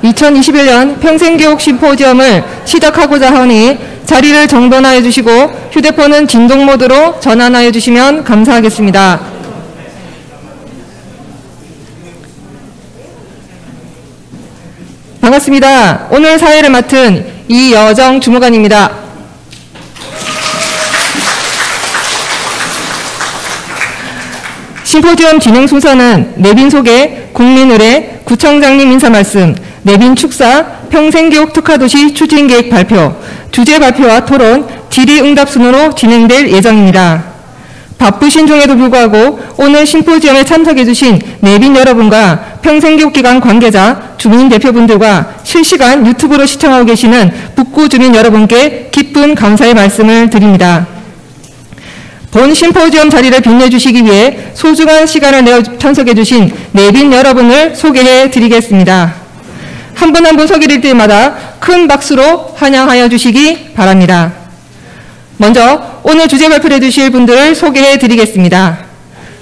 2021년 평생교육 심포지엄을 시작하고자 하니 자리를 정돈하여 주시고 휴대폰은 진동 모드로 전환하여 주시면 감사하겠습니다. 반갑습니다. 오늘 사회를 맡은 이여정 주무관입니다. 심포지엄 진행 순서는 내빈 소개, 국민의례, 구청장님 인사 말씀, 내빈 축사, 평생교육 특화도시 추진계획 발표, 주제 발표와 토론, 질의응답 순으로 진행될 예정입니다. 바쁘신 중에도 불구하고 오늘 심포지엄에 참석해 주신 내빈 여러분과 평생교육기관 관계자, 주민 대표분들과 실시간 유튜브로 시청하고 계시는 북구 주민 여러분께 기쁜 감사의 말씀을 드립니다. 본 심포지엄 자리를 빛내주시기 위해 소중한 시간을 내어 참석해 주신 내빈 여러분을 소개해 드리겠습니다. 한 분 한 분 소개드릴 때마다 큰 박수로 환영하여 주시기 바랍니다. 먼저 오늘 주제 발표를 해주실 분들을 소개해 드리겠습니다.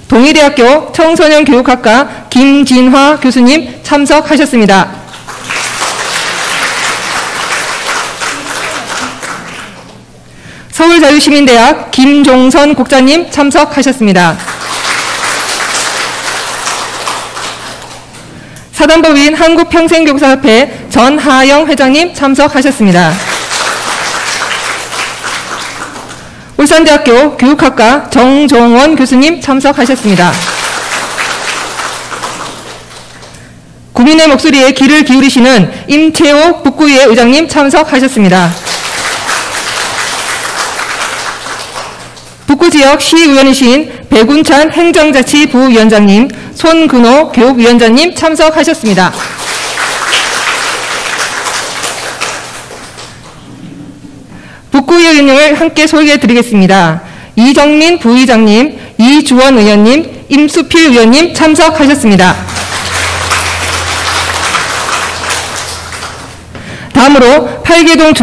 동의대학교 청소년교육학과 김진화 교수님 참석하셨습니다. 서울자유시민대학 김종선 국장님 참석하셨습니다. 사단법인 한국평생교육사협회 전하영 회장님 참석하셨습니다. 울산대학교 교육학과 정종원 교수님 참석하셨습니다. 국민의 목소리에 귀를 기울이시는 임채호 북구의회 의장님 참석하셨습니다. 북구지역 시의원이신 백운찬 행정자치부위원장님, 손근호 교육위원장님 참석하셨습니다. 북구의회 의원님을 함께 소개해드리겠습니다. 이정민 부의장님, 이주원 의원님, 임수필 의원님 참석하셨습니다. 다음으로 8개동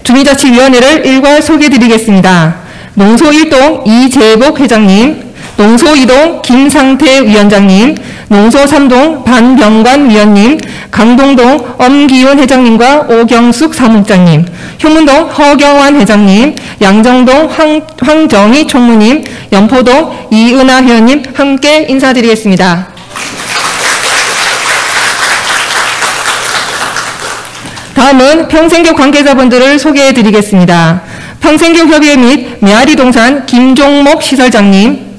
주민자치위원회를 일괄 소개해드리겠습니다. 농소 1동 이재복 회장님, 농소 2동 김상태 위원장님, 농소 3동 반병관 위원님, 강동동 엄기훈 회장님과 오경숙 사무국장님, 효문동 허경환 회장님, 양정동 황정희 총무님, 연포동 이은하 회원님 함께 인사드리겠습니다. 다음은 평생교육 관계자분들을 소개해드리겠습니다. 평생교육협의회 및 메아리동산 김종목 시설장님,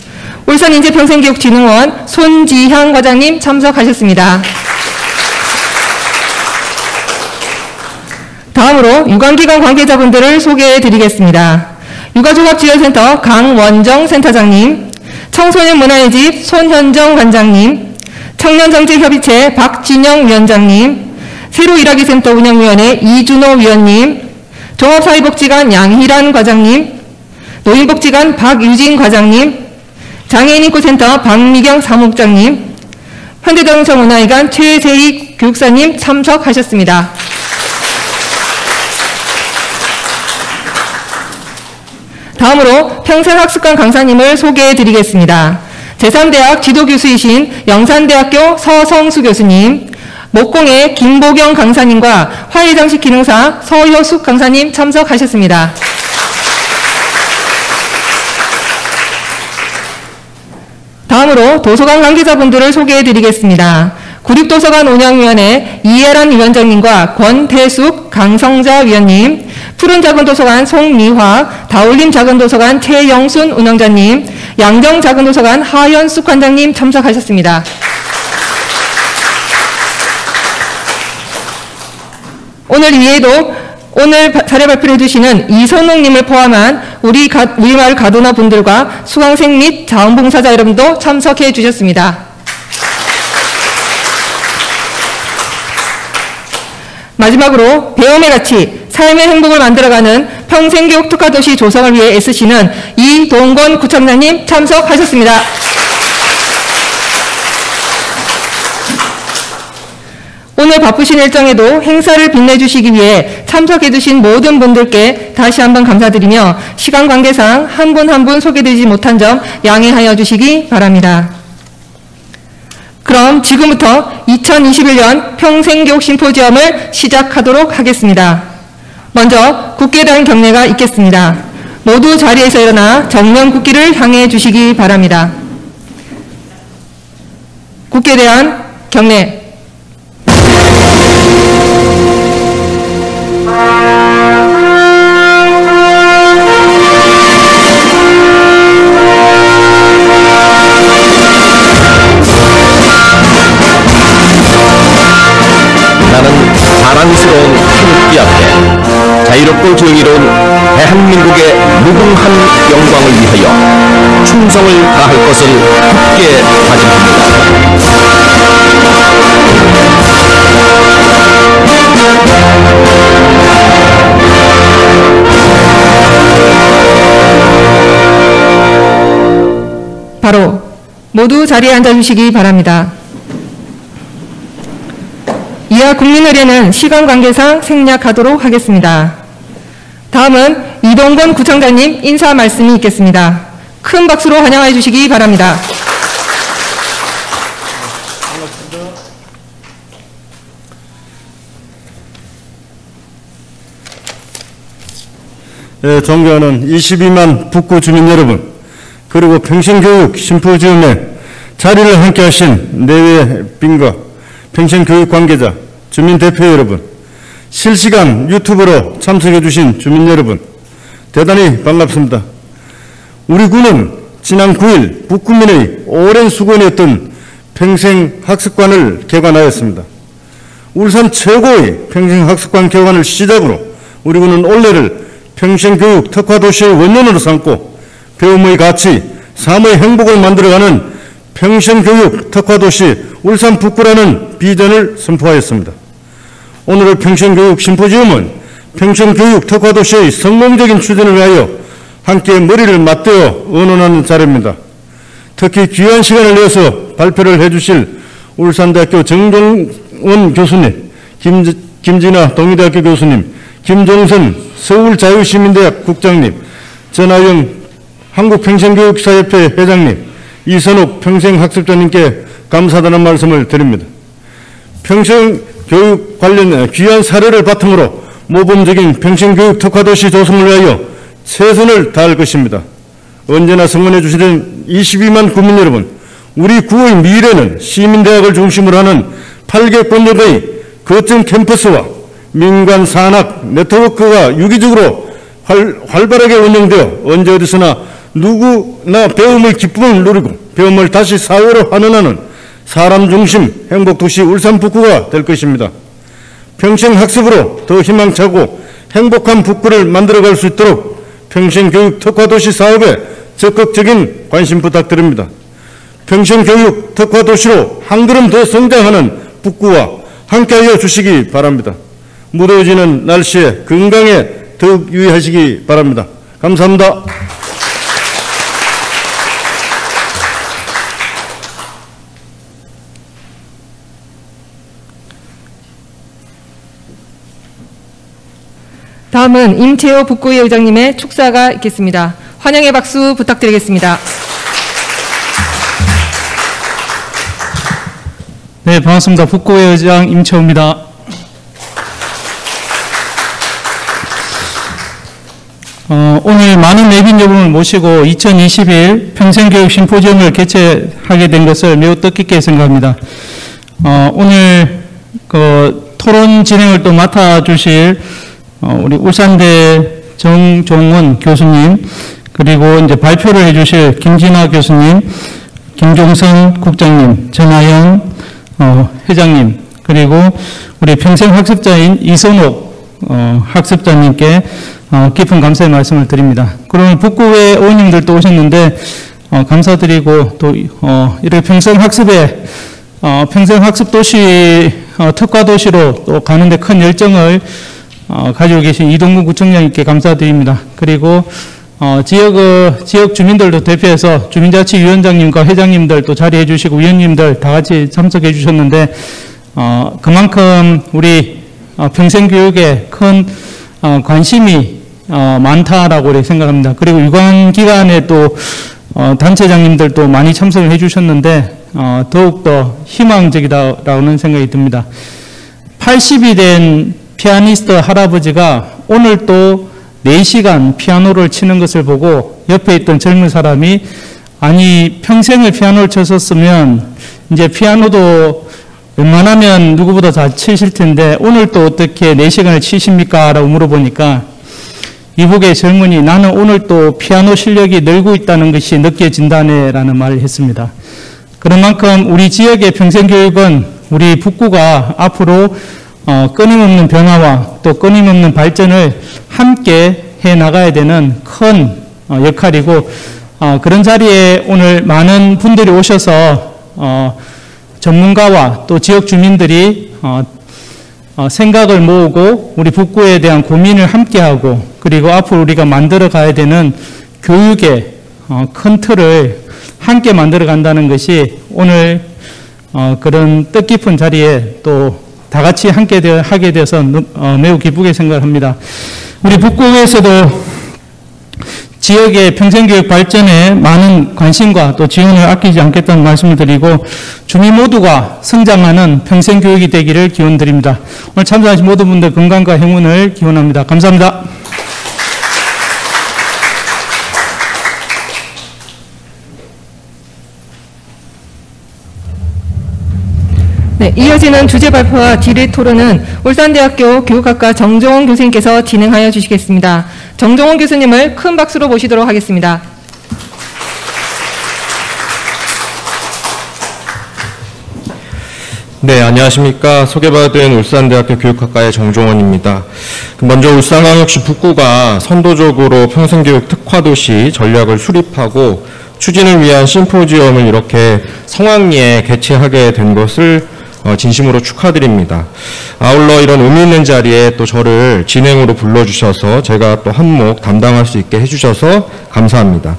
울산인재평생교육진흥원 손지향 과장님 참석하셨습니다. 다음으로 유관기관 관계자분들을 소개해드리겠습니다. 육아종합지원센터 강원정 센터장님, 청소년문화의 집 손현정 관장님, 청년정책협의체 박진영 위원장님, 새로일하기센터 운영위원회 이준호 위원님, 종합사회복지관 양희란 과장님, 노인복지관 박유진 과장님, 장애인인권센터 박미경 사무국장님, 현대자동차문화회관 최재익 교육사님 참석하셨습니다. 다음으로 평생학습관 강사님을 소개해드리겠습니다. 제3대학 지도교수이신 영산대학교 서성수 교수님, 목공의 김보경 강사님과 화훼장식 기능사 서효숙 강사님 참석하셨습니다. 다음으로 도서관 관계자분들을 소개해드리겠습니다. 구립도서관 운영위원회 이혜란 위원장님과 권태숙 강성자 위원님, 푸른작은도서관 송미화, 다울림작은도서관 최영순 운영자님, 양정작은도서관 하현숙 관장님 참석하셨습니다. 오늘 이외에도 오늘 사례 발표를 해주시는 이선웅님을 포함한 우리 마을 가도나 분들과 수강생 및 자원봉사자 여러분도 참석해 주셨습니다. 마지막으로 배움의 가치, 삶의 행복을 만들어가는 평생교육 특화도시 조성을 위해 애쓰시는 이동건 구청장님 참석하셨습니다. 오늘 바쁘신 일정에도 행사를 빛내주시기 위해 참석해주신 모든 분들께 다시 한번 감사드리며 시간 관계상 한 분 한 분 소개드리지 못한 점 양해하여 주시기 바랍니다. 그럼 지금부터 2021년 평생교육 심포지엄을 시작하도록 하겠습니다. 먼저 국회에 대한 경례가 있겠습니다. 모두 자리에서 일어나 정면 국기를 향해 주시기 바랍니다. 국회에 대한 경례. 나는 자랑스러운 태극기 앞에 자유롭고 정의로운 대한민국의 무궁한 영광을 위하여 충성을 다할 것을 굳게 다짐합니다. 바로 모두 자리에 앉아주시기 바랍니다. 이하 국민의례는 시간 관계상 생략하도록 하겠습니다. 다음은 이동건 구청장님 인사 말씀이 있겠습니다. 큰 박수로 환영해 주시기 바랍니다. 네, 존경하는 22만 북구 주민 여러분, 그리고 평생교육 심포지엄에 자리를 함께 하신 내외 빈과 평생교육 관계자, 주민 대표 여러분, 실시간 유튜브로 참석해 주신 주민 여러분, 대단히 반갑습니다. 우리 구는 지난 9일 북구민의 오랜 수건이었던 평생학습관을 개관하였습니다. 울산 최고의 평생학습관 개관을 시작으로 우리 구는 올해를 평생교육 특화도시의 원년으로 삼고 배움의 가치, 삶의 행복을 만들어가는 평생교육 특화도시 울산 북구라는 비전을 선포하였습니다. 오늘의 평생교육 심포지엄은 평생교육 특화도시의 성공적인 추진을 위하여 함께 머리를 맞대어 의논하는 자리입니다. 특히 귀한 시간을 내어서 발표를 해주실 울산대학교 정종원 교수님, 김진아 동의대학교 교수님, 김종선 서울자유시민대학 국장님, 전하영 한국평생교육사협회 회장님, 이선욱 평생학습자님께 감사하다는 말씀을 드립니다. 평생교육 관련 귀한 사례를 바탕으로 모범적인 평생교육 특화도시 조성을 위하여 최선을 다할 것입니다. 언제나 성원해 주시는 22만 국민 여러분, 우리 구의 미래는 시민대학을 중심으로 하는 8개 권역의 거점 캠퍼스와 민간 산학 네트워크가 유기적으로 활발하게 운영되어 언제 어디서나 누구나 배움의 기쁨을 누리고 배움을 다시 사회로 환원하는 사람 중심 행복도시 울산 북구가 될 것입니다. 평생학습으로 더 희망차고 행복한 북구를 만들어갈 수 있도록 평생교육 특화도시 사업에 적극적인 관심 부탁드립니다. 평생교육 특화도시로 한 걸음 더 성장하는 북구와 함께하여 주시기 바랍니다. 무더워지는 날씨에 건강에 더욱 유의하시기 바랍니다. 감사합니다. 다음은 임채호 북구의 의장님의 축사가 있겠습니다. 환영의 박수 부탁드리겠습니다. 네, 반갑습니다. 북구의 의장 임채호입니다. 오늘 많은 내빈 여러분을 모시고 2021 평생교육 심포지엄을 개최하게 된 것을 매우 뜻깊게 생각합니다. 오늘 토론 진행을 또 맡아주실 우리 울산대 정종원 교수님, 그리고 이제 발표를 해주실 김진아 교수님, 김종선 국장님, 전하영 회장님, 그리고 우리 평생학습자인 이선옥 학습자님께 깊은 감사의 말씀을 드립니다. 그러면 북구의 의원님들도 오셨는데 감사드리고 또 이렇게 평생학습에 평생학습도시 특화도시로 또 가는데 큰 열정을 가지고 계신 이동근 구청장님께 감사드립니다. 그리고 지역 주민들도 대표해서 주민자치위원장님과 회장님들 또 자리해 주시고 위원님들 다 같이 참석해 주셨는데 그만큼 우리 평생교육에 큰 관심이 많다라고 생각합니다. 그리고 유관 기관에 또 단체장님들도 많이 참석을 해주셨는데 더욱더 희망적이다라는 생각이 듭니다. 80이 된 피아니스트 할아버지가 오늘 또 4시간 피아노를 치는 것을 보고 옆에 있던 젊은 사람이 아니 평생을 피아노를 쳤었으면 이제 피아노도 웬만하면 누구보다 잘 치실 텐데 오늘 또 어떻게 4시간을 치십니까? 라고 물어보니까 이북의 젊은이 나는 오늘 또 피아노 실력이 늘고 있다는 것이 느껴진다네 라는 말을 했습니다. 그런 만큼 우리 지역의 평생교육은 우리 북구가 앞으로 끊임없는 변화와 또 끊임없는 발전을 함께 해 나가야 되는 큰 역할이고 그런 자리에 오늘 많은 분들이 오셔서 전문가와 또 지역 주민들이 생각을 모으고 우리 북구에 대한 고민을 함께하고 그리고 앞으로 우리가 만들어 가야 되는 교육의 큰 틀을 함께 만들어 간다는 것이 오늘 그런 뜻깊은 자리에 또 다 같이 함께 하게 돼서 매우 기쁘게 생각을 합니다. 우리 북구에서도 지역의 평생교육 발전에 많은 관심과 또 지원을 아끼지 않겠다는 말씀을 드리고 주민 모두가 성장하는 평생교육이 되기를 기원드립니다. 오늘 참석하신 모든 분들 건강과 행운을 기원합니다. 감사합니다. 네, 이어지는 주제 발표와 질의 토론은 울산대학교 교육학과 정종원 교수님께서 진행하여 주시겠습니다. 정종원 교수님을 큰 박수로 모시도록 하겠습니다. 네, 안녕하십니까. 소개받은 울산대학교 교육학과의 정종원입니다. 먼저 울산광역시 북구가 선도적으로 평생교육 특화도시 전략을 수립하고 추진을 위한 심포지엄을 이렇게 성황리에 개최하게 된 것을 진심으로 축하드립니다. 아울러 이런 의미 있는 자리에 또 저를 진행으로 불러주셔서 제가 또 한몫 담당할 수 있게 해주셔서 감사합니다.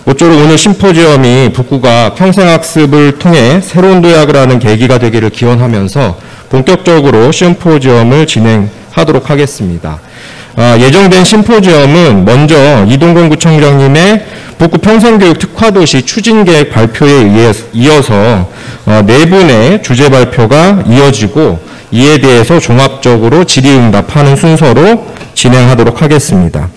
모쪼록 오늘 심포지엄이 북구가 평생학습을 통해 새로운 도약을 하는 계기가 되기를 기원하면서 본격적으로 심포지엄을 진행하도록 하겠습니다. 예정된 심포지엄은 먼저 이동건 구청장님의 북구 평생교육 특화도시 추진계획 발표에 이어서 4분의 주제 발표가 이어지고 이에 대해서 종합적으로 질의응답하는 순서로 진행하도록 하겠습니다.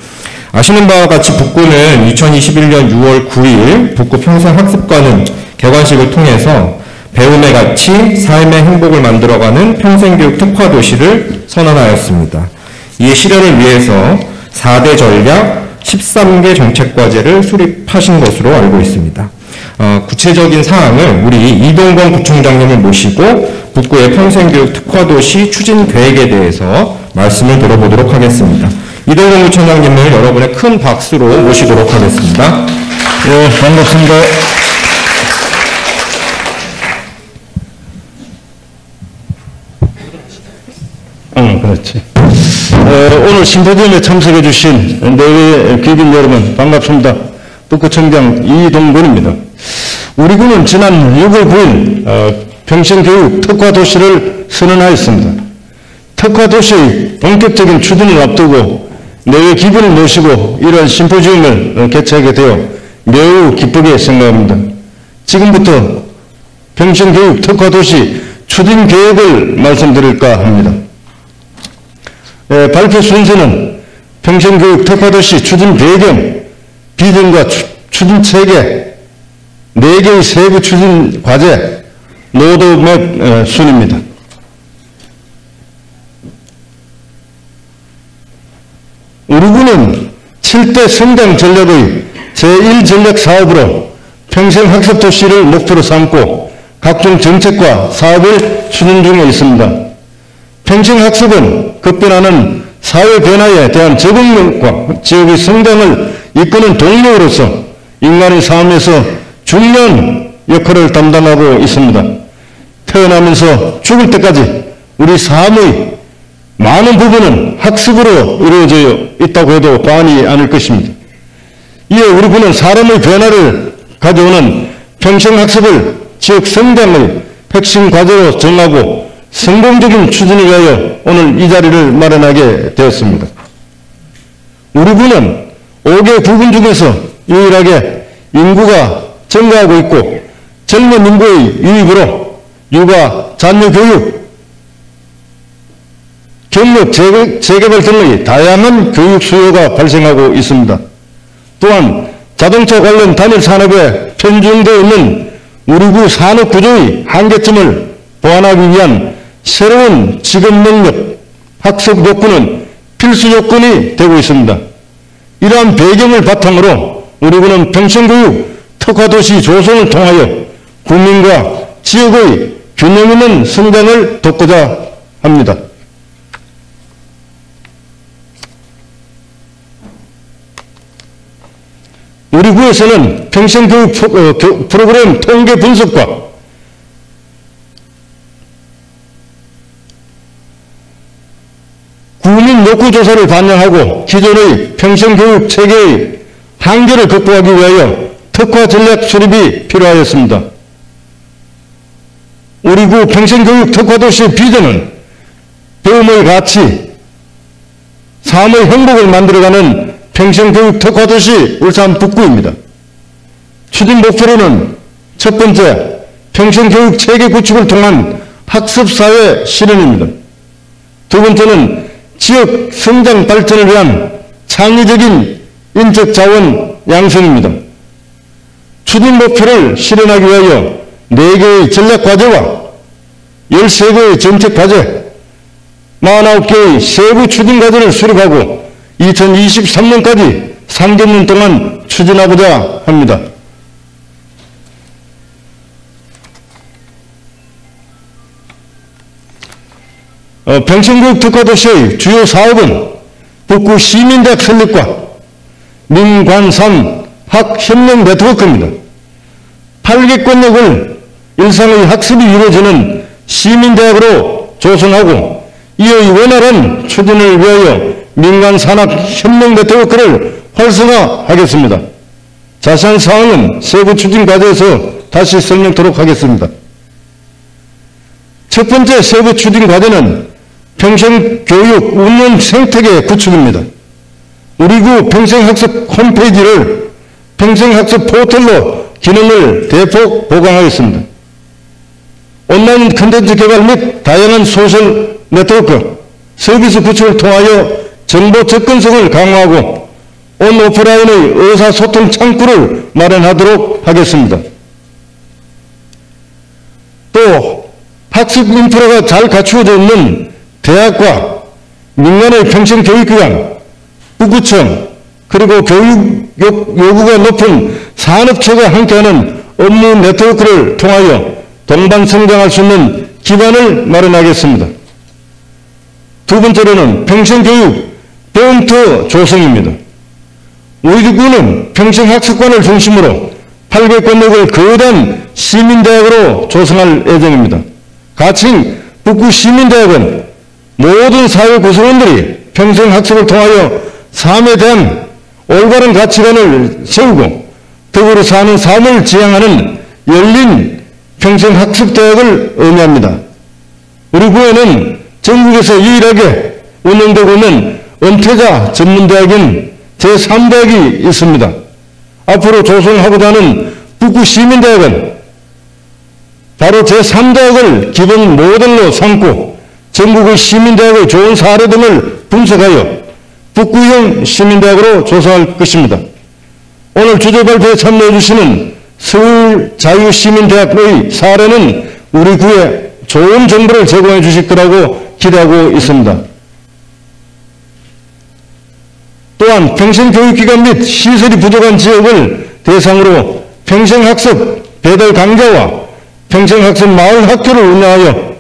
아시는 바와 같이 북구는 2021년 6월 9일 북구 평생학습관은 개관식을 통해서 배움의 가치, 삶의 행복을 만들어가는 평생교육 특화도시를 선언하였습니다. 이의 실현을 위해서 4대 전략, 13개 정책과제를 수립하신 것으로 알고 있습니다. 구체적인 사항을 우리 이동건 구청장님을 모시고 북구의 평생교육 특화도시 추진 계획에 대해서 말씀을 들어보도록 하겠습니다. 이동건 구청장님을 여러분의 큰 박수로 모시도록 하겠습니다. 네, 반갑습니다. 그렇지. 오늘 심포지엄에 참석해 주신 내외 귀빈 여러분 반갑습니다. 북구청장 이동건입니다. 우리 구는 지난 6월 9일 평생교육 특화도시를 선언하였습니다. 특화도시 본격적인 추진을 앞두고 내외 귀빈을 모시고 이러한 심포지엄을 개최하게 되어 매우 기쁘게 생각합니다. 지금부터 평생교육 특화도시 추진 계획을 말씀드릴까 합니다. 발표 순서는 평생교육 특화도시 추진 배경, 비전과 추진 체계, 4개의 세부 추진 과제, 로드맵 순입니다. 우리 군은 7대 성장 전략의 제1전략 사업으로 평생학습도시를 목표로 삼고 각종 정책과 사업을 추진 중에 있습니다. 평생학습은 급변하는 사회 변화에 대한 적응력과 지역의 성장을 이끄는 동력으로서 인간의 삶에서 중요한 역할을 담당하고 있습니다. 태어나면서 죽을 때까지 우리 삶의 많은 부분은 학습으로 이루어져 있다고 해도 과언이 아닐 것입니다. 이에 우리 군은 사람의 변화를 가져오는 평생학습을 지역 성장의 핵심 과제로 정하고 성공적인 추진을 위하여 오늘 이 자리를 마련하게 되었습니다. 우리 군은 5개 구군 중에서 유일하게 인구가 증가하고 있고 젊은 인구의 유입으로 육아, 잔여 교육, 경력 재개발 등의 다양한 교육 수요가 발생하고 있습니다. 또한 자동차 관련 단일 산업에 편중되어 있는 우리 구 산업 구조의 한계점을 보완하기 위한 새로운 직업 능력, 학습 요건은 필수 요건이 되고 있습니다. 이러한 배경을 바탕으로 우리 구는 평생교육 특화도시 조성을 통하여 국민과 지역의 균형 있는 성장을 돕고자 합니다. 우리 구에서는 평생교육 프로그램 통계 분석과 국민 욕구 조사를 반영하고 기존의 평생교육 체계의 한계를 극복하기 위하여 특화 전략 수립이 필요하였습니다. 우리 구 평생교육 특화도시의 비전은 배움의 가치, 삶의 행복을 만들어가는 평생교육 특화도시 울산 북구입니다. 추진 목표로는 첫 번째, 평생교육 체계 구축을 통한 학습사회 실현입니다. 두 번째는 지역 성장 발전을 위한 창의적인 인적 자원 양성입니다. 추진 목표를 실현하기 위하여 4개의 전략 과제와 13개의 정책 과제, 49개의 세부 추진 과제를 수립하고 2023년까지 3개년 동안 추진하고자 합니다. 평생교육 특화도시의 주요 사업은 북구 시민대학 설립과 민관산 학협력 네트워크입니다. 8개권역을 일상의 학습이 이루어지는 시민대학으로 조성하고 이의 원활한 추진을 위하여 민간산학협력 네트워크를 활성화하겠습니다. 자세한 사항은 세부 추진 과제에서 다시 설명토록 하겠습니다. 첫 번째 세부 추진 과제는 평생교육 운영 생태계 구축입니다. 우리 구 평생학습 홈페이지를 평생학습 포털로 기능을 대폭 보강하겠습니다. 온라인 콘텐츠 개발 및 다양한 소셜 네트워크, 서비스 구축을 통하여 정보 접근성을 강화하고 온 오프라인의 의사소통 창구를 마련하도록 하겠습니다. 또 학습 인프라가 잘 갖추어져 있는 대학과 민간의 평생교육기관, 북구청, 그리고 교육 요구가 높은 산업체가 함께하는 업무 네트워크를 통하여 동반 성장할 수 있는 기반을 마련하겠습니다. 두 번째로는 평생교육 배움터 조성입니다. 우리 구는 평생학습관을 중심으로 800권역을 거대한 시민대학으로 조성할 예정입니다. 가칭 북구 시민대학은 모든 사회 구성원들이 평생학습을 통하여 삶에 대한 올바른 가치관을 세우고 덕으로 사는 삶을 지향하는 열린 평생학습대학을 의미합니다. 우리 구에는 전국에서 유일하게 운영되고 있는 은퇴자 전문대학인 제3대학이 있습니다. 앞으로 조성하고자 하는 북구 시민대학은 바로 제3대학을 기본 모델로 삼고 전국의 시민대학의 좋은 사례 등을 분석하여 북구형 시민대학으로 조성할 것입니다. 오늘 주제 발표에 참여해 주시는 서울자유시민대학의 사례는 우리 구에 좋은 정보를 제공해 주실 거라고 기대하고 있습니다. 또한 평생교육기관 및 시설이 부족한 지역을 대상으로 평생학습 배달 강좌와 평생학습 마을학교를 운영하여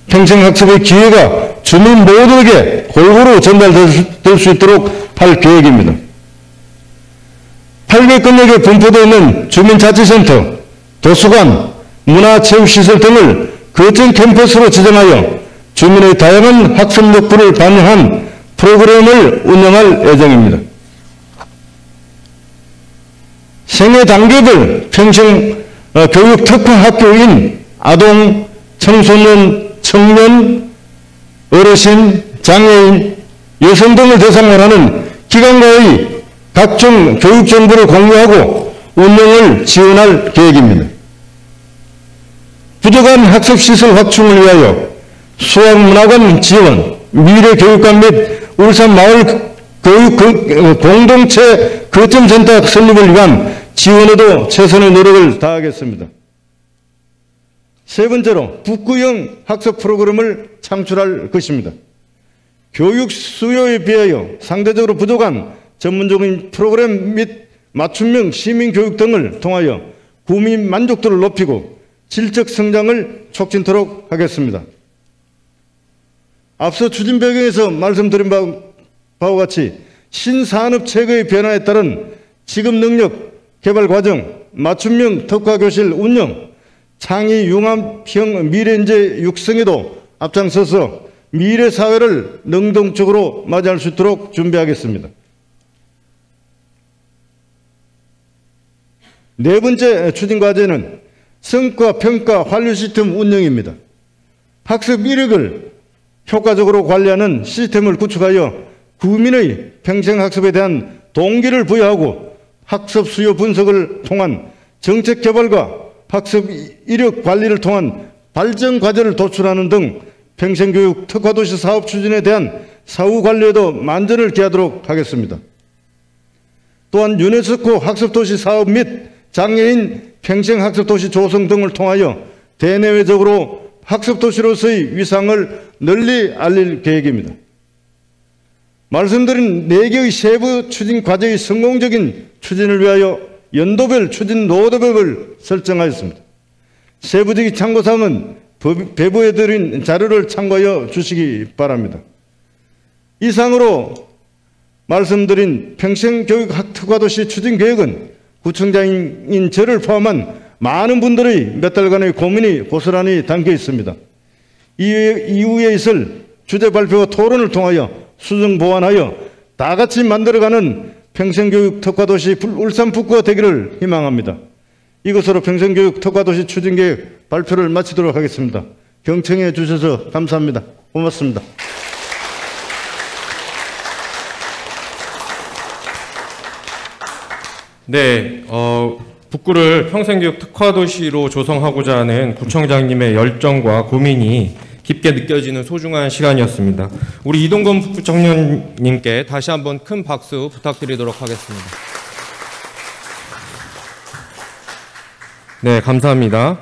평생학습의 기회가 주민 모두에게 골고루 전달될 수 있도록 할 계획입니다. 800건역에 분포되어 있는 주민자치센터, 도서관, 문화체육시설 등을 거점 캠퍼스로 지정하여 주민의 다양한 학습 욕구를 반영한 프로그램을 운영할 예정입니다. 생애 단계별 평생교육 특화학교인 아동, 청소년, 청년, 어르신, 장애인, 여성 등을 대상으로 하는 기관과의 각종 교육 정보를 공유하고 운영을 지원할 계획입니다. 부족한 학습시설 확충을 위하여 수학문화관 지원, 미래교육관 및 울산마을 교육 공동체 거점센터 설립을 위한 지원에도 최선의 노력을 다하겠습니다. 세 번째로 북구형 학습 프로그램을 창출할 것입니다. 교육 수요에 비하여 상대적으로 부족한 전문적인 프로그램 및 맞춤형 시민교육 등을 통하여 국민 만족도를 높이고 질적 성장을 촉진토록 하겠습니다. 앞서 추진 배경에서 말씀드린 바와 같이 신산업 체계의 변화에 따른 지급 능력 개발 과정, 맞춤형 특화교실 운영, 창의 융합형 미래인재 육성에도 앞장서서 미래 사회를 능동적으로 맞이할 수 있도록 준비하겠습니다. 네 번째 추진 과제는 성과 평가 환류 시스템 운영입니다. 학습 이력을 효과적으로 관리하는 시스템을 구축하여 국민의 평생학습에 대한 동기를 부여하고 학습 수요 분석을 통한 정책 개발과 학습 이력 관리를 통한 발전 과제를 도출하는 등 평생교육 특화도시 사업 추진에 대한 사후 관리에도 만전을 기하도록 하겠습니다. 또한 유네스코 학습도시 사업 및 장애인 평생학습도시 조성 등을 통하여 대내외적으로 학습도시로서의 위상을 널리 알릴 계획입니다. 말씀드린 4개의 세부 추진 과제의 성공적인 추진을 위하여 연도별 추진 로드맵을 설정하였습니다. 세부적인 참고사항은 배부해드린 자료를 참고하여 주시기 바랍니다. 이상으로 말씀드린 평생교육 특화도시 추진계획은 구청장인 저를 포함한 많은 분들의 몇 달간의 고민이 고스란히 담겨 있습니다. 이후에 있을 주제 발표와 토론을 통하여 수정 보완하여 다같이 만들어가는 평생교육 특화도시 울산 북구가 되기를 희망합니다. 이것으로 평생교육 특화도시 추진계획 발표를 마치도록 하겠습니다. 경청해 주셔서 감사합니다. 고맙습니다. 네, 북구를 평생교육 특화도시로 조성하고자 하는 구청장님의 열정과 고민이 깊게 느껴지는 소중한 시간이었습니다. 우리 이동건 북구청장님께 다시 한번 큰 박수 부탁드리도록 하겠습니다. 네, 감사합니다.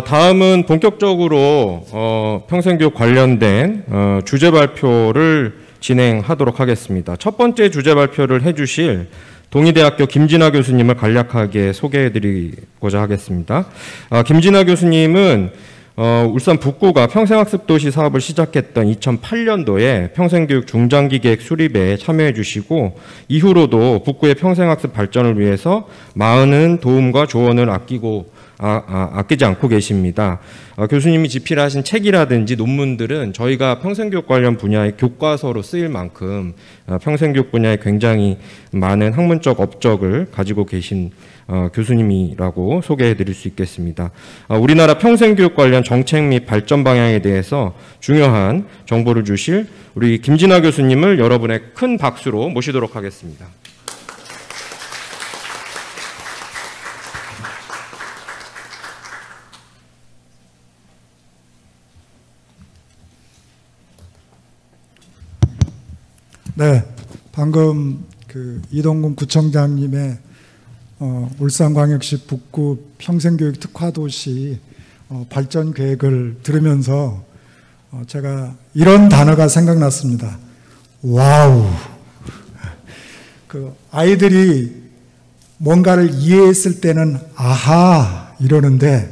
다음은 본격적으로 평생교육 관련된 주제 발표를 진행하도록 하겠습니다. 첫 번째 주제 발표를 해주실 동의대학교 김진아 교수님을 간략하게 소개해드리고자 하겠습니다. 김진아 교수님은 울산 북구가 평생학습도시 사업을 시작했던 2008년도에 평생교육 중장기 계획 수립에 참여해 주시고 이후로도 북구의 평생학습 발전을 위해서 많은 도움과 조언을 아끼지 않고 계십니다. 교수님이 집필하신 책이라든지 논문들은 저희가 평생교육 관련 분야의 교과서로 쓰일 만큼 평생교육 분야에 굉장히 많은 학문적 업적을 가지고 계신 교수님이라고 소개해 드릴 수 있겠습니다. 우리나라 평생교육 관련 정책 및 발전 방향에 대해서 중요한 정보를 주실 우리 김진아 교수님을 여러분의 큰 박수로 모시도록 하겠습니다. 네, 방금 이동근 구청장님의 울산광역시 북구 평생교육 특화도시 발전 계획을 들으면서 제가 이런 단어가 생각났습니다. 와우. 아이들이 뭔가를 이해했을 때는 아하 이러는데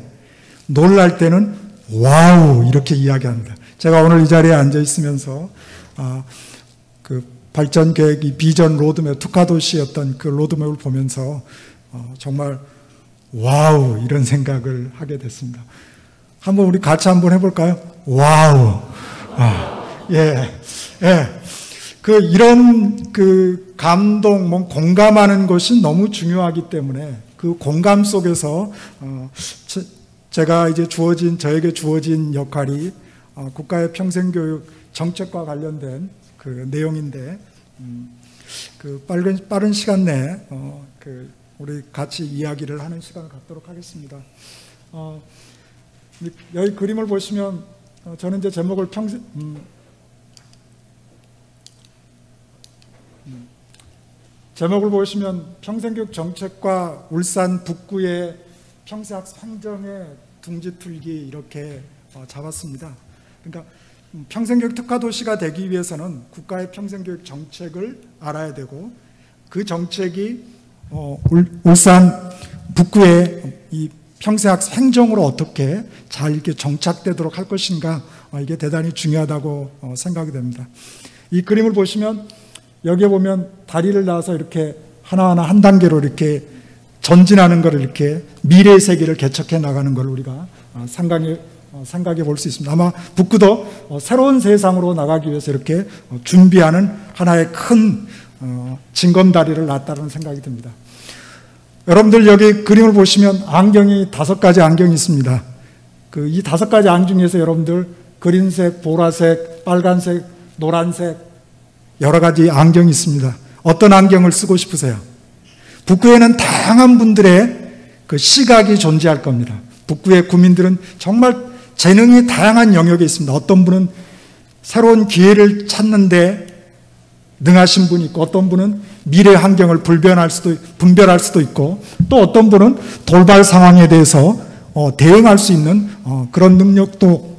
놀랄 때는 와우 이렇게 이야기합니다. 제가 오늘 이 자리에 앉아 있으면서 발전 계획이 비전 로드맵 특화도시였던 그 로드맵을 보면서 정말 와우 이런 생각을 하게 됐습니다. 한번 우리 같이 한번 해볼까요? 와우. 예. 이런 감동, 공감하는 것이 너무 중요하기 때문에 그 공감 속에서 제가 이제 저에게 주어진 역할이 국가의 평생교육 정책과 관련된 내용인데 빠른 시간 내에 우리 같이 이야기를 하는 시간을 갖도록 하겠습니다. 여기 그림을 보시면 저는 이제 제목을 제목을 보시면 평생교육 정책과 울산 북구의 평생학습 행정의 둥지틀기 이렇게 잡았습니다. 그러니까 평생교육 특화도시가 되기 위해서는 국가의 평생교육 정책을 알아야 되고 그 정책이 울산 북구의 이 평생학습 행정으로 어떻게 잘 이렇게 정착되도록 할 것인가, 이게 대단히 중요하다고 생각이 됩니다. 이 그림을 보시면 여기에 보면 다리를 놔서 이렇게 하나하나 한 단계로 이렇게 전진하는 것을, 이렇게 미래의 세계를 개척해 나가는 것을 우리가 생각해 볼 수 있습니다. 아마 북구도 새로운 세상으로 나가기 위해서 이렇게 준비하는 하나의 큰 징검다리를 놨다는 생각이 듭니다. 여러분들 여기 그림을 보시면 안경이 5가지 안경이 있습니다. 이 5가지 안 중에서 여러분들 그린색, 보라색, 빨간색, 노란색 여러 가지 안경이 있습니다. 어떤 안경을 쓰고 싶으세요? 북구에는 다양한 분들의 그 시각이 존재할 겁니다. 북구의 구민들은 정말 재능이 다양한 영역에 있습니다. 어떤 분은 새로운 기회를 찾는데 능하신 분이 있고, 어떤 분은 미래 환경을 분별할 수도 있고, 또 어떤 분은 돌발 상황에 대해서 대응할 수 있는 그런 능력도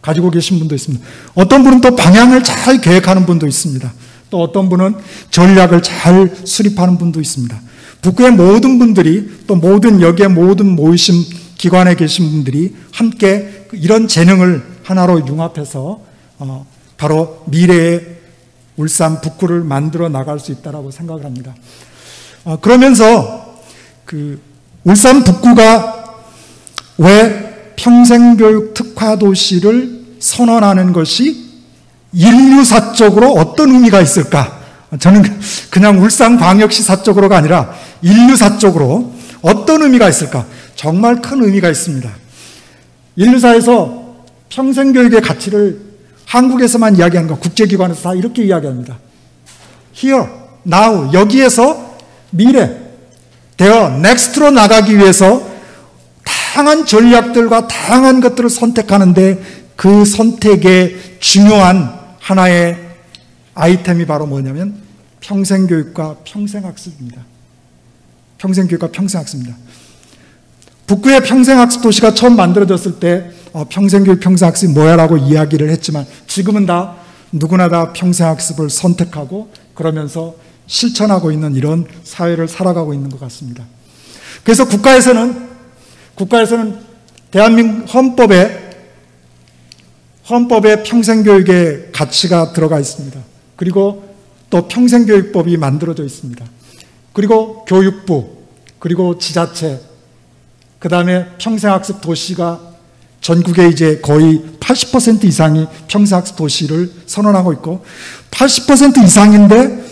가지고 계신 분도 있습니다. 어떤 분은 또 방향을 잘 계획하는 분도 있습니다. 또 어떤 분은 전략을 잘 수립하는 분도 있습니다. 북구의 모든 분들이, 또 여기에 모든 모이신 기관에 계신 분들이 함께 이런 재능을 하나로 융합해서 바로 미래의 울산 북구를 만들어 나갈 수 있다고 생각을 합니다. 그러면서 울산 북구가 왜 평생교육 특화도시를 선언하는 것이 인류사적으로 어떤 의미가 있을까? 저는 그냥 울산광역시사적으로가 아니라 인류사적으로 어떤 의미가 있을까? 정말 큰 의미가 있습니다. 인류사에서 평생교육의 가치를 한국에서만 이야기하는 거, 국제기관에서 다 이렇게 이야기합니다. Here, now, 여기에서 미래, there, next로 나가기 위해서 다양한 전략들과 다양한 것들을 선택하는데 그 선택의 중요한 하나의 아이템이 바로 뭐냐면 평생교육과 평생학습입니다. 평생교육과 평생학습입니다. 북구의 평생학습 도시가 처음 만들어졌을 때 평생교육, 평생학습이 뭐야 라고 이야기를 했지만 지금은 누구나 다 평생학습을 선택하고 그러면서 실천하고 있는 이런 사회를 살아가고 있는 것 같습니다. 그래서 국가에서는 대한민국 헌법에 평생교육의 가치가 들어가 있습니다. 그리고 또 평생교육법이 만들어져 있습니다. 그리고 교육부, 그리고 지자체, 그 다음에 평생학습 도시가 전국에 이제 거의 80% 이상이 평생학습 도시를 선언하고 있고 80% 이상인데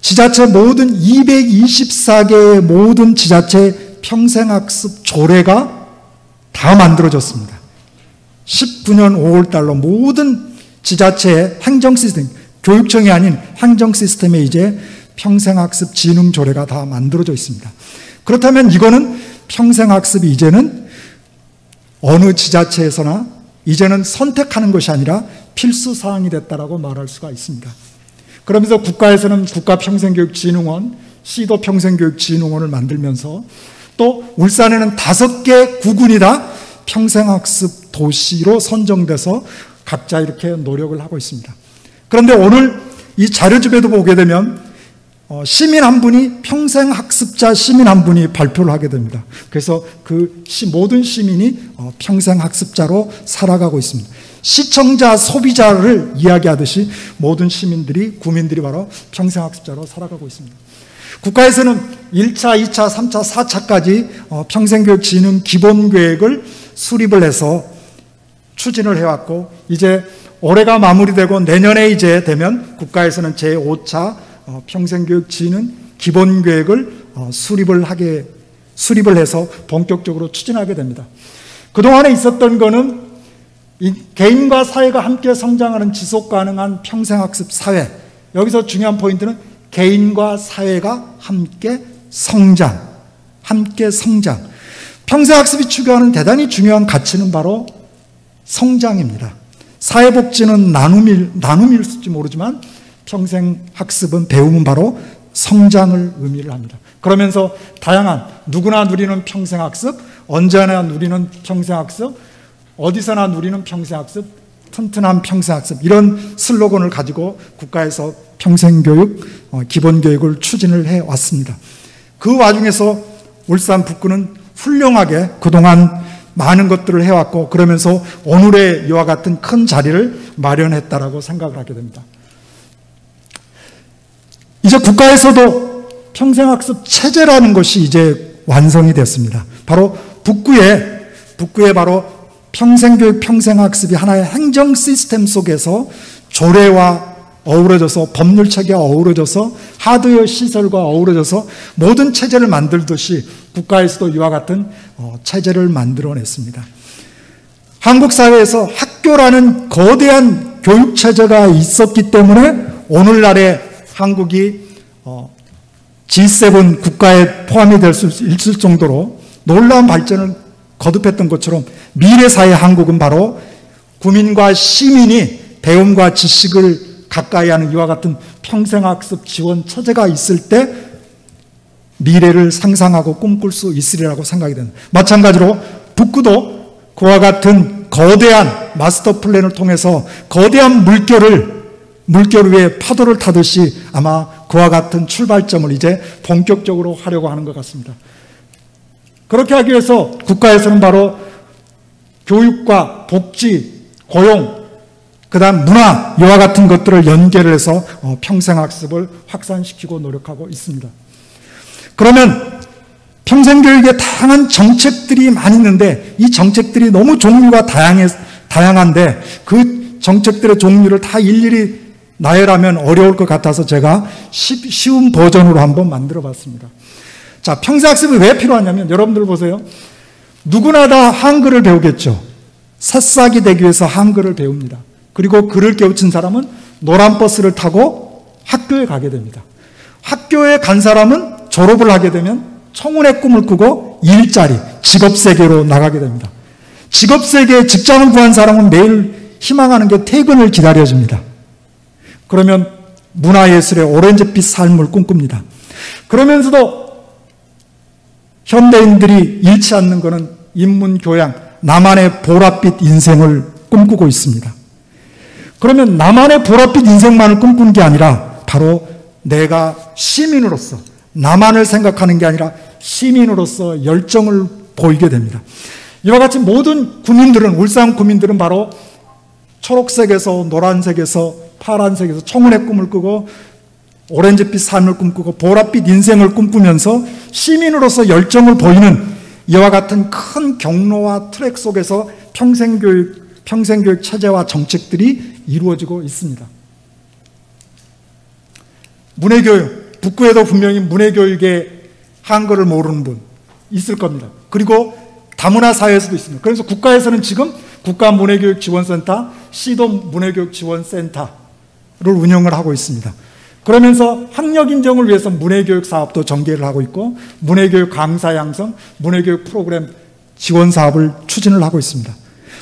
지자체 모든 224개의 모든 지자체 평생학습 조례가 다 만들어졌습니다. 19년 5월 달로 모든 지자체의 행정 시스템, 교육청이 아닌 행정 시스템에 이제 평생학습 진흥 조례가 다 만들어져 있습니다. 그렇다면 이거는 평생학습이 이제는 어느 지자체에서나 이제는 선택하는 것이 아니라 필수사항이 됐다라고 말할 수가 있습니다. 그러면서 국가에서는 국가평생교육진흥원, 시도 평생교육진흥원을 만들면서 또 울산에는 5개 구군이 다 평생학습 도시로 선정돼서 각자 이렇게 노력을 하고 있습니다. 그런데 오늘 이 자료집에도 보게 되면 시민 한 분이 평생학습자 시민 한 분이 발표를 하게 됩니다. 그래서 모든 시민이 평생학습자로 살아가고 있습니다. 시청자, 소비자를 이야기하듯이 모든 시민들이, 구민들이 바로 평생학습자로 살아가고 있습니다. 국가에서는 1차, 2차, 3차, 4차까지 평생교육진흥 기본계획을 수립을 해서 추진을 해왔고 이제 올해가 마무리되고 내년에 이제 되면 국가에서는 제5차 평생교육진흥 기본계획을 수립을 해서 본격적으로 추진하게 됩니다. 그동안에 있었던 거는 이 개인과 사회가 함께 성장하는 지속가능한 평생학습 사회, 여기서 중요한 포인트는 개인과 사회가 함께 성장, 함께 성장. 평생학습이 추구하는 대단히 중요한 가치는 바로 성장입니다. 사회복지는 나눔일지 모르지만 평생학습은 배움은 바로 성장을 의미를 합니다. 그러면서 다양한 누구나 누리는 평생학습, 언제나 누리는 평생학습, 어디서나 누리는 평생학습, 튼튼한 평생학습, 이런 슬로건을 가지고 국가에서 평생교육, 기본교육을 추진을 해왔습니다. 그 와중에서 울산 북구는 훌륭하게 그동안 많은 것들을 해왔고, 그러면서 오늘의 이와 같은 큰 자리를 마련했다라고 생각을 하게 됩니다. 이제 국가에서도 평생학습 체제라는 것이 이제 완성이 됐습니다. 바로 북구에 바로 평생교육, 평생학습이 하나의 행정 시스템 속에서 조례와 어우러져서, 법률체계와 어우러져서, 하드웨어 시설과 어우러져서 모든 체제를 만들듯이 국가에서도 이와 같은 체제를 만들어냈습니다. 한국 사회에서 학교라는 거대한 교육체제가 있었기 때문에 오늘날의 한국이 G7 국가에 포함이 될 수 있을 정도로 놀라운 발전을 거듭했던 것처럼 미래 사회 한국은 바로 국민과 시민이 배움과 지식을 가까이 하는 이와 같은 평생학습 지원 체제가 있을 때 미래를 상상하고 꿈꿀 수 있으리라고 생각이 됩니다. 마찬가지로 북구도 그와 같은 거대한 마스터 플랜을 통해서 거대한 물결 위에 파도를 타듯이 아마 그와 같은 출발점을 이제 본격적으로 하려고 하는 것 같습니다. 그렇게 하기 위해서 국가에서는 바로 교육과 복지, 고용, 그 다음 문화, 이와 같은 것들을 연계를 해서 평생학습을 확산시키고 노력하고 있습니다. 그러면 평생교육에 다양한 정책들이 많이 있는데 이 정책들이 너무 종류가 다양한데 그 정책들의 종류를 다 일일이 나열하면 어려울 것 같아서 제가 쉬운 버전으로 한번 만들어 봤습니다. 자, 평생학습이 왜 필요하냐면 여러분들 보세요. 누구나 다 한글을 배우겠죠. 새싹이 되기 위해서 한글을 배웁니다. 그리고 글을 깨우친 사람은 노란 버스를 타고 학교에 가게 됩니다. 학교에 간 사람은 졸업을 하게 되면 청운의 꿈을 꾸고 일자리, 직업세계로 나가게 됩니다. 직업세계에 직장을 구한 사람은 매일 희망하는 게 퇴근을 기다려집니다. 그러면 문화예술의 오렌지빛 삶을 꿈꿉니다. 그러면서도 현대인들이 잃지 않는 것은 인문교양, 나만의 보랏빛 인생을 꿈꾸고 있습니다. 그러면 나만의 보랏빛 인생만을 꿈꾸는 게 아니라 바로 내가 시민으로서 나만을 생각하는 게 아니라 시민으로서 열정을 보이게 됩니다. 이와 같이 모든 국민들은, 울산 국민들은 바로 초록색에서 노란색에서 파란색에서 청운의 꿈을 꾸고 오렌지빛 삶을 꿈꾸고 보랏빛 인생을 꿈꾸면서 시민으로서 열정을 보이는 이와 같은 큰 경로와 트랙 속에서 평생교육 체제와 정책들이 이루어지고 있습니다. 문해교육, 북구에도 분명히 문해교육에 한글을 모르는 분 있을 겁니다. 그리고 다문화 사회에서도 있습니다. 그래서 국가에서는 지금 국가문해교육지원센터, 시도 문해교육지원센터를 운영을 하고 있습니다. 그러면서 학력 인정을 위해서 문해교육 사업도 전개를 하고 있고 문해교육 강사 양성, 문해교육 프로그램 지원 사업을 추진을 하고 있습니다.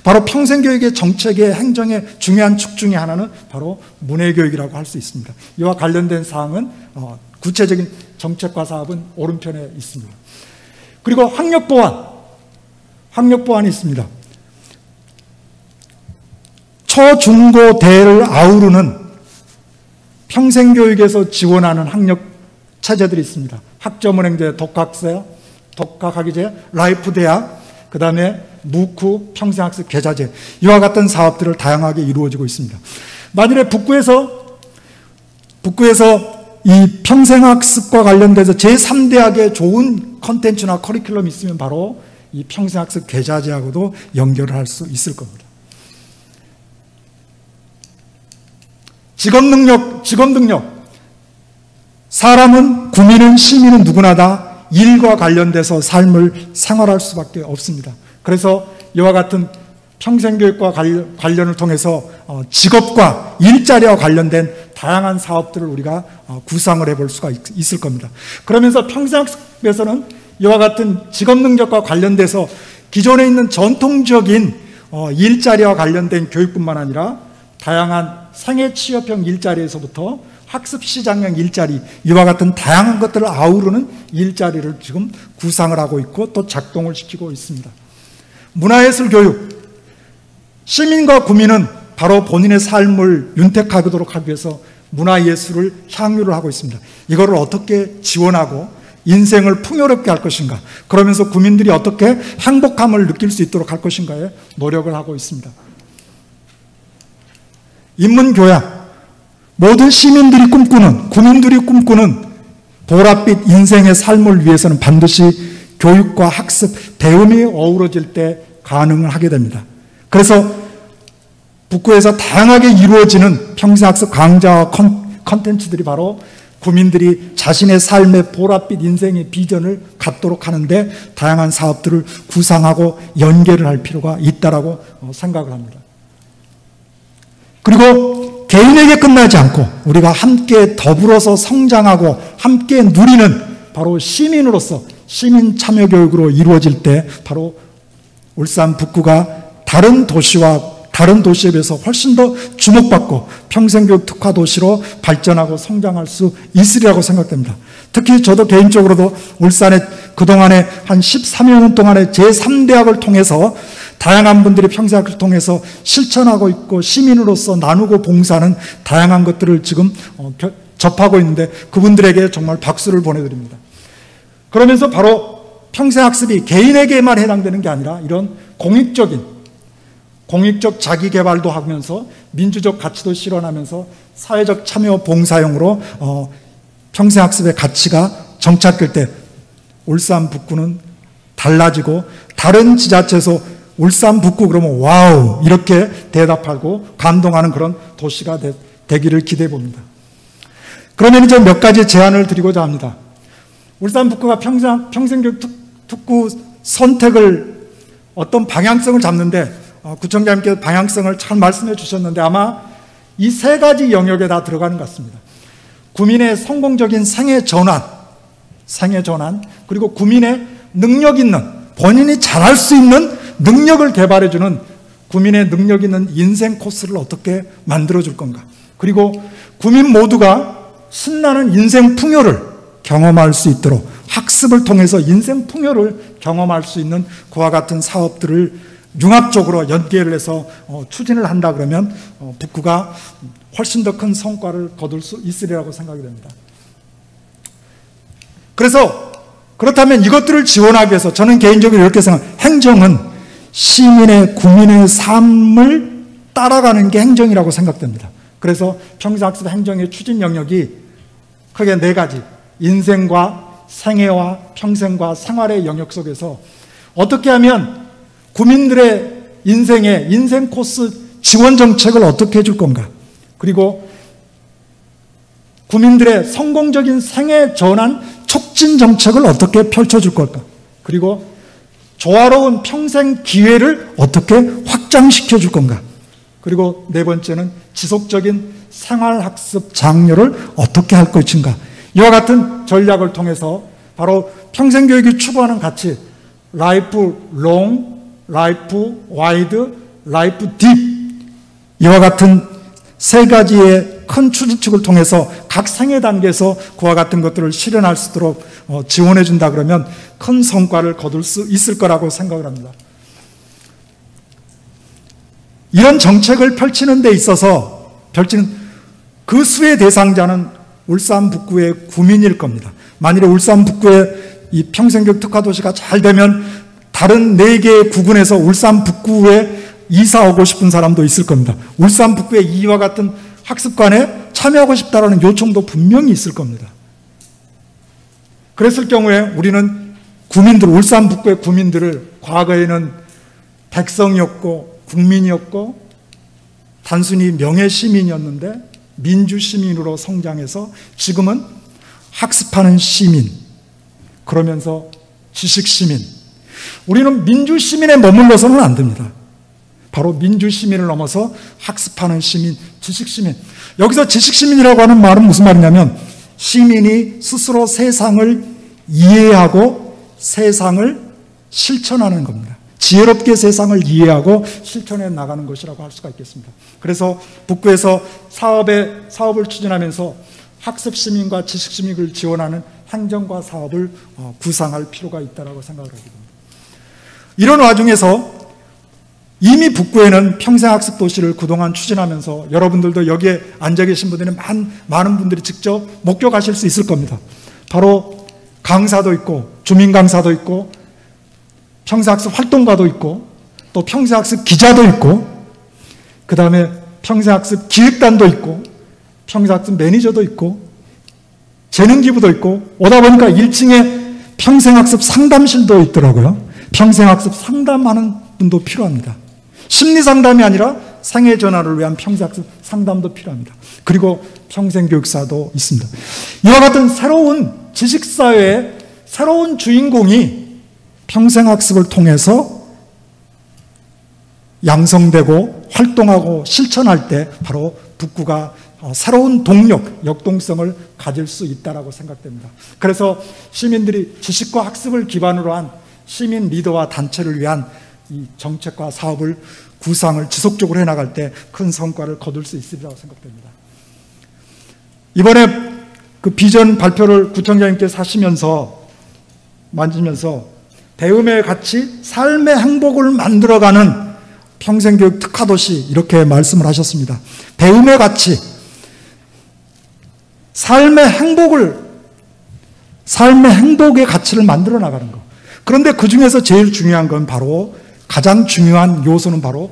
바로 평생교육의 정책의 행정의 중요한 축 중에 하나는 바로 문해교육이라고 할 수 있습니다. 이와 관련된 사항은 구체적인 정책과 사업은 오른편에 있습니다. 그리고 학력보완이 있습니다. 초, 중, 고, 대를 아우르는 평생교육에서 지원하는 학력 체제들이 있습니다. 학점은행제, 독학학위제, 라이프대학, 그 다음에 무쿠, 평생학습 계좌제, 이와 같은 사업들을 다양하게 이루어지고 있습니다. 만일에 북구에서 이 평생학습과 관련돼서 제3대학의 좋은 컨텐츠나 커리큘럼이 있으면 바로 이 평생학습 계좌제하고도 연결을 할 수 있을 겁니다. 직업능력. 사람은, 국민은, 시민은 누구나 다 일과 관련돼서 삶을 생활할 수밖에 없습니다. 그래서 이와 같은 평생교육과 관련을 통해서 직업과 일자리와 관련된 다양한 사업들을 우리가 구상을 해볼 수가 있을 겁니다. 그러면서 평생학습에서는 이와 같은 직업능력과 관련돼서 기존에 있는 전통적인 일자리와 관련된 교육뿐만 아니라 다양한 생애 취업형 일자리에서부터 학습시장형 일자리, 이와 같은 다양한 것들을 아우르는 일자리를 지금 구상을 하고 있고 또 작동을 시키고 있습니다. 문화예술 교육, 시민과 구민은 바로 본인의 삶을 윤택하도록 하기 위해서 문화예술을 향유를 하고 있습니다. 이거를 어떻게 지원하고 인생을 풍요롭게 할 것인가, 그러면서 구민들이 어떻게 행복함을 느낄 수 있도록 할 것인가에 노력을 하고 있습니다. 인문교양, 모든 시민들이 꿈꾸는, 구민들이 꿈꾸는 보랏빛 인생의 삶을 위해서는 반드시 교육과 학습, 배움이 어우러질 때 가능을 하게 됩니다. 그래서 북구에서 다양하게 이루어지는 평생학습 강좌와 컨텐츠들이 바로 구민들이 자신의 삶의 보랏빛 인생의 비전을 갖도록 하는데 다양한 사업들을 구상하고 연계를 할 필요가 있다라고 생각을 합니다. 그리고 개인에게 끝나지 않고 우리가 함께 더불어서 성장하고 함께 누리는 바로 시민으로서 시민 참여 교육으로 이루어질 때 바로 울산 북구가 다른 도시에 비해서 훨씬 더 주목받고 평생교육 특화도시로 발전하고 성장할 수 있으리라고 생각됩니다. 특히 저도 개인적으로도 울산에 그동안에 한 13여 년 동안에 제3대학을 통해서 다양한 분들이 평생학을 통해서 실천하고 있고 시민으로서 나누고 봉사하는 다양한 것들을 지금 접하고 있는데 그분들에게 정말 박수를 보내드립니다. 그러면서 바로 평생학습이 개인에게만 해당되는 게 아니라 이런 공익적 자기개발도 하면서 민주적 가치도 실현하면서 사회적 참여 봉사용으로 평생학습의 가치가 정착될 때 울산 북구는 달라지고 다른 지자체에서 울산 북구 그러면 와우 이렇게 대답하고 감동하는 그런 도시가 되기를 기대해 봅니다. 그러면 이제 몇 가지 제안을 드리고자 합니다. 울산 북구가 평생교육 특구 선택을 어떤 방향성을 잡는데 구청장님께서 방향성을 잘 말씀해 주셨는데 아마 이 세 가지 영역에 다 들어가는 것 같습니다. 구민의 성공적인 생애 전환, 그리고 구민의 능력 있는, 본인이 잘할 수 있는 능력을 개발해 주는 구민의 능력 있는 인생 코스를 어떻게 만들어 줄 건가, 그리고 구민 모두가 신나는 인생 풍요를 경험할 수 있도록 학습을 통해서 인생 풍요를 경험할 수 있는 그와 같은 사업들을 융합적으로 연계를 해서 추진을 한다 그러면 북구가 훨씬 더 큰 성과를 거둘 수 있으리라고 생각이 됩니다. 그래서 그렇다면 이것들을 지원하기 위해서 저는 개인적으로 이렇게 생각합니다. 행정은 시민의, 구민의 삶을 따라가는 게 행정이라고 생각됩니다. 그래서 평생학습 행정의 추진 영역이 크게 네 가지, 인생과 생애와 평생과 생활의 영역 속에서 어떻게 하면 구민들의 인생의 인생 코스 지원 정책을 어떻게 해줄 건가, 그리고 구민들의 성공적인 생애 전환 촉진 정책을 어떻게 펼쳐줄 걸까, 그리고 조화로운 평생 기회를 어떻게 확장시켜 줄 건가, 그리고 네 번째는 지속적인 생활학습 장려를 어떻게 할 것인가. 이와 같은 전략을 통해서 바로 평생교육이 추구하는 가치, 라이프 롱, 라이프 와이드, 라이프 딥, 이와 같은 세 가지의 큰 추진축을 통해서 각 생애 단계에서 그와 같은 것들을 실현할 수 있도록 지원해 준다 그러면 큰 성과를 거둘 수 있을 거라고 생각을 합니다. 이런 정책을 펼치는 데 있어서 그 수의 대상자는 울산 북구의 구민일 겁니다. 만일에 울산 북구의 이 평생교육 특화도시가 잘 되면 다른 4개의 구군에서 울산 북구에 이사 오고 싶은 사람도 있을 겁니다. 울산 북구에 이와 같은 학습관에 참여하고 싶다라는 요청도 분명히 있을 겁니다. 그랬을 경우에 우리는 구민들, 울산 북구의 구민들을 과거에는 백성이었고 국민이었고 단순히 명예시민이었는데 민주시민으로 성장해서 지금은 학습하는 시민, 그러면서 지식시민, 우리는 민주시민에 머물러서는 안 됩니다. 바로 민주시민을 넘어서 학습하는 시민, 지식시민. 여기서 지식시민이라고 하는 말은 무슨 말이냐면 시민이 스스로 세상을 이해하고 세상을 실천하는 겁니다. 지혜롭게 세상을 이해하고 실천해 나가는 것이라고 할 수가 있겠습니다. 그래서 북구에서 사업을 추진하면서 학습시민과 지식시민을 지원하는 행정과 사업을 구상할 필요가 있다고 생각을 하게 됩니다. 이런 와중에서 이미 북구에는 평생학습 도시를 그동안 추진하면서 여러분들도 여기에 앉아 계신 분들은 많은 분들이 직접 목격하실 수 있을 겁니다. 바로 강사도 있고 주민 강사도 있고 평생학습 활동가도 있고 또 평생학습 기자도 있고 그 다음에 평생학습 기획단도 있고 평생학습 매니저도 있고 재능기부도 있고 오다 보니까 1층에 평생학습 상담실도 있더라고요. 평생학습 상담하는 분도 필요합니다. 심리상담이 아니라 생애전환을 위한 평생학습 상담도 필요합니다. 그리고 평생교육사도 있습니다. 이와 같은 새로운 지식사회의 새로운 주인공이 평생학습을 통해서 양성되고 활동하고 실천할 때 바로 북구가 새로운 동력, 역동성을 가질 수 있다고 생각됩니다. 그래서 시민들이 지식과 학습을 기반으로 한 시민 리더와 단체를 위한 이 정책과 사업을 구상을 지속적으로 해나갈 때 큰 성과를 거둘 수 있으리라고 생각됩니다. 이번에 그 비전 발표를 구청장님께서 만지면서 배움의 가치, 삶의 행복을 만들어가는 평생교육 특화도시 이렇게 말씀을 하셨습니다. 배움의 가치, 삶의 행복의 가치를 만들어 나가는 것. 그런데 그 중에서 제일 중요한 건 바로 가장 중요한 요소는 바로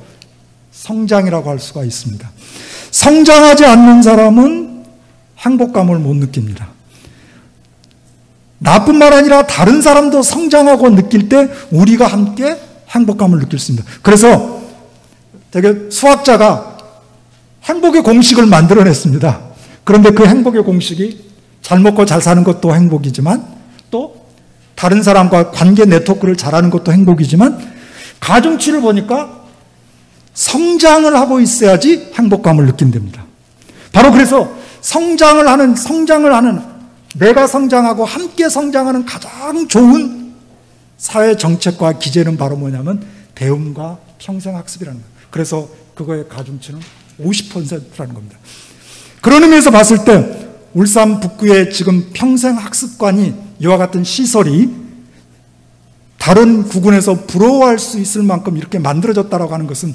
성장이라고 할 수가 있습니다. 성장하지 않는 사람은 행복감을 못 느낍니다. 나뿐만 아니라 다른 사람도 성장하고 느낄 때 우리가 함께 행복감을 느낄 수 있습니다. 그래서 되게 수학자가 행복의 공식을 만들어냈습니다. 그런데 그 행복의 공식이 잘 먹고 잘 사는 것도 행복이지만 또 다른 사람과 관계 네트워크를 잘하는 것도 행복이지만 가중치를 보니까 성장을 하고 있어야지 행복감을 느낀답니다. 바로 그래서 성장을 하는 내가 성장하고 함께 성장하는 가장 좋은 사회 정책과 기제는 바로 뭐냐면 배움과 평생학습이라는 거예요. 그래서 그거의 가중치는 50%라는 겁니다. 그런 의미에서 봤을 때 울산 북구의 지금 평생학습관이 이와 같은 시설이 다른 구군에서 부러워할 수 있을 만큼 이렇게 만들어졌다고 하는 것은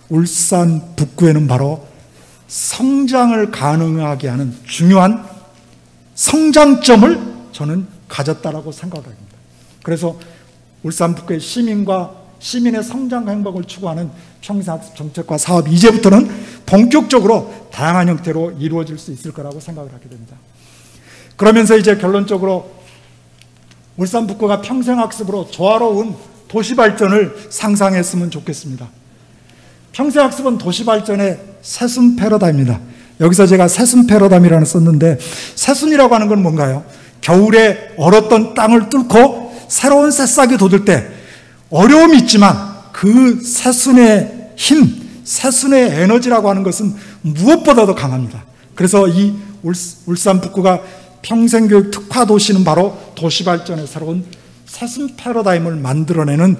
울산 북구에는 바로 성장을 가능하게 하는 중요한 성장점을 저는 가졌다라고 생각을 합니다. 그래서 울산 북구의 시민의 성장 행복을 추구하는 평생학습 정책과 사업이 이제부터는 본격적으로 다양한 형태로 이루어질 수 있을 거라고 생각을 하게 됩니다. 그러면서 이제 결론적으로 울산 북구가 평생학습으로 조화로운 도시발전을 상상했으면 좋겠습니다. 평생학습은 도시발전의 새순 패러다임입니다. 여기서 제가 새순 패러다임이라는 썼는데 새순이라고 하는 건 뭔가요? 겨울에 얼었던 땅을 뚫고 새로운 새싹이 돋을 때 어려움이 있지만 그 새순의 힘, 새순의 에너지라고 하는 것은 무엇보다도 강합니다. 그래서 이 울산 북구가 평생교육 특화도시는 바로 도시발전의 새로운 새순 패러다임을 만들어내는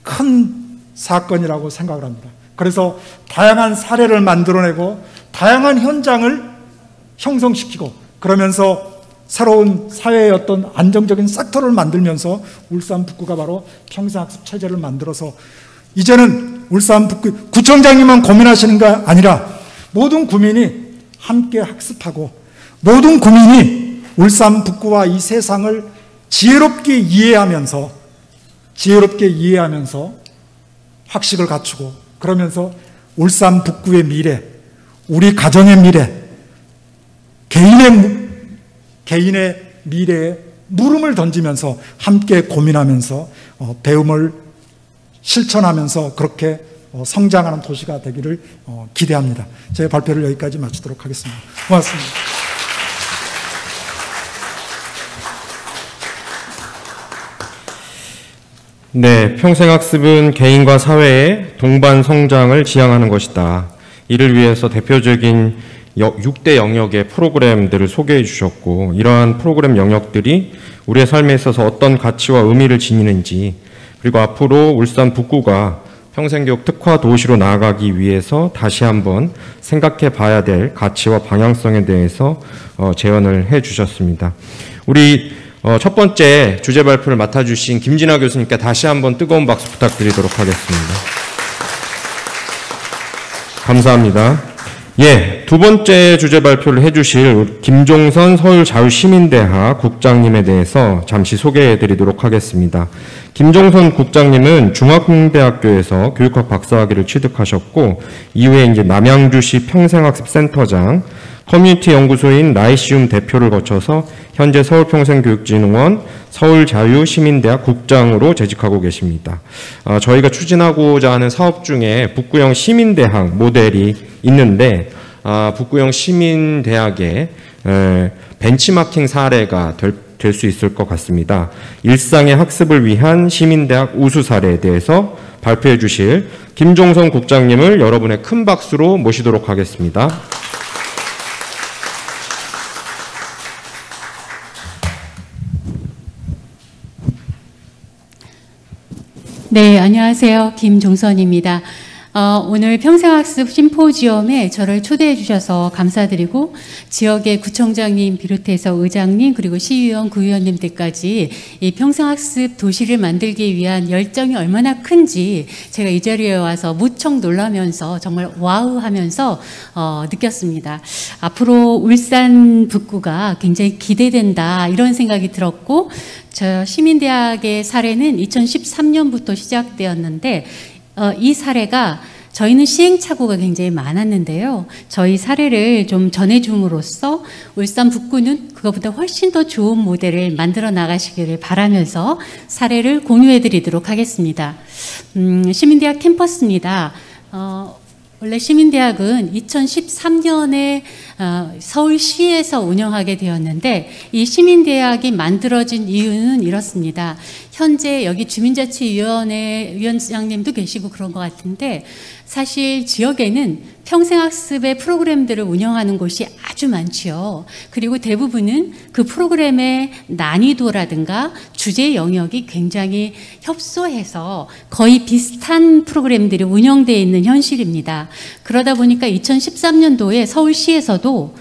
큰 사건이라고 생각을 합니다. 그래서 다양한 사례를 만들어내고 다양한 현장을 형성시키고 그러면서 새로운 사회의 어떤 안정적인 섹터를 만들면서 울산 북구가 바로 평생학습 체제를 만들어서 이제는 울산 북구 구청장님만 고민하시는 게 아니라 모든 구민이 함께 학습하고 모든 구민이 울산 북구와 이 세상을 지혜롭게 이해하면서 학식을 갖추고 그러면서 울산 북구의 미래, 우리 가정의 미래, 개인의 미래에 물음을 던지면서 함께 고민하면서 배움을 실천하면서 그렇게 성장하는 도시가 되기를 기대합니다. 제 발표를 여기까지 마치도록 하겠습니다. 고맙습니다. 네, 평생학습은 개인과 사회의 동반 성장을 지향하는 것이다. 이를 위해서 대표적인 6대 영역의 프로그램들을 소개해 주셨고, 이러한 프로그램 영역들이 우리의 삶에 있어서 어떤 가치와 의미를 지니는지, 그리고 앞으로 울산 북구가 평생교육 특화 도시로 나아가기 위해서 다시 한번 생각해 봐야 될 가치와 방향성에 대해서 제언을 해 주셨습니다. 우리 첫 번째 주제 발표를 맡아주신 김진아 교수님께 다시 한번 뜨거운 박수 부탁드리도록 하겠습니다. 감사합니다. 예, 두 번째 주제 발표를 해주실 김종선 서울자유시민대학 국장님에 대해서 잠시 소개해 드리도록 하겠습니다. 김종선 국장님은 중앙대학교에서 교육학 박사학위를 취득하셨고, 이후에 이제 남양주시 평생학습센터장, 커뮤니티 연구소인 라이시움 대표를 거쳐서 현재 서울평생교육진흥원 서울자유시민대학 국장으로 재직하고 계십니다. 저희가 추진하고자 하는 사업 중에 북구형 시민대학 모델이 있는데, 북구형 시민대학의 벤치마킹 사례가 될 수 있을 것 같습니다. 일상의 학습을 위한 시민대학 우수 사례에 대해서 발표해 주실 김종선 국장님을 여러분의 큰 박수로 모시도록 하겠습니다. 네, 안녕하세요. 김종선입니다. 오늘 평생학습 심포지엄에 저를 초대해 주셔서 감사드리고, 지역의 구청장님 비롯해서 의장님 그리고 시의원, 구의원님들까지 이 평생학습 도시를 만들기 위한 열정이 얼마나 큰지 제가 이 자리에 와서 무척 놀라면서 정말 와우하면서 느꼈습니다. 앞으로 울산 북구가 굉장히 기대된다, 이런 생각이 들었고, 저 시민대학의 사례는 2013년부터 시작되었는데, 이 사례가 저희는 시행착오가 굉장히 많았는데요. 저희 사례를 좀 전해줌으로써 울산 북구는 그것보다 훨씬 더 좋은 모델을 만들어 나가시기를 바라면서 사례를 공유해 드리도록 하겠습니다. 시민대학 캠퍼스입니다. 원래 시민대학은 2013년에 서울시에서 운영하게 되었는데, 이 시민대학이 만들어진 이유는 이렇습니다. 현재 여기 주민자치위원회 위원장님도 계시고 그런 것 같은데, 사실 지역에는 평생학습의 프로그램들을 운영하는 곳이 아주 많지요. 그리고 대부분은 그 프로그램의 난이도라든가 주제 영역이 굉장히 협소해서 거의 비슷한 프로그램들이 운영되어 있는 현실입니다. 그러다 보니까 2013년도에 서울시에서도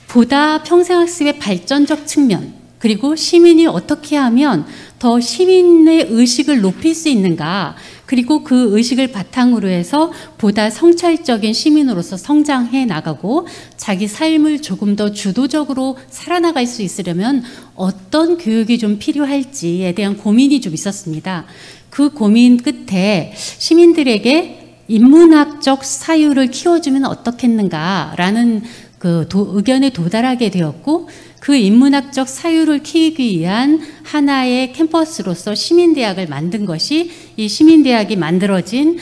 보다 평생학습의 발전적 측면, 그리고 시민이 어떻게 하면 더 시민의 의식을 높일 수 있는가, 그리고 그 의식을 바탕으로 해서 보다 성찰적인 시민으로서 성장해 나가고 자기 삶을 조금 더 주도적으로 살아나갈 수 있으려면 어떤 교육이 좀 필요할지에 대한 고민이 좀 있었습니다. 그 고민 끝에 시민들에게 인문학적 사유를 키워주면 어떻겠는가라는 그 의견에 도달하게 되었고, 그 인문학적 사유를 키우기 위한 하나의 캠퍼스로서 시민대학을 만든 것이 이 시민대학이 만들어진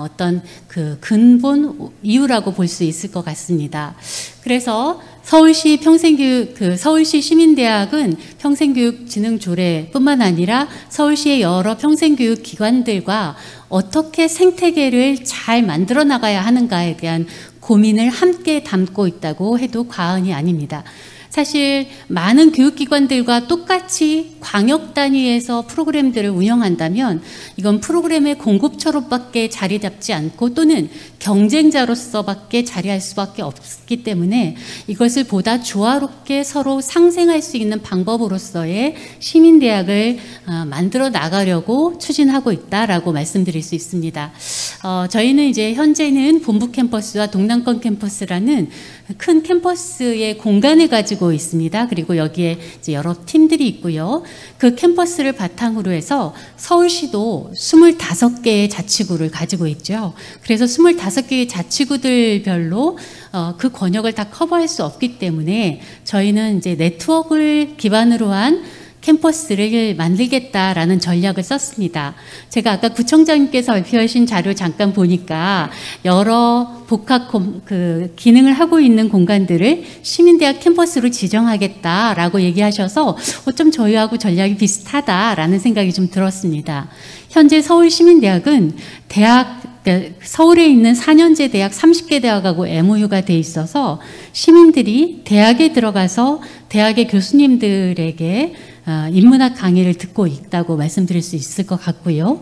어떤 그 근본 이유라고 볼 수 있을 것 같습니다. 그래서 서울시 평생교육, 서울시 시민대학은 평생교육진흥조례뿐만 아니라 서울시의 여러 평생교육 기관들과 어떻게 생태계를 잘 만들어 나가야 하는가에 대한 고민을 함께 담고 있다고 해도 과언이 아닙니다. 사실 많은 교육기관들과 똑같이 광역 단위에서 프로그램들을 운영한다면 이건 프로그램의 공급처로밖에 자리 잡지 않고, 또는 경쟁자로서밖에 자리할 수밖에 없기 때문에 이것을 보다 조화롭게 서로 상생할 수 있는 방법으로서의 시민대학을 만들어 나가려고 추진하고 있다라고 말씀드릴 수 있습니다. 저희는 이제 현재는 본부 캠퍼스와 동남권 캠퍼스라는 큰 캠퍼스의 공간을 가지고 있습니다. 그리고 여기에 이제 여러 팀들이 있고요. 그 캠퍼스를 바탕으로 해서 서울시도 25개의 자치구를 가지고 있죠. 그래서 25개의 자치구들별로 그 권역을 다 커버할 수 없기 때문에 저희는 이제 네트워크를 기반으로 한 캠퍼스를 만들겠다라는 전략을 썼습니다. 제가 아까 구청장님께서 발표하신 자료 잠깐 보니까 여러 복합 기능을 하고 있는 공간들을 시민대학 캠퍼스로 지정하겠다라고 얘기하셔서 어쩜 저희하고 전략이 비슷하다라는 생각이 좀 들었습니다. 현재 서울시민대학은 서울에 있는 4년제 대학 30개 대학하고 MOU가 돼 있어서 시민들이 대학에 들어가서 대학의 교수님들에게 인문학 강의를 듣고 있다고 말씀드릴 수 있을 것 같고요.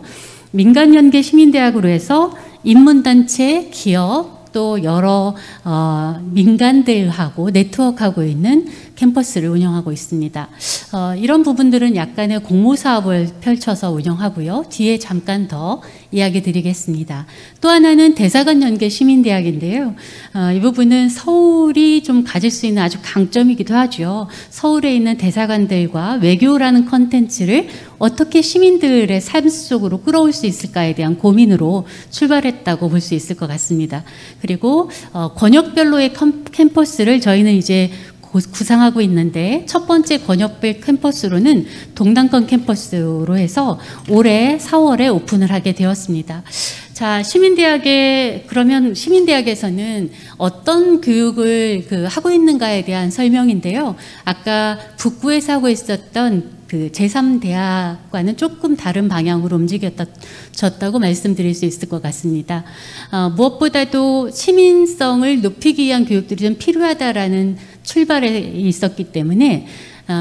민간연계 시민대학으로 해서 인문단체, 기업, 또 여러 민간들하고 네트워크하고 있는 캠퍼스를 운영하고 있습니다. 이런 부분들은 약간의 공모사업을 펼쳐서 운영하고요. 뒤에 잠깐 더 이야기 드리겠습니다. 또 하나는 대사관 연계 시민대학인데요. 이 부분은 서울이 좀 가질 수 있는 아주 강점이기도 하죠. 서울에 있는 대사관들과 외교라는 컨텐츠를 어떻게 시민들의 삶 속으로 끌어올 수 있을까에 대한 고민으로 출발했다고 볼 수 있을 것 같습니다. 그리고 권역별로의 캠퍼스를 저희는 이제 구상하고 있는데, 첫 번째 권역별 캠퍼스로는 동단권 캠퍼스로 해서 올해 4월에 오픈을 하게 되었습니다. 자, 그러면 시민대학에서는 어떤 교육을 하고 있는가에 대한 설명인데요. 아까 북구에서 하고 있었던 제3대학과는 조금 다른 방향으로 움직였다고 말씀드릴 수 있을 것 같습니다. 무엇보다도 시민성을 높이기 위한 교육들이 좀 필요하다라는 출발에 있었기 때문에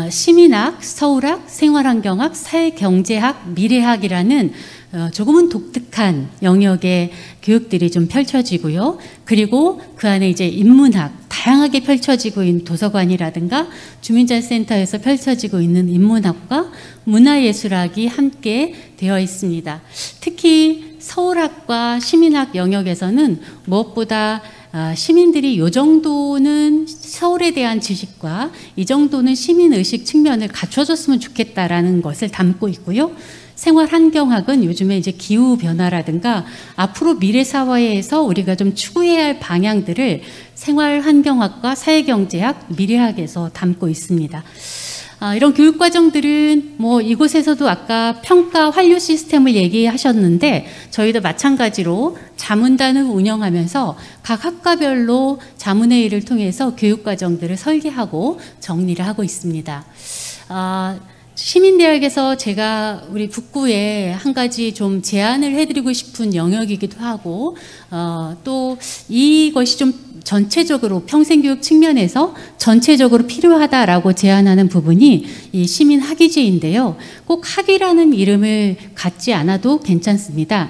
시민학, 서울학, 생활환경학, 사회경제학, 미래학이라는 조금은 독특한 영역의 교육들이 좀 펼쳐지고요. 그리고 그 안에 이제 인문학, 다양하게 펼쳐지고 있는 도서관이라든가 주민자센터에서 펼쳐지고 있는 인문학과 문화예술학이 함께 되어 있습니다. 특히 서울학과 시민학 영역에서는 무엇보다 시민들이 이 정도는 서울에 대한 지식과 이 정도는 시민의식 측면을 갖춰줬으면 좋겠다라는 것을 담고 있고요. 생활환경학은 요즘에 이제 기후변화라든가 앞으로 미래사회에서 우리가 좀 추구해야 할 방향들을 생활환경학과 사회경제학, 미래학에서 담고 있습니다. 이런 교육과정들은 이곳에서도 아까 평가 환류 시스템을 얘기하셨는데, 저희도 마찬가지로 자문단을 운영하면서 각 학과별로 자문회의를 통해서 교육과정들을 설계하고 정리를 하고 있습니다. 시민대학에서 제가 우리 북구에 한 가지 좀 제안을 해드리고 싶은 영역이기도 하고, 또 이것이 좀 전체적으로 평생교육 측면에서 전체적으로 필요하다라고 제안하는 부분이 이 시민학위제인데요. 꼭 학위라는 이름을 갖지 않아도 괜찮습니다.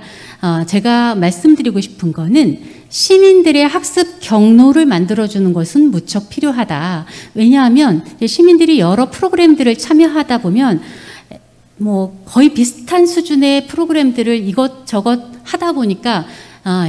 제가 말씀드리고 싶은 거는 시민들의 학습 경로를 만들어주는 것은 무척 필요하다. 왜냐하면 시민들이 여러 프로그램들을 참여하다 보면 거의 비슷한 수준의 프로그램들을 이것저것 하다 보니까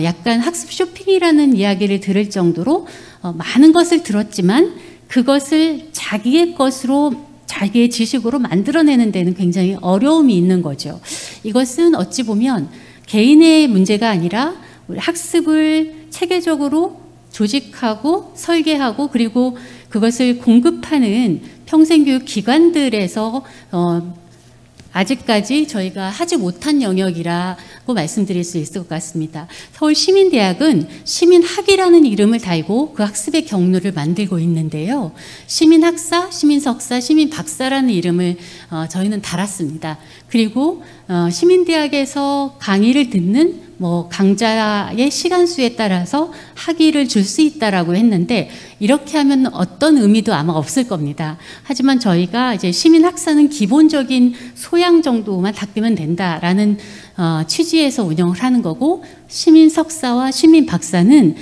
약간 학습 쇼핑이라는 이야기를 들을 정도로 많은 것을 들었지만 그것을 자기의 것으로, 자기의 지식으로 만들어내는 데는 굉장히 어려움이 있는 거죠. 이것은 어찌 보면 개인의 문제가 아니라 우리 학습을 체계적으로 조직하고 설계하고 그리고 그것을 공급하는 평생교육 기관들에서 아직까지 저희가 하지 못한 영역이라고 말씀드릴 수 있을 것 같습니다. 서울시민대학은 시민학이라는 이름을 달고 그 학습의 경로를 만들고 있는데요. 시민학사, 시민석사, 시민박사라는 이름을 저희는 달았습니다. 그리고 시민대학에서 강의를 듣는 강좌의 시간수에 따라서 학위를 줄 수 있다라고 했는데, 이렇게 하면 어떤 의미도 아마 없을 겁니다. 하지만 저희가 이제 시민학사는 기본적인 소양 정도만 닦으면 된다라는 취지에서 운영을 하는 거고, 시민석사와 시민박사는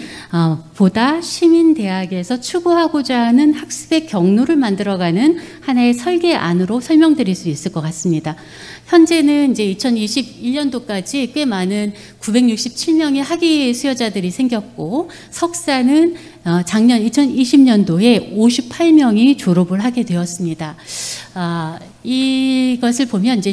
보다 시민대학에서 추구하고자 하는 학습의 경로를 만들어가는 하나의 설계안으로 설명드릴 수 있을 것 같습니다. 현재는 이제 2021년도까지 꽤 많은 967명의 학위 수여자들이 생겼고, 석사는 작년 2020년도에 58명이 졸업을 하게 되었습니다. 이것을 보면 이제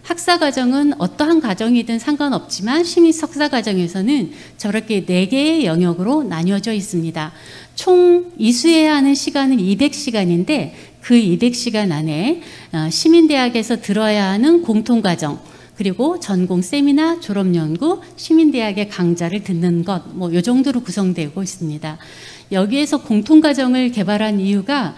학사 과정은 어떠한 과정이든 상관없지만 시민 석사 과정에서는 저렇게 4개의 영역으로 나뉘어져 있습니다. 총 이수해야 하는 시간은 200시간인데 그 200시간 안에 시민대학에서 들어야 하는 공통과정, 그리고 전공 세미나, 졸업연구, 시민대학의 강좌를 듣는 것, 뭐 요 정도로 구성되고 있습니다. 여기에서 공통과정을 개발한 이유가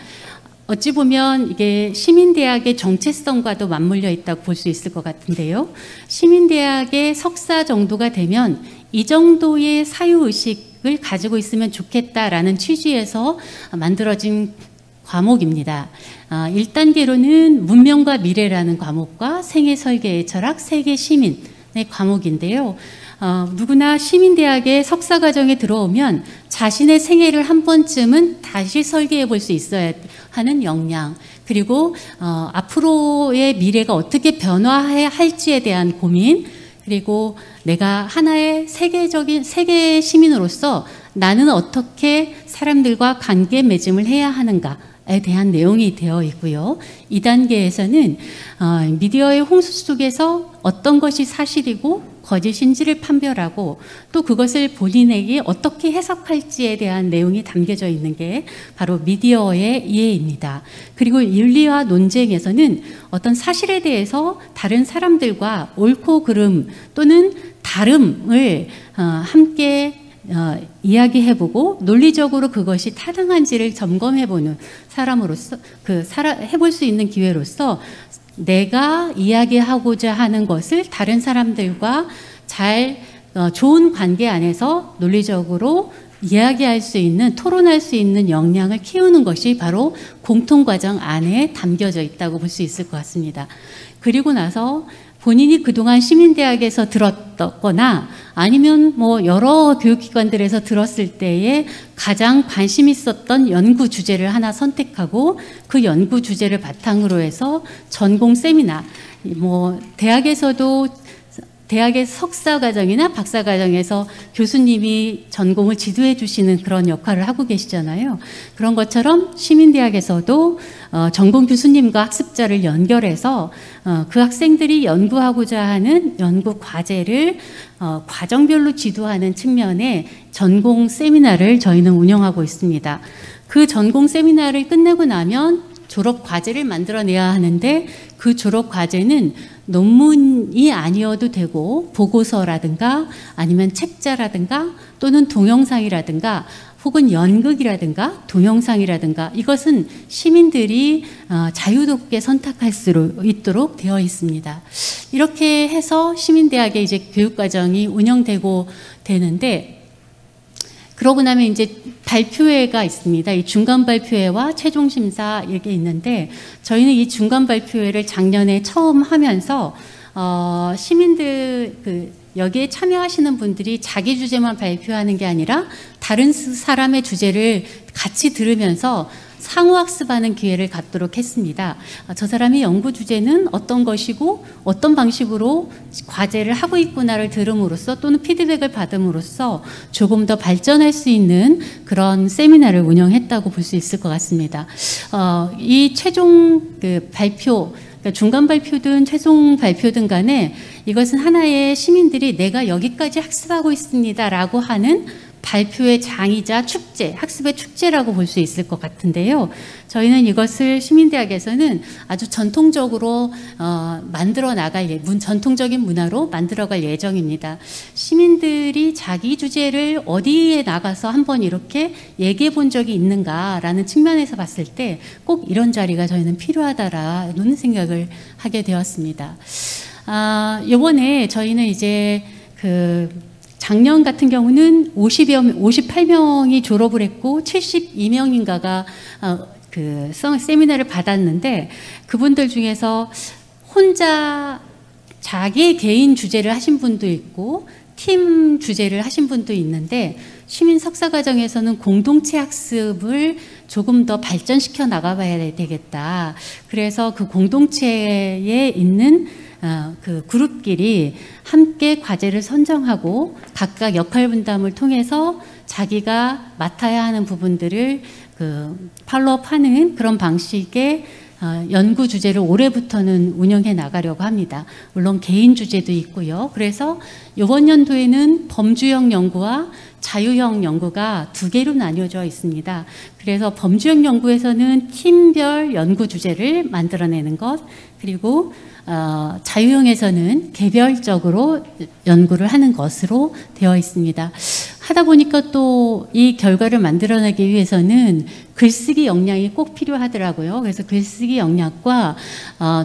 어찌 보면 이게 시민대학의 정체성과도 맞물려 있다고 볼 수 있을 것 같은데요. 시민대학의 석사 정도가 되면 이 정도의 사유의식을 가지고 있으면 좋겠다라는 취지에서 만들어진 과목입니다. 1단계로는 문명과 미래라는 과목과 생애 설계의 철학, 세계 시민의 과목인데요. 누구나 시민대학의 석사 과정에 들어오면 자신의 생애를 한 번쯤은 다시 설계해 볼 수 있어야 하는 역량, 그리고 앞으로의 미래가 어떻게 변화해야 할지에 대한 고민, 그리고 내가 하나의 세계 시민으로서 나는 어떻게 사람들과 관계 맺음을 해야 하는가에 대한 내용이 되어 있고요. 2단계에서는 미디어의 홍수 속에서 어떤 것이 사실이고 거짓인지를 판별하고 또 그것을 본인에게 어떻게 해석할지에 대한 내용이 담겨져 있는 게 바로 미디어의 이해입니다. 그리고 윤리와 논쟁에서는 어떤 사실에 대해서 다른 사람들과 옳고 그름 또는 다름을 함께 이야기해보고 논리적으로 그것이 타당한지를 점검해보는 사람으로서 해볼 수 있는 기회로서 내가 이야기하고자 하는 것을 다른 사람들과 좋은 관계 안에서 논리적으로 이야기할 수 있는, 토론할 수 있는 역량을 키우는 것이 바로 공통과정 안에 담겨져 있다고 볼 수 있을 것 같습니다. 그리고 나서 본인이 그동안 시민대학에서 들었거나 아니면 뭐 여러 교육기관들에서 들었을 때에 가장 관심 있었던 연구 주제를 하나 선택하고 그 연구 주제를 바탕으로 해서 전공 세미나, 뭐 대학의 석사 과정이나 박사 과정에서 교수님이 전공을 지도해 주시는 그런 역할을 하고 계시잖아요. 그런 것처럼 시민대학에서도 전공 교수님과 학습자를 연결해서 그 학생들이 연구하고자 하는 연구 과제를 과정별로 지도하는 측면의 전공 세미나를 저희는 운영하고 있습니다. 그 전공 세미나를 끝내고 나면 졸업 과제를 만들어내야 하는데 그 졸업 과제는 논문이 아니어도 되고 보고서라든가 아니면 책자라든가 또는 동영상이라든가 혹은 연극이라든가 동영상이라든가 이것은 시민들이 자유롭게 선택할 수 있도록 되어 있습니다. 이렇게 해서 시민대학의 이제 교육과정이 운영되고 되는데, 그러고 나면 이제 발표회가 있습니다. 이 중간 발표회와 최종 심사 이게 있는데 저희는 이 중간 발표회를 작년에 처음 하면서 시민들 여기에 참여하시는 분들이 자기 주제만 발표하는 게 아니라 다른 사람의 주제를 같이 들으면서 상호학습하는 기회를 갖도록 했습니다. 저 사람의 연구 주제는 어떤 것이고 어떤 방식으로 과제를 하고 있구나를 들음으로써 또는 피드백을 받음으로써 조금 더 발전할 수 있는 그런 세미나를 운영했다고 볼 수 있을 것 같습니다. 이 최종 발표, 그러니까 중간 발표든 최종 발표든 간에 이것은 하나의 시민들이 내가 여기까지 학습하고 있습니다 라고 하는 발표의 장이자 축제, 학습의 축제라고 볼 수 있을 것 같은데요. 저희는 이것을 시민대학에서는 아주 전통적으로 만들어 나갈 전통적인 문화로 만들어갈 예정입니다. 시민들이 자기 주제를 어디에 나가서 한번 이렇게 얘기해 본 적이 있는가라는 측면에서 봤을 때 꼭 이런 자리가 저희는 필요하다라는 생각을 하게 되었습니다. 이번에 저희는 이제 작년 같은 경우는 58명이 졸업을 했고 72명인가가 세미나를 받았는데 그분들 중에서 혼자 자기 개인 주제를 하신 분도 있고 팀 주제를 하신 분도 있는데 시민 석사 과정에서는 공동체 학습을 조금 더 발전시켜 나가봐야 되겠다. 그래서 그 공동체에 있는 그 그룹끼리 함께 과제를 선정하고 각각 역할 분담을 통해서 자기가 맡아야 하는 부분들을 팔로우하는 그런 방식의 연구 주제를 올해부터는 운영해 나가려고 합니다. 물론 개인 주제도 있고요. 그래서 이번 연도에는 범주형 연구와 자유형 연구가 두 개로 나뉘어져 있습니다. 그래서 범주형 연구에서는 팀별 연구 주제를 만들어내는 것, 그리고 자유형에서는 개별적으로 연구를 하는 것으로 되어 있습니다. 하다 보니까 또 이 결과를 만들어내기 위해서는 글쓰기 역량이 꼭 필요하더라고요. 그래서 글쓰기 역량과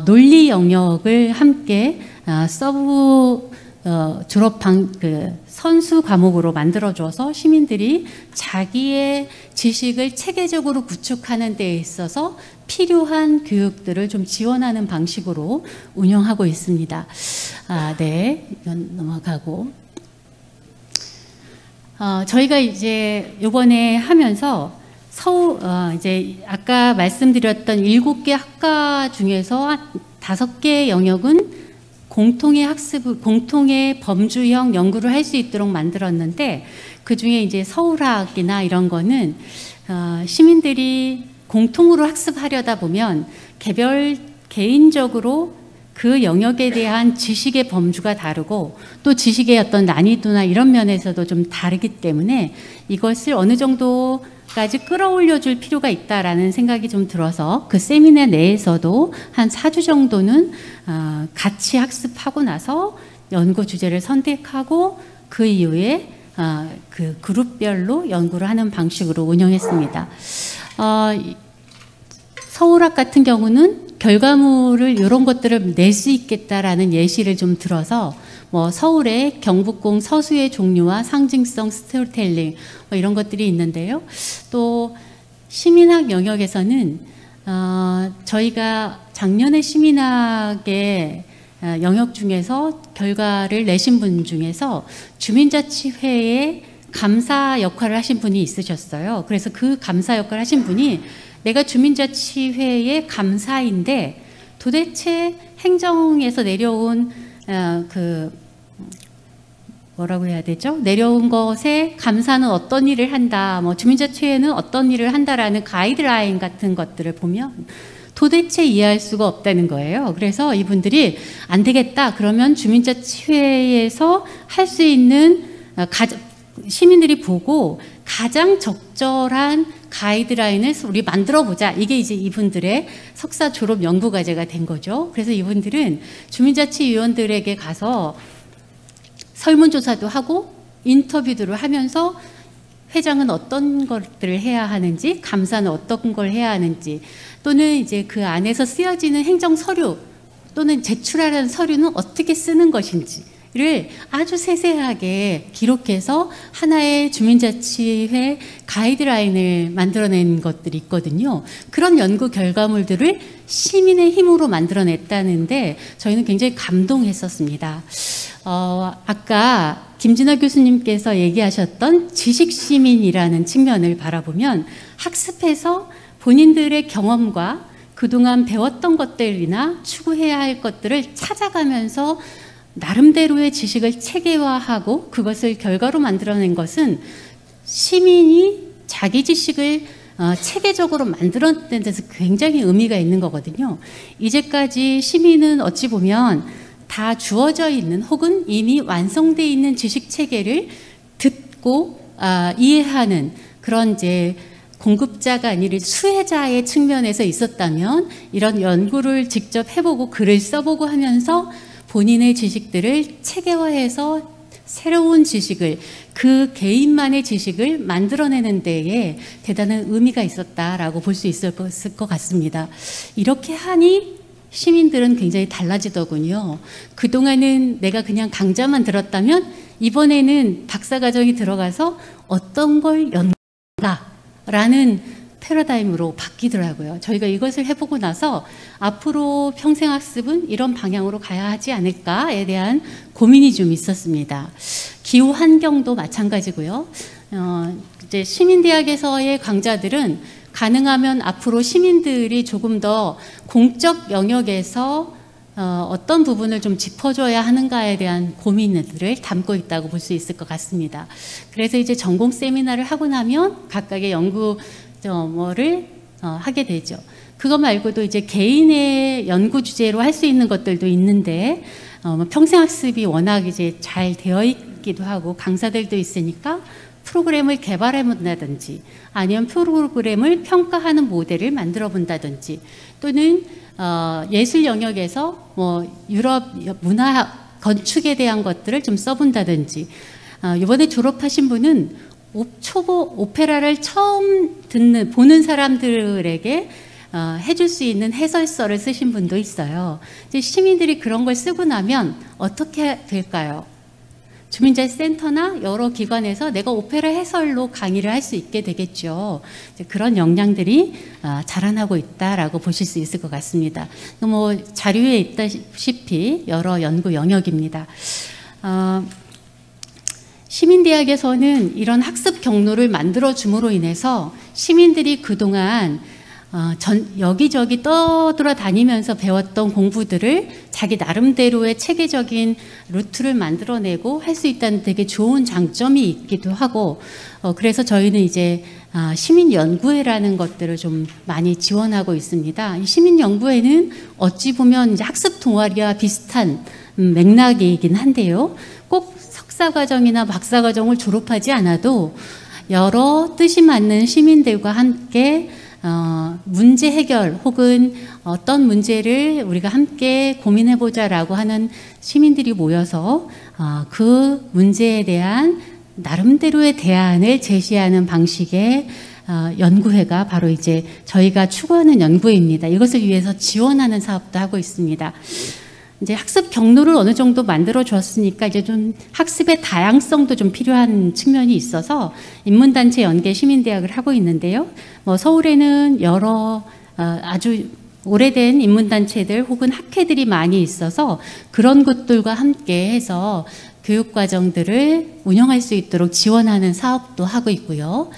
논리 영역을 함께 서브 졸업 선수 과목으로 만들어줘서 시민들이 자기의 지식을 체계적으로 구축하는 데 있어서 필요한 교육들을 좀 지원하는 방식으로 운영하고 있습니다. 네, 이건 넘어가고. 저희가 이제 이번에 하면서 이제 아까 말씀드렸던 7개 학과 중에서 5개 영역은 공통의 범주형 연구를 할 수 있도록 만들었는데, 그 중에 이제 서울학이나 이런 거는 시민들이 공통으로 학습하려다 보면 개인적으로 그 영역에 대한 지식의 범주가 다르고 또 지식의 어떤 난이도나 이런 면에서도 좀 다르기 때문에 이것을 어느 정도까지 끌어올려 줄 필요가 있다라는 생각이 좀 들어서 그 세미나 내에서도 한 4주 정도는 같이 학습하고 나서 연구 주제를 선택하고 그 이후에 그 그룹별로 연구를 하는 방식으로 운영했습니다. 서울학 같은 경우는 결과물을 이런 것들을 낼 수 있겠다라는 예시를 좀 들어서 뭐 서울의 경북공 서수의 종류와 상징성 스토리텔링 뭐 이런 것들이 있는데요. 또 시민학 영역에서는 저희가 작년에 시민학의 영역 중에서 결과를 내신 분 중에서 주민자치회의 감사 역할을 하신 분이 있으셨어요. 그래서 그 감사 역할을 하신 분이 내가 주민자치회의 감사인데 도대체 행정에서 내려온 뭐라고 해야 되죠? 내려온 것에 감사는 어떤 일을 한다, 뭐 주민자치회는 어떤 일을 한다라는 가이드라인 같은 것들을 보면 도대체 이해할 수가 없다는 거예요. 그래서 이분들이 안 되겠다. 그러면 주민자치회에서 할 수 있는 시민들이 보고 가장 적절한 가이드라인을 우리 만들어 보자. 이게 이제 이분들의 석사 졸업 연구 과제가 된 거죠. 그래서 이분들은 주민자치위원들에게 가서 설문조사도 하고 인터뷰들을 하면서 회장은 어떤 것들을 해야 하는지, 감사는 어떤 걸 해야 하는지, 또는 이제 그 안에서 쓰여지는 행정 서류 또는 제출하라는 서류는 어떻게 쓰는 것인지를 아주 세세하게 기록해서 하나의 주민자치회 가이드라인을 만들어낸 것들이 있거든요. 그런 연구 결과물들을 시민의 힘으로 만들어냈다는데 저희는 굉장히 감동했었습니다. 아까 김진아 교수님께서 얘기하셨던 지식시민이라는 측면을 바라보면 학습해서 본인들의 경험과 그동안 배웠던 것들이나 추구해야 할 것들을 찾아가면서 나름대로의 지식을 체계화하고 그것을 결과로 만들어낸 것은 시민이 자기 지식을 체계적으로 만들어낸 데서 굉장히 의미가 있는 거거든요. 이제까지 시민은 어찌 보면 다 주어져 있는 혹은 이미 완성되어 있는 지식 체계를 듣고 이해하는 그런 이제 공급자가 아니라 수혜자의 측면에서 있었다면 이런 연구를 직접 해보고 글을 써보고 하면서 본인의 지식들을 체계화해서 새로운 지식을 그 개인만의 지식을 만들어내는 데에 대단한 의미가 있었다라고 볼 수 있을 것 같습니다. 이렇게 하니 시민들은 굉장히 달라지더군요. 그동안은 내가 그냥 강좌만 들었다면 이번에는 박사과정이 들어가서 어떤 걸 연구하라는 패러다임으로 바뀌더라고요. 저희가 이것을 해보고 나서 앞으로 평생학습은 이런 방향으로 가야 하지 않을까에 대한 고민이 좀 있었습니다. 기후 환경도 마찬가지고요. 이제 시민대학에서의 강좌들은 가능하면 앞으로 시민들이 조금 더 공적 영역에서 어떤 부분을 좀 짚어줘야 하는가에 대한 고민들을 담고 있다고 볼 수 있을 것 같습니다. 그래서 이제 전공 세미나를 하고 나면 각각의 연구 뭐를 하게 되죠. 그거 말고도 이제 개인의 연구 주제로 할 수 있는 것들도 있는데 평생학습이 워낙 이제 잘 되어 있기도 하고 강사들도 있으니까 프로그램을 개발해 본다든지 아니면 프로그램을 평가하는 모델을 만들어 본다든지 또는 예술 영역에서 뭐 유럽 문화 건축에 대한 것들을 좀 써본다든지 이번에 졸업하신 분은 초보 오페라를 처음 보는 사람들에게 해줄 수 있는 해설서를 쓰신 분도 있어요. 이제 시민들이 그런 걸 쓰고 나면 어떻게 될까요? 주민자치센터나 여러 기관에서 내가 오페라 해설로 강의를 할 수 있게 되겠죠. 이제 그런 역량들이 자라나고 있다라고 보실 수 있을 것 같습니다. 뭐 자료에 있다시피 여러 연구 영역입니다. 시민대학에서는 이런 학습 경로를 만들어 줌으로 인해서 시민들이 그동안 여기저기 떠돌아다니면서 배웠던 공부들을 자기 나름대로의 체계적인 루트를 만들어내고 할 수 있다는 되게 좋은 장점이 있기도 하고 그래서 저희는 이제 시민연구회라는 것들을 좀 많이 지원하고 있습니다. 이 시민연구회는 어찌 보면 이제 학습 동아리와 비슷한 맥락이긴 한데요. 꼭 석사과정이나 박사과정을 졸업하지 않아도 여러 뜻이 맞는 시민들과 함께 문제 해결 혹은 어떤 문제를 우리가 함께 고민해보자라고 하는 시민들이 모여서 그 문제에 대한 나름대로의 대안을 제시하는 방식의 연구회가 바로 이제 저희가 추구하는 연구회입니다. 이것을 위해서 지원하는 사업도 하고 있습니다. 이제 학습 경로를 어느 정도 만들어 줬으니까 이제 좀 학습의 다양성도 좀 필요한 측면이 있어서 인문단체 연계 시민대학을 하고 있는데요. 뭐 서울에는 여러 아주 오래된 인문단체들 혹은 학회들이 많이 있어서 그런 곳들과 함께 해서 교육과정들을 운영할 수 있도록 지원하는 사업도 하고 있고요.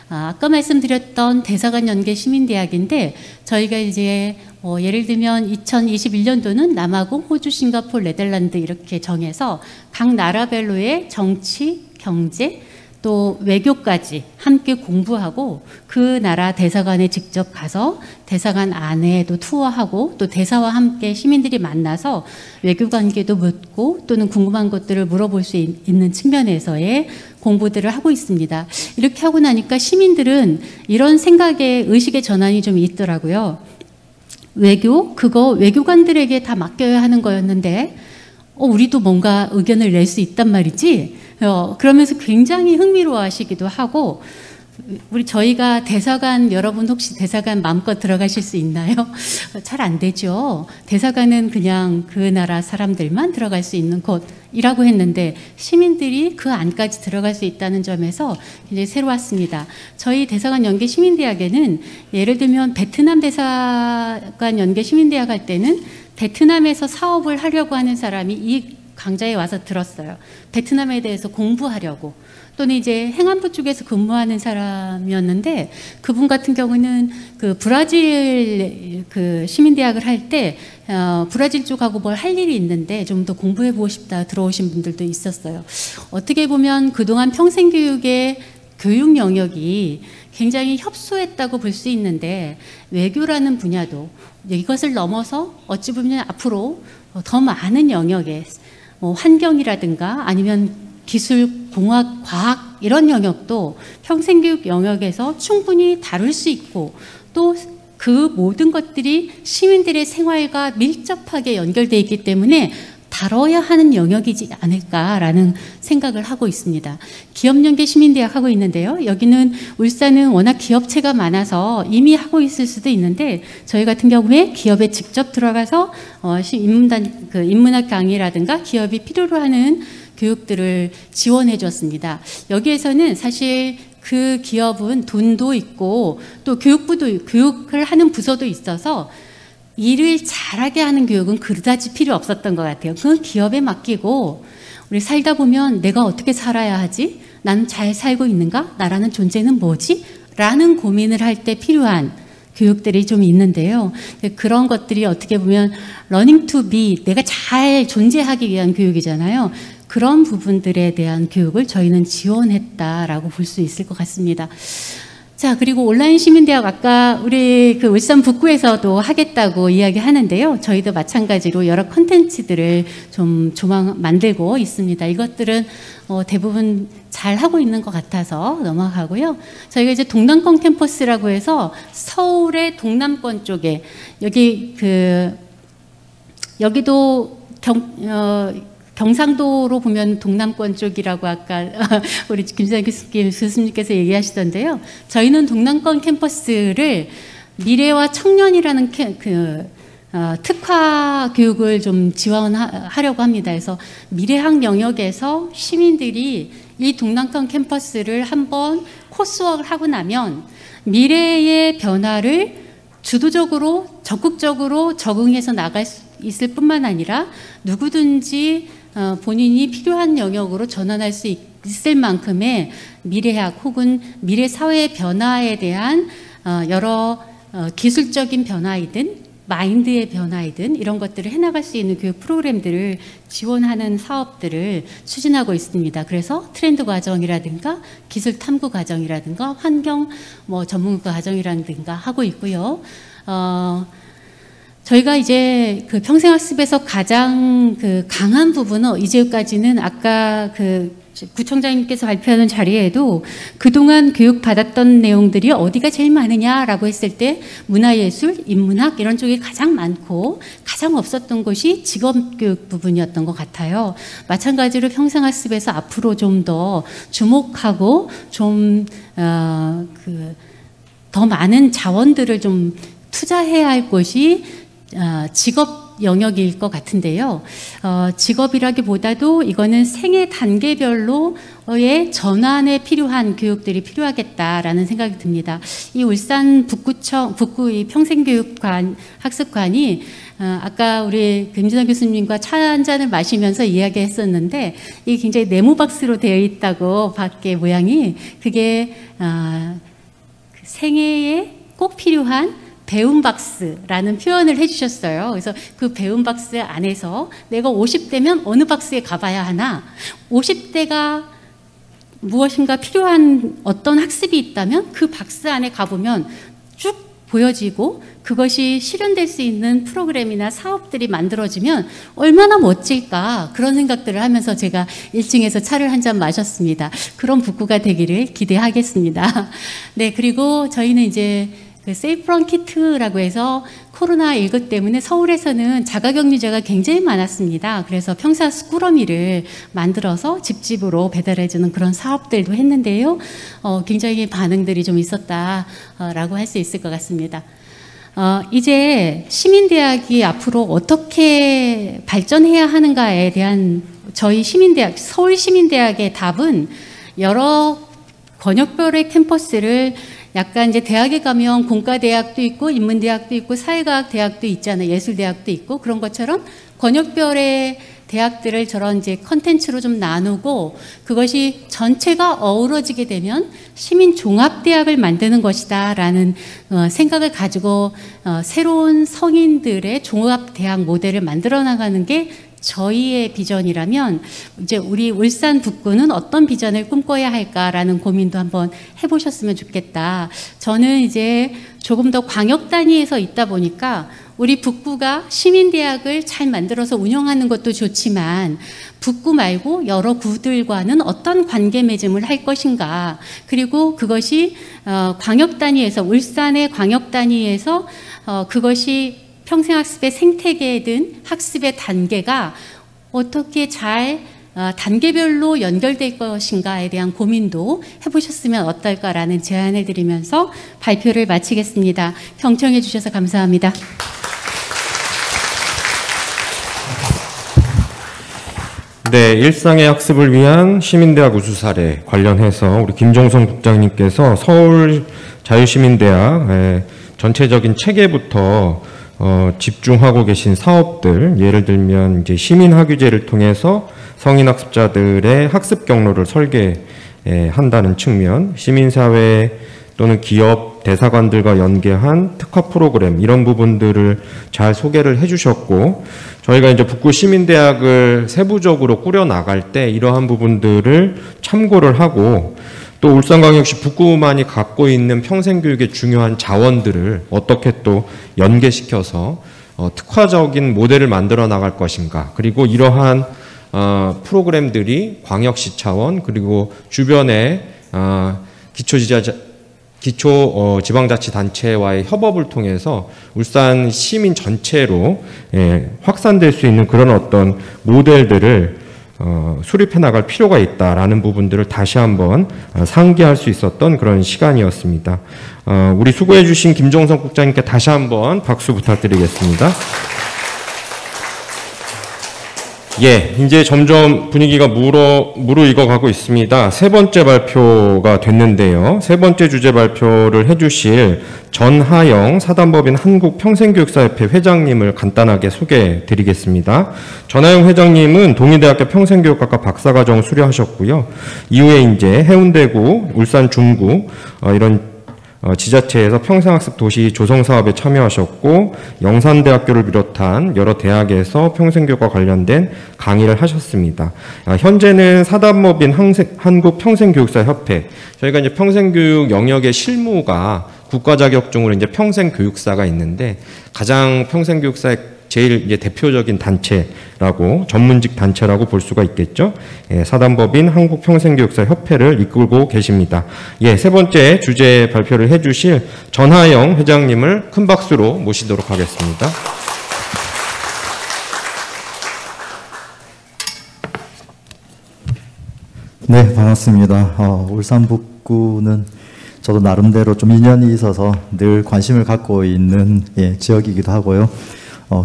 아까 말씀드렸던 대사관 연계 시민대학인데 저희가 이제 예를 들면 2021년도는 남아공, 호주, 싱가포르, 네덜란드 이렇게 정해서 각 나라별로의 정치, 경제, 또 외교까지 함께 공부하고 그 나라 대사관에 직접 가서 대사관 안에도 투어하고 또 대사와 함께 시민들이 만나서 외교 관계도 묻고 또는 궁금한 것들을 물어볼 수 있는 측면에서의 공부들을 하고 있습니다. 이렇게 하고 나니까 시민들은 이런 생각의 의식의 전환이 좀 있더라고요. 외교? 그거 외교관들에게 다 맡겨야 하는 거였는데 우리도 뭔가 의견을 낼 수 있단 말이지? 그러면서 굉장히 흥미로워 하시기도 하고 저희가 대사관 여러분 혹시 대사관 마음껏 들어가실 수 있나요? 잘 안 되죠. 대사관은 그냥 그 나라 사람들만 들어갈 수 있는 곳이라고 했는데 시민들이 그 안까지 들어갈 수 있다는 점에서 굉장히 새로웠습니다. 저희 대사관 연계 시민대학에는 예를 들면 베트남 대사관 연계 시민대학 할 때는 베트남에서 사업을 하려고 하는 사람이 이 강좌에 와서 들었어요. 베트남에 대해서 공부하려고. 또는 이제 행안부 쪽에서 근무하는 사람이었는데 그분 같은 경우는 그 브라질 그 시민대학을 할 때 브라질 쪽하고 뭘 할 일이 있는데 좀 더 공부해보고 싶다 들어오신 분들도 있었어요. 어떻게 보면 그동안 평생교육의 교육 영역이 굉장히 협소했다고 볼 수 있는데 외교라는 분야도 이것을 넘어서 어찌 보면 앞으로 더 많은 영역에 환경이라든가 아니면 기술, 공학, 과학 이런 영역도 평생교육 영역에서 충분히 다룰 수 있고 또 그 모든 것들이 시민들의 생활과 밀접하게 연결되어 있기 때문에 다뤄야 하는 영역이지 않을까라는 생각을 하고 있습니다. 기업연계 시민대학 하고 있는데요. 여기는 울산은 워낙 기업체가 많아서 이미 하고 있을 수도 있는데 저희 같은 경우에 기업에 직접 들어가서 인문학 강의라든가 기업이 필요로 하는 교육들을 지원해 줬습니다. 여기에서는 사실 그 기업은 돈도 있고 또 교육을 하는 부서도 있어서 일을 잘하게 하는 교육은 그다지 필요 없었던 것 같아요. 그건 기업에 맡기고 우리 살다 보면 내가 어떻게 살아야 하지? 난 잘 살고 있는가? 나라는 존재는 뭐지? 라는 고민을 할 때 필요한 교육들이 좀 있는데요. 그런 것들이 어떻게 보면 learning to be, 내가 잘 존재하기 위한 교육이잖아요. 그런 부분들에 대한 교육을 저희는 지원했다라고 볼 수 있을 것 같습니다. 자, 그리고 온라인 시민대학 아까 우리 그 울산 북구에서도 하겠다고 이야기하는데요. 저희도 마찬가지로 여러 콘텐츠들을 좀 조만 만들고 있습니다. 이것들은 대부분 잘 하고 있는 것 같아서 넘어가고요. 저희가 이제 동남권 캠퍼스라고 해서 서울의 동남권 쪽에 여기도 경상도로 보면 동남권 쪽이라고 아까 우리 김수환 교수님께서 얘기하시던데요. 저희는 동남권 캠퍼스를 미래와 청년이라는 특화 교육을 좀 지원하려고 합니다. 그래서 미래학 영역에서 시민들이 이 동남권 캠퍼스를 한번 코스워크를 하고 나면 미래의 변화를 주도적으로 적극적으로 적응해서 나갈 수 있을 뿐만 아니라 누구든지 본인이 필요한 영역으로 전환할 수 있을 만큼의 미래학 혹은 미래 사회의 변화에 대한 여러 기술적인 변화이든 마인드의 변화이든 이런 것들을 해나갈 수 있는 교육 프로그램들을 지원하는 사업들을 추진하고 있습니다. 그래서 트렌드 과정이라든가 기술 탐구 과정이라든가 환경 전문가 과정이라든가 하고 있고요. 저희가 이제 그 평생학습에서 가장 강한 부분은 이제까지는 아까 구청장님께서 발표하는 자리에도 그동안 교육받았던 내용들이 어디가 제일 많으냐라고 했을 때 문화예술, 인문학 이런 쪽이 가장 많고 가장 없었던 것이 직업교육 부분이었던 것 같아요. 마찬가지로 평생학습에서 앞으로 좀 더 주목하고 좀 더 많은 자원들을 좀 투자해야 할 것이 직업 영역일 것 같은데요. 직업이라기보다도 이거는 생애 단계별로의 전환에 필요한 교육들이 필요하겠다라는 생각이 듭니다. 이 울산 북구 이 평생교육관 학습관이 아까 우리 김진환 교수님과 차 한 잔을 마시면서 이야기했었는데 이게 굉장히 네모박스로 되어 있다고 밖에 모양이 그게 생애에 꼭 필요한 배움 박스라는 표현을 해주셨어요. 그래서 그 배움 박스 안에서 내가 50대면 어느 박스에 가봐야 하나, 50대가 무엇인가 필요한 어떤 학습이 있다면 그 박스 안에 가보면 쭉 보여지고 그것이 실현될 수 있는 프로그램이나 사업들이 만들어지면 얼마나 멋질까 그런 생각들을 하면서 제가 1층에서 차를 한 잔 마셨습니다. 그런 북구가 되기를 기대하겠습니다. 네, 그리고 저희는 이제 세이프런 키트라고 해서 코로나19 때문에 서울에서는 자가격리자가 굉장히 많았습니다. 그래서 평생학습 꾸러미를 만들어서 집집으로 배달해주는 그런 사업들도 했는데요. 굉장히 반응들이 좀 있었다라고 할 수 있을 것 같습니다. 이제 시민대학이 앞으로 어떻게 발전해야 하는가에 대한 저희 시민대학, 서울시민대학의 답은 여러 권역별의 캠퍼스를 약간 이제 대학에 가면 공과대학도 있고 인문대학도 있고 사회과학대학도 있잖아요. 예술대학도 있고 그런 것처럼 권역별의 대학들을 저런 이제 컨텐츠로 좀 나누고 그것이 전체가 어우러지게 되면 시민종합대학을 만드는 것이다라는 생각을 가지고 새로운 성인들의 종합대학 모델을 만들어 나가는 게 저희의 비전이라면 이제 우리 울산 북구는 어떤 비전을 꿈꿔야 할까라는 고민도 한번 해보셨으면 좋겠다. 저는 이제 조금 더 광역 단위에서 있다 보니까 우리 북구가 시민대학을 잘 만들어서 운영하는 것도 좋지만 북구 말고 여러 구들과는 어떤 관계 맺음을 할 것인가, 그리고 그것이 광역 단위에서 울산의 광역 단위에서 그것이 평생학습의 생태계든 학습의 단계가 어떻게 잘 단계별로 연결될 것인가에 대한 고민도 해보셨으면 어떨까라는 제안을 드리면서 발표를 마치겠습니다. 경청해 주셔서 감사합니다. 네, 일상의 학습을 위한 시민대학 우수 사례 관련해서 우리 김종선 국장님께서 서울 자유시민대학 전체적인 체계부터 집중하고 계신 사업들, 예를 들면 이제 시민학위제를 통해서 성인학습자들의 학습 경로를 설계한다는 측면, 시민사회 또는 기업 대사관들과 연계한 특화 프로그램, 이런 부분들을 잘 소개를 해주셨고, 저희가 이제 북구 시민대학을 세부적으로 꾸려 나갈 때 이러한 부분들을 참고를 하고 또 울산광역시 북구만이 갖고 있는 평생교육의 중요한 자원들을 어떻게 또 연계시켜서 특화적인 모델을 만들어 나갈 것인가, 그리고 이러한 프로그램들이 광역시 차원 그리고 주변의 기초지방자치단체와의 협업을 통해서 울산 시민 전체로 확산될 수 있는 그런 어떤 모델들을 수립해 나갈 필요가 있다라는 부분들을 다시 한번 상기할 수 있었던 그런 시간이었습니다. 우리 수고해 주신 김종선 국장님께 다시 한번 박수 부탁드리겠습니다. 예, 이제 점점 분위기가 무르익어가고 있습니다. 세 번째 발표가 됐는데요. 세 번째 주제 발표를 해주실 전하영 사단법인 한국평생교육사협회 회장님을 간단하게 소개해 드리겠습니다. 전하영 회장님은 동의대학교 평생교육학과 박사과정을 수료하셨고요. 이후에 이제 해운대구, 울산 중구 이런 지자체에서 평생학습 도시 조성 사업에 참여하셨고, 영산대학교를 비롯한 여러 대학에서 평생교육과 관련된 강의를 하셨습니다. 현재는 사단법인 한국평생교육사협회, 저희가 이제 평생교육 영역의 실무가 국가자격증으로 이제 평생교육사가 있는데, 가장 평생교육사의 제일 이제 대표적인 단체라고, 전문직 단체라고 볼 수가 있겠죠. 예, 사단법인 한국평생교육사협회를 이끌고 계십니다. 예, 세 번째 주제 발표를 해주실 전하영 회장님을 큰 박수로 모시도록 하겠습니다. 네, 반갑습니다. 울산 북구는 저도 나름대로 좀 인연이 있어서 늘 관심을 갖고 있는 지역이기도 하고요.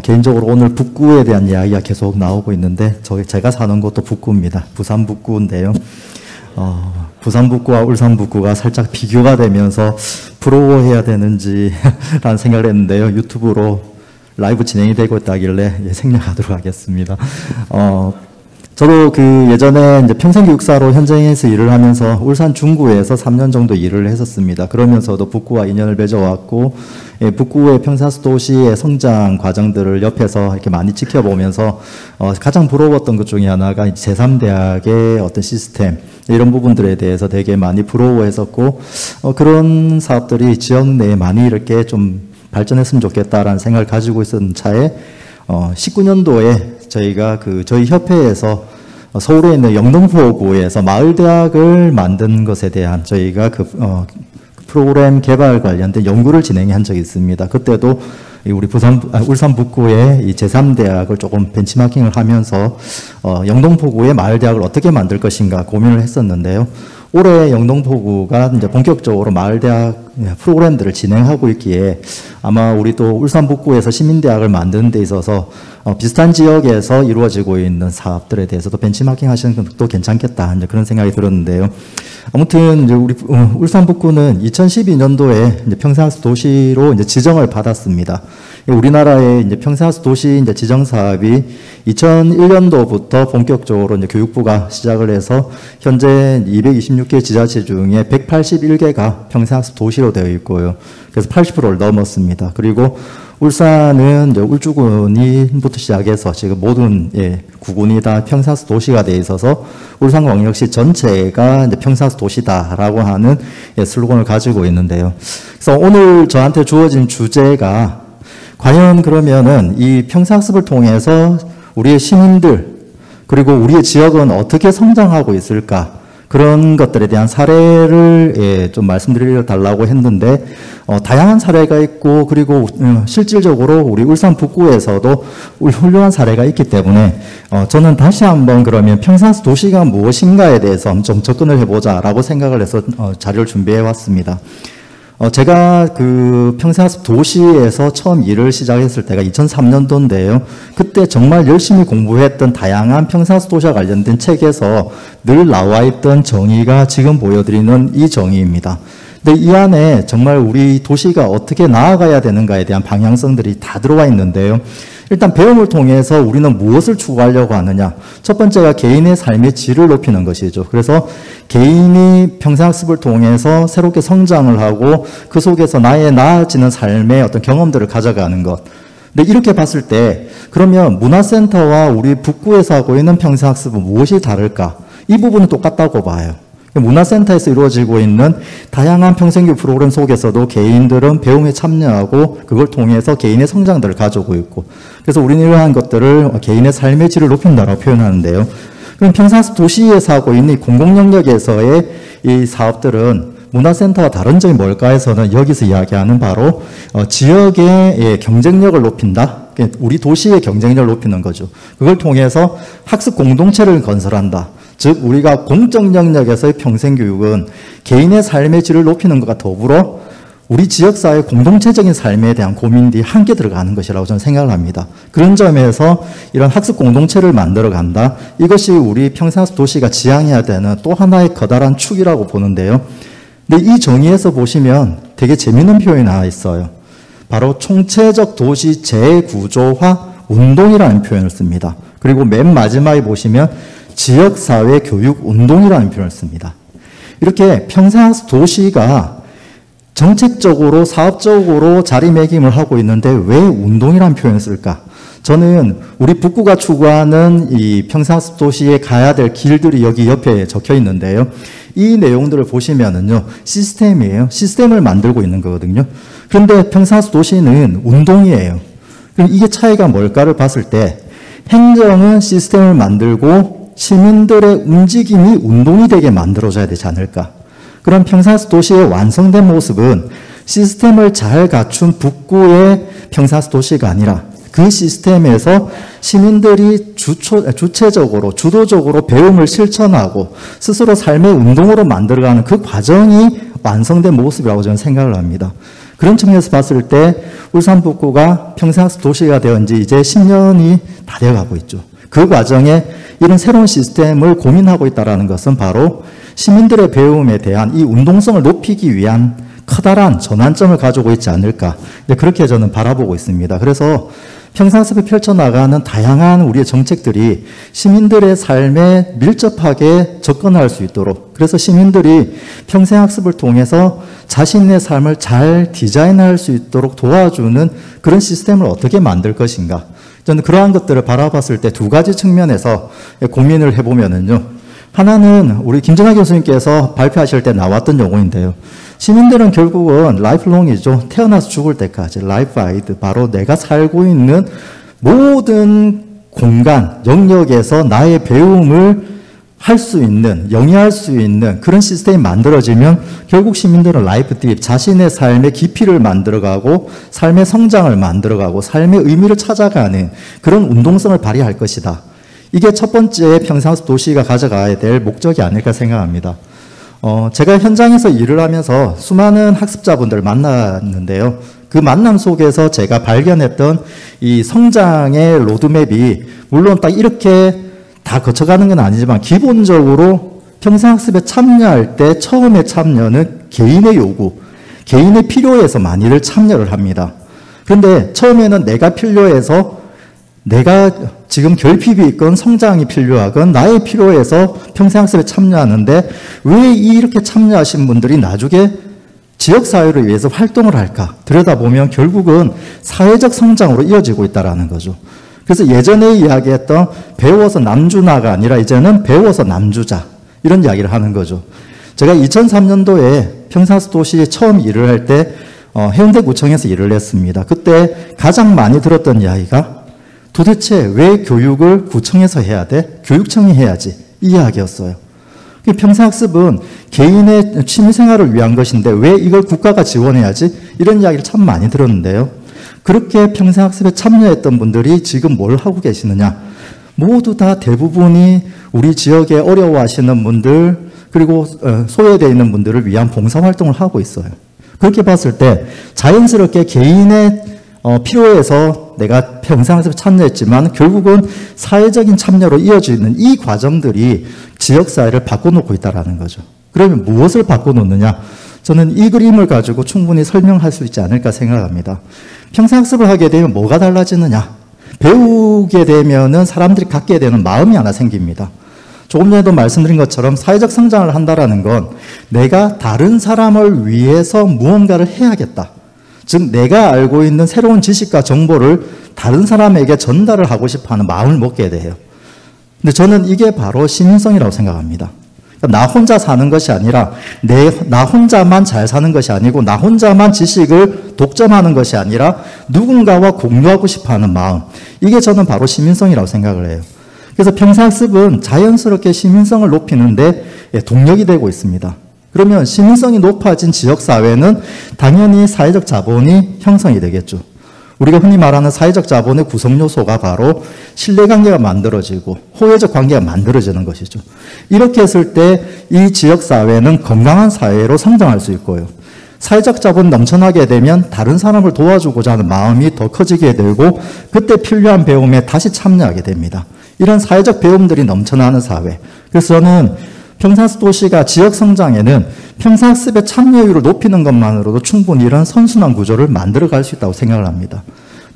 개인적으로 오늘 북구에 대한 이야기가 계속 나오고 있는데, 제가 사는 곳도 북구입니다. 부산 북구인데요. 부산 북구와 울산 북구가 살짝 비교가 되면서 부러워해야 되는지 라는 생각을 했는데요. 유튜브로 라이브 진행이 되고 있다길래 생략하도록 하겠습니다. 저도 예전에 이제 평생교육사로 현장에서 일을 하면서 울산 중구에서 3년 정도 일을 했었습니다. 그러면서도 북구와 인연을 맺어왔고, 북구의 평생학습 도시의 성장 과정들을 옆에서 이렇게 많이 지켜보면서 가장 부러웠던 것 중에 하나가 제3대학의 어떤 시스템, 이런 부분들에 대해서 되게 많이 부러워했었고, 그런 사업들이 지역 내에 많이 이렇게 좀 발전했으면 좋겠다라는 생각을 가지고 있었던 차에 19년도에 저희가 저희 협회에서 서울에 있는 영등포구에서 마을대학을 만든 것에 대한 저희가 프로그램 개발 관련된 연구를 진행한 적이 있습니다. 그때도 우리 울산 북구의 이 제3대학을 조금 벤치마킹을 하면서 영등포구의 마을대학을 어떻게 만들 것인가 고민을 했었는데요. 올해 영등포구가 이제 본격적으로 마을대학 프로그램들을 진행하고 있기에 아마 우리 또 울산 북구에서 시민대학을 만드는 데 있어서 비슷한 지역에서 이루어지고 있는 사업들에 대해서도 벤치마킹 하시는 것도 괜찮겠다, 이제 그런 생각이 들었는데요. 아무튼 이제 우리 울산 북구는 2012년도에 이제 평생학습 도시로 이제 지정을 받았습니다. 우리나라의 이제 평생학습 도시 이제 지정 사업이 2001년도부터 본격적으로 이제 교육부가 시작을 해서 현재 226개 지자체 중에 181개가 평생학습 도시로 되어 있고요. 그래서 80%를 넘었습니다. 그리고 울산은 이제 울주군부터 시작해서 지금 모든 구군이 다 평생학습 도시가 되어 있어서 울산광역시 전체가 이제 평생학습 도시다라고 하는 슬로건을 가지고 있는데요. 그래서 오늘 저한테 주어진 주제가 과연 그러면은 이 평생학습을 통해서 우리의 시민들 그리고 우리의 지역은 어떻게 성장하고 있을까, 그런 것들에 대한 사례를 좀 말씀드려 달라고 했는데 다양한 사례가 있고, 그리고 실질적으로 우리 울산 북구에서도 훌륭한 사례가 있기 때문에 저는 다시 한번 그러면 평생학습 도시가 무엇인가에 대해서 좀 접근을 해보자라고 생각을 해서 자료를 준비해 왔습니다. 제가 평생학습 도시에서 처음 일을 시작했을 때가 2003년도인데요. 그때 정말 열심히 공부했던 다양한 평생학습 도시와 관련된 책에서 늘 나와 있던 정의가 지금 보여드리는 이 정의입니다. 근데 이 안에 정말 우리 도시가 어떻게 나아가야 되는가에 대한 방향성들이 다 들어와 있는데요. 일단 배움을 통해서 우리는 무엇을 추구하려고 하느냐. 첫 번째가 개인의 삶의 질을 높이는 것이죠. 그래서 개인이 평생학습을 통해서 새롭게 성장을 하고 그 속에서 나의 나아지는 삶의 어떤 경험들을 가져가는 것. 근데 이렇게 봤을 때 그러면 문화센터와 우리 북구에서 하고 있는 평생학습은 무엇이 다를까? 이 부분은 똑같다고 봐요. 문화센터에서 이루어지고 있는 다양한 평생교육 프로그램 속에서도 개인들은 배움에 참여하고 그걸 통해서 개인의 성장들을 가져오고 있고, 그래서 우리는 이러한 것들을 개인의 삶의 질을 높인다라고 표현하는데요. 그럼 평생학습 도시에서 하고 있는 공공영역에서의 이 사업들은 문화센터와 다른 점이 뭘까 해서는 여기서 이야기하는 바로 지역의 경쟁력을 높인다. 우리 도시의 경쟁력을 높이는 거죠. 그걸 통해서 학습 공동체를 건설한다. 즉 우리가 공적 영역에서의 평생교육은 개인의 삶의 질을 높이는 것과 더불어 우리 지역사회 공동체적인 삶에 대한 고민들이 함께 들어가는 것이라고 저는 생각을 합니다. 그런 점에서 이런 학습 공동체를 만들어 간다. 이것이 우리 평생학습 도시가 지향해야 되는 또 하나의 커다란 축이라고 보는데요. 근데 이 정의에서 보시면 되게 재미있는 표현이 나와 있어요. 바로 총체적 도시 재구조화 운동이라는 표현을 씁니다. 그리고 맨 마지막에 보시면 지역사회 교육 운동이라는 표현을 씁니다. 이렇게 평생학습 도시가 정책적으로 사업적으로 자리매김을 하고 있는데 왜 운동이라는 표현을 쓸까? 저는 우리 북구가 추구하는 이 평생학습 도시에 가야 될 길들이 여기 옆에 적혀 있는데요. 이 내용들을 보시면은요, 시스템이에요. 시스템을 만들고 있는 거거든요. 그런데 평생학습 도시는 운동이에요. 그럼 이게 차이가 뭘까를 봤을 때 행정은 시스템을 만들고 시민들의 움직임이 운동이 되게 만들어져야 되지 않을까. 그럼 평생학습 도시의 완성된 모습은 시스템을 잘 갖춘 북구의 평생학습 도시가 아니라 그 시스템에서 시민들이 주체적으로, 주도적으로 배움을 실천하고 스스로 삶의 운동으로 만들어가는 그 과정이 완성된 모습이라고 저는 생각을 합니다. 그런 측면에서 봤을 때 울산 북구가 평생학습 도시가 되어 이제 10년이 다 되어가고 있죠. 그 과정에 이런 새로운 시스템을 고민하고 있다는 것은 바로 시민들의 배움에 대한 이 운동성을 높이기 위한 커다란 전환점을 가지고 있지 않을까. 그렇게 저는 바라보고 있습니다. 그래서 평생학습에 펼쳐나가는 다양한 우리의 정책들이 시민들의 삶에 밀접하게 접근할 수 있도록, 그래서 시민들이 평생학습을 통해서 자신의 삶을 잘 디자인할 수 있도록 도와주는 그런 시스템을 어떻게 만들 것인가. 저는 그러한 것들을 바라봤을 때 두 가지 측면에서 고민을 해보면은요. 하나는 우리 김정하 교수님께서 발표하실 때 나왔던 용어인데요. 시민들은 결국은 라이프롱이죠. 태어나서 죽을 때까지 라이프아이드, 바로 내가 살고 있는 모든 공간, 영역에서 나의 배움을 할 수 있는, 영위할 수 있는 그런 시스템이 만들어지면 결국 시민들은 라이프 딥, 자신의 삶의 깊이를 만들어가고 삶의 성장을 만들어가고 삶의 의미를 찾아가는 그런 운동성을 발휘할 것이다. 이게 첫 번째 평생학습 도시가 가져가야 될 목적이 아닐까 생각합니다. 제가 현장에서 일을 하면서 수많은 학습자분들을 만났는데요. 그 만남 속에서 제가 발견했던 이 성장의 로드맵이 물론 딱 이렇게 다 거쳐가는 건 아니지만 기본적으로 평생학습에 참여할 때 처음에 참여는 개인의 요구, 개인의 필요에서 많이들 참여를 합니다. 그런데 처음에는 내가 필요해서 내가 지금 결핍이 있건 성장이 필요하건 나의 필요에서 평생학습에 참여하는데 왜 이렇게 참여하신 분들이 나중에 지역사회를 위해서 활동을 할까? 들여다보면 결국은 사회적 성장으로 이어지고 있다는 거죠. 그래서 예전에 이야기했던 배워서 남주나가 아니라 이제는 배워서 남주자, 이런 이야기를 하는 거죠. 제가 2003년도에 평생학습 도시에 처음 일을 할 때 해운대구청에서 일을 했습니다. 그때 가장 많이 들었던 이야기가 도대체 왜 교육을 구청에서 해야 돼? 교육청이 해야지. 이 이야기였어요. 평생학습은 개인의 취미생활을 위한 것인데 왜 이걸 국가가 지원해야지? 이런 이야기를 참 많이 들었는데요. 그렇게 평생학습에 참여했던 분들이 지금 뭘 하고 계시느냐? 모두 다 대부분이 우리 지역에 어려워하시는 분들, 그리고 소외되어 있는 분들을 위한 봉사활동을 하고 있어요. 그렇게 봤을 때 자연스럽게 개인의 필요해서 내가 평생학습에 참여했지만 결국은 사회적인 참여로 이어지는 이 과정들이 지역사회를 바꿔놓고 있다는 거죠. 그러면 무엇을 바꿔놓느냐? 저는 이 그림을 가지고 충분히 설명할 수 있지 않을까 생각합니다. 평생학습을 하게 되면 뭐가 달라지느냐? 배우게 되면은 사람들이 갖게 되는 마음이 하나 생깁니다. 조금 전에도 말씀드린 것처럼 사회적 성장을 한다라는 건 내가 다른 사람을 위해서 무언가를 해야겠다. 즉 내가 알고 있는 새로운 지식과 정보를 다른 사람에게 전달을 하고 싶어하는 마음을 먹게 돼요. 근데 저는 이게 바로 시민성이라고 생각합니다. 나 혼자 사는 것이 아니라 나 혼자만 잘 사는 것이 아니고 나 혼자만 지식을 독점하는 것이 아니라 누군가와 공유하고 싶어하는 마음. 이게 저는 바로 시민성이라고 생각을 해요. 그래서 평생학습은 자연스럽게 시민성을 높이는데 동력이 되고 있습니다. 그러면 시민성이 높아진 지역사회는 당연히 사회적 자본이 형성이 되겠죠. 우리가 흔히 말하는 사회적 자본의 구성 요소가 바로 신뢰관계가 만들어지고 호혜적 관계가 만들어지는 것이죠. 이렇게 했을 때 이 지역사회는 건강한 사회로 성장할 수 있고요. 사회적 자본 넘쳐나게 되면 다른 사람을 도와주고자 하는 마음이 더 커지게 되고 그때 필요한 배움에 다시 참여하게 됩니다. 이런 사회적 배움들이 넘쳐나는 사회. 그래서 저는 평생학습 도시가 지역 성장에는 평생학습의 참여율을 높이는 것만으로도 충분히 이런 선순환 구조를 만들어갈 수 있다고 생각을 합니다.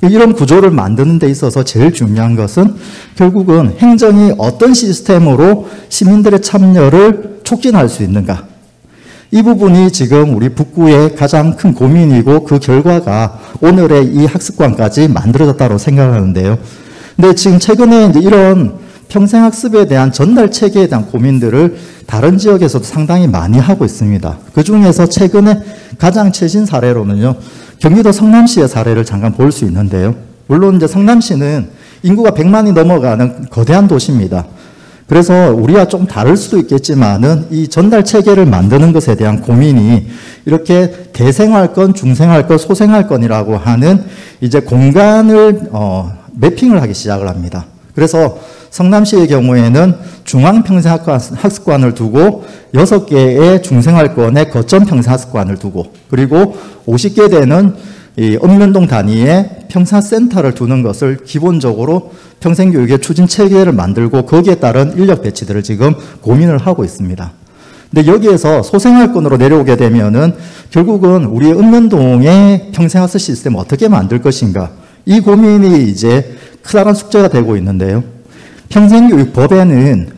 이런 구조를 만드는 데 있어서 제일 중요한 것은 결국은 행정이 어떤 시스템으로 시민들의 참여를 촉진할 수 있는가. 이 부분이 지금 우리 북구의 가장 큰 고민이고 그 결과가 오늘의 이 학습관까지 만들어졌다고 생각하는데요. 근데 지금 최근에 이제 이런 평생학습에 대한 전달 체계에 대한 고민들을 다른 지역에서도 상당히 많이 하고 있습니다. 그 중에서 최근에 가장 최신 사례로는요, 경기도 성남시의 사례를 잠깐 볼 수 있는데요. 물론 이제 성남시는 인구가 100만이 넘어가는 거대한 도시입니다. 그래서 우리와 좀 다를 수도 있겠지만은 이 전달 체계를 만드는 것에 대한 고민이 이렇게 대생활권, 중생활권, 소생활권이라고 하는 이제 공간을 매핑을 하기 시작을 합니다. 그래서 성남시의 경우에는 중앙평생학습관을 두고 6개의 중생활권의 거점평생학습관을 두고 그리고 50개 되는 이 읍면동 단위의 평생센터를 두는 것을 기본적으로 평생교육의 추진 체계를 만들고 거기에 따른 인력 배치들을 지금 고민을 하고 있습니다. 근데 여기에서 소생활권으로 내려오게 되면은 결국은 우리의 읍면동의 평생학습 시스템을 어떻게 만들 것인가, 이 고민이 이제 크다란 숙제가 되고 있는데요. 평생교육법에는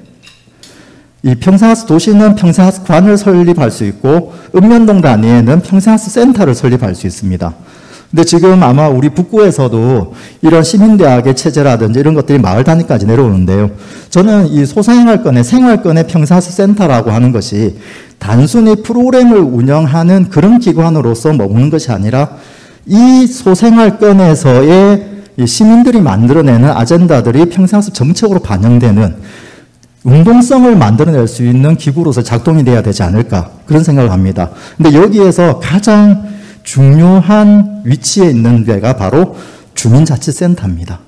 이 평생학습 도시는 평생학습관을 설립할 수 있고 읍면동 단위에는 평생학습 센터를 설립할 수 있습니다. 근데 지금 아마 우리 북구에서도 이런 시민대학의 체제라든지 이런 것들이 마을 단위까지 내려오는데요. 저는 이 소생활권의 생활권의 평생학습 센터라고 하는 것이 단순히 프로그램을 운영하는 그런 기관으로서 머무는 것이 아니라 이 소생활권에서의 이 시민들이 만들어내는 아젠다들이 평생학습 정책으로 반영되는 운동성을 만들어낼 수 있는 기구로서 작동이 돼야 되지 않을까, 그런 생각을 합니다. 근데 여기에서 가장 중요한 위치에 있는 데가 바로 주민자치센터입니다.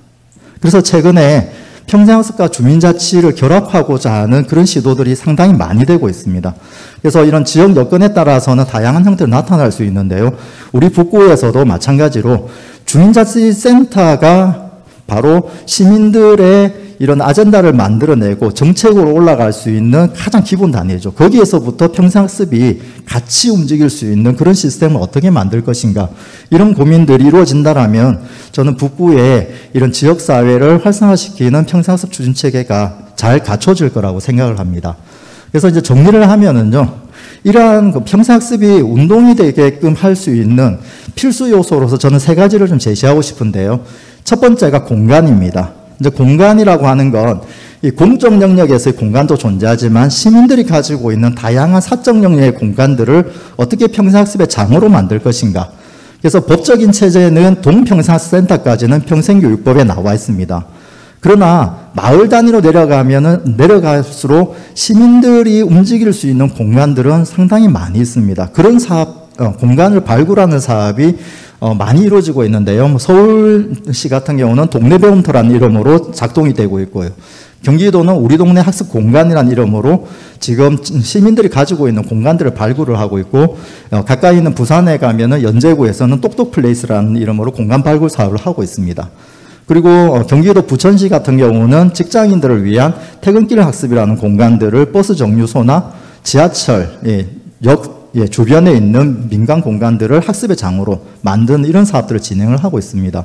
그래서 최근에 평생학습과 주민자치를 결합하고자 하는 그런 시도들이 상당히 많이 되고 있습니다. 그래서 이런 지역 여건에 따라서는 다양한 형태로 나타날 수 있는데요. 우리 북구에서도 마찬가지로 주민자치센터가 바로 시민들의 이런 아젠다를 만들어내고 정책으로 올라갈 수 있는 가장 기본 단위죠. 거기에서부터 평생학습이 같이 움직일 수 있는 그런 시스템을 어떻게 만들 것인가, 이런 고민들이 이루어진다면 저는 북구의 이런 지역사회를 활성화시키는 평생학습 추진체계가 잘 갖춰질 거라고 생각을 합니다. 그래서 이제 정리를 하면은요, 이러한 평생학습이 운동이 되게끔 할 수 있는 필수 요소로서 저는 3가지를 좀 제시하고 싶은데요. 첫 번째가 공간입니다. 이제 공간이라고 하는 건 이 공적 영역에서의 공간도 존재하지만 시민들이 가지고 있는 다양한 사적 영역의 공간들을 어떻게 평생학습의 장으로 만들 것인가. 그래서 법적인 체제는 동평생학습센터까지는 평생교육법에 나와 있습니다. 그러나 마을 단위로 내려갈수록 시민들이 움직일 수 있는 공간들은 상당히 많이 있습니다. 그런 공간을 발굴하는 사업이 많이 이루어지고 있는데요. 서울시 같은 경우는 동네 배움터라는 이름으로 작동이 되고 있고요. 경기도는 우리 동네 학습 공간이라는 이름으로 지금 시민들이 가지고 있는 공간들을 발굴을 하고 있고, 가까이 있는 부산에 가면은 연제구에서는 똑똑플레이스라는 이름으로 공간 발굴 사업을 하고 있습니다. 그리고 경기도 부천시 같은 경우는 직장인들을 위한 퇴근길 학습이라는 공간들을 버스 정류소나 지하철, 역 주변에 있는 민간 공간들을 학습의 장으로 만든 이런 사업들을 진행을 하고 있습니다.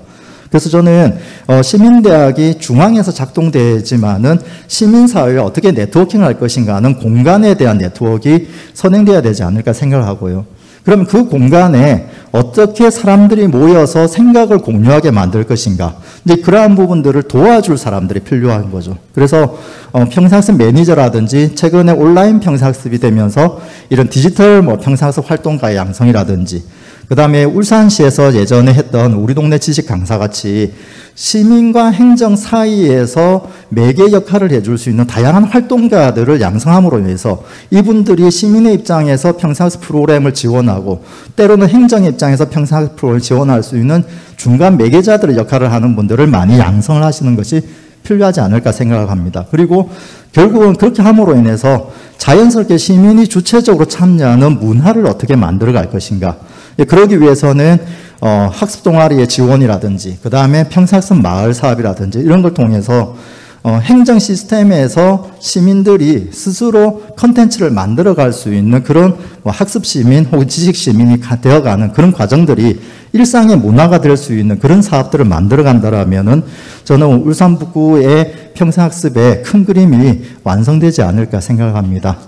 그래서 저는 시민대학이 중앙에서 작동되지만은 시민사회와 어떻게 네트워킹을 할 것인가 하는 공간에 대한 네트워크가 선행돼야 되지 않을까 생각을 하고요. 그럼 그 공간에 어떻게 사람들이 모여서 생각을 공유하게 만들 것인가. 이제 그러한 부분들을 도와줄 사람들이 필요한 거죠. 그래서 평생학습 매니저라든지 최근에 온라인 평생학습이 되면서 이런 디지털 평생학습 활동가의 양성이라든지 그 다음에 울산시에서 예전에 했던 우리 동네 지식 강사 같이 시민과 행정 사이에서 매개 역할을 해줄 수 있는 다양한 활동가들을 양성함으로 인해서 이분들이 시민의 입장에서 평생학습 프로그램을 지원하고 때로는 행정의 입장에서 평생학습 프로그램을 지원할 수 있는 중간 매개자들의 역할을 하는 분들을 많이 양성을 하시는 것이 필요하지 않을까 생각을 합니다. 그리고 결국은 그렇게 함으로 인해서 자연스럽게 시민이 주체적으로 참여하는 문화를 어떻게 만들어갈 것인가. 그러기 위해서는 학습 동아리의 지원이라든지 그 다음에 평생학습 마을 사업이라든지 이런 걸 통해서 행정 시스템에서 시민들이 스스로 컨텐츠를 만들어갈 수 있는 그런 학습 시민 혹은 지식 시민이 되어가는 그런 과정들이 일상의 문화가 될 수 있는 그런 사업들을 만들어간다라면은 저는 울산 북구의 평생학습의 큰 그림이 완성되지 않을까 생각합니다.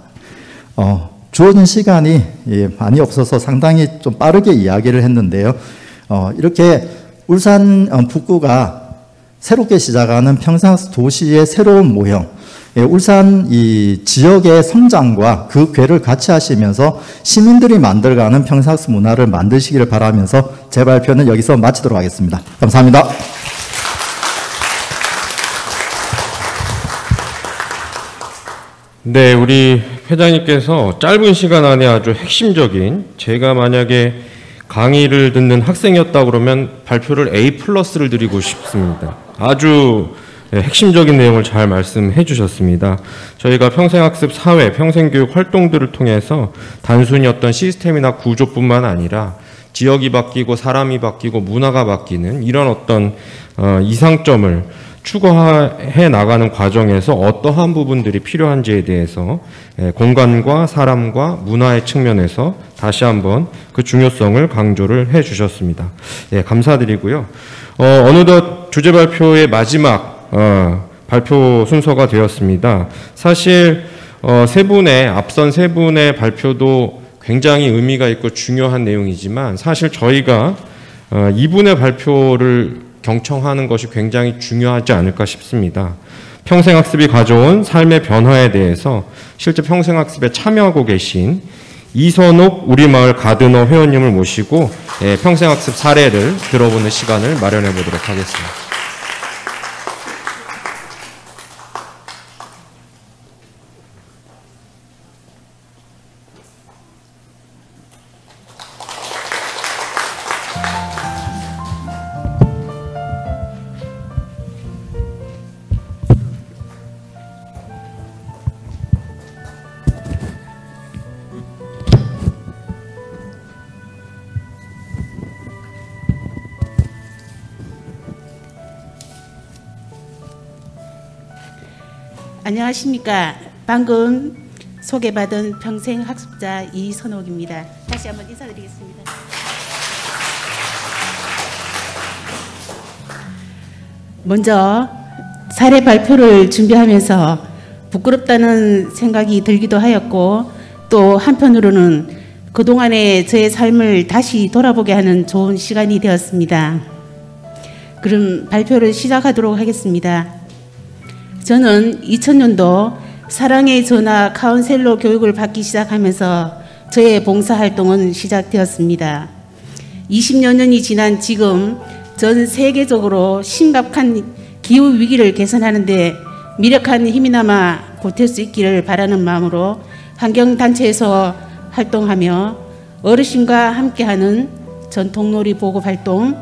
주어진 시간이 많이 없어서 상당히 좀 빠르게 이야기를 했는데요. 이렇게 울산 북구가 새롭게 시작하는 평생학습 도시의 새로운 모형, 울산 이 지역의 성장과 그 궤를 같이 하시면서 시민들이 만들어가는 평생학습 문화를 만드시기를 바라면서 제 발표는 여기서 마치도록 하겠습니다. 감사합니다. 네, 우리 회장님께서 짧은 시간 안에 아주 핵심적인, 제가 만약에 강의를 듣는 학생이었다 그러면 발표를 A+를 드리고 싶습니다. 아주 핵심적인 내용을 잘 말씀해 주셨습니다. 저희가 평생학습 사회, 평생교육 활동들을 통해서 단순히 어떤 시스템이나 구조뿐만 아니라 지역이 바뀌고 사람이 바뀌고 문화가 바뀌는 이런 어떤 이상점을 추구해 나가는 과정에서 어떠한 부분들이 필요한지에 대해서 공간과 사람과 문화의 측면에서 다시 한번 그 중요성을 강조를 해 주셨습니다. 네, 감사드리고요. 어느덧 주제 발표의 마지막 발표 순서가 되었습니다. 사실 앞선 세 분의 발표도 굉장히 의미가 있고 중요한 내용이지만 사실 저희가 이분의 발표를 경청하는 것이 굉장히 중요하지 않을까 싶습니다. 평생학습이 가져온 삶의 변화에 대해서 실제 평생학습에 참여하고 계신 이선옥 우리마을 가드너 회원님을 모시고 평생학습 사례를 들어보는 시간을 마련해 보도록 하겠습니다. 안녕하십니까. 방금 소개받은 평생학습자 이선옥입니다. 다시 한번 인사드리겠습니다. 먼저 사례 발표를 준비하면서 부끄럽다는 생각이 들기도 하였고 또 한편으로는 그동안의 저의 삶을 다시 돌아보게 하는 좋은 시간이 되었습니다. 그럼 발표를 시작하도록 하겠습니다. 저는 2000년도 사랑의 전화 카운셀러 교육을 받기 시작하면서 저의 봉사활동은 시작되었습니다. 20여 년이 지난 지금 전 세계적으로 심각한 기후위기를 개선하는 데 미력한 힘이나마 보탤 수 있기를 바라는 마음으로 환경단체에서 활동하며 어르신과 함께하는 전통놀이 보급활동,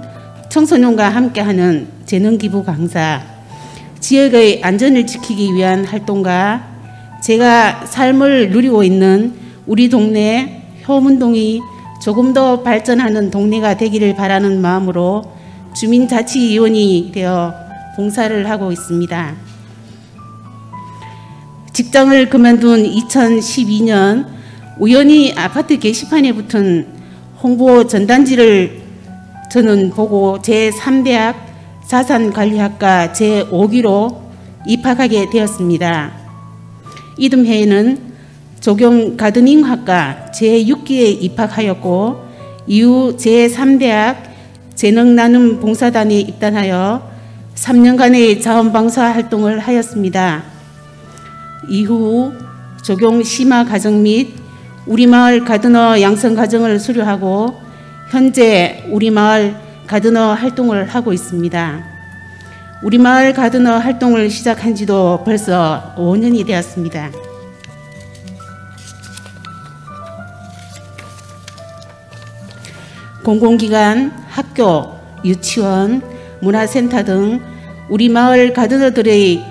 청소년과 함께하는 재능기부 강사, 지역의 안전을 지키기 위한 활동과 제가 삶을 누리고 있는 우리 동네 효문동이 조금 더 발전하는 동네가 되기를 바라는 마음으로 주민자치위원이 되어 봉사를 하고 있습니다. 직장을 그만둔 2012년 우연히 아파트 게시판에 붙은 홍보 전단지를 저는 보고 제3대학 자산관리학과 제5기로 입학하게 되었습니다. 이듬해에는 조경 가드닝학과 제6기에 입학하였고 이후 제3대학 재능나눔 봉사단에 입단하여 3년간의 자원봉사 활동을 하였습니다. 이후 조경 심화 과정 및 우리마을 가드너 양성 과정을 수료하고 현재 우리마을 가드너 활동을 하고 있습니다. 우리마을 가드너 활동을 시작한 지도 벌써 5년이 되었습니다. 공공기관, 학교, 유치원, 문화센터 등 우리 마을 가드너들의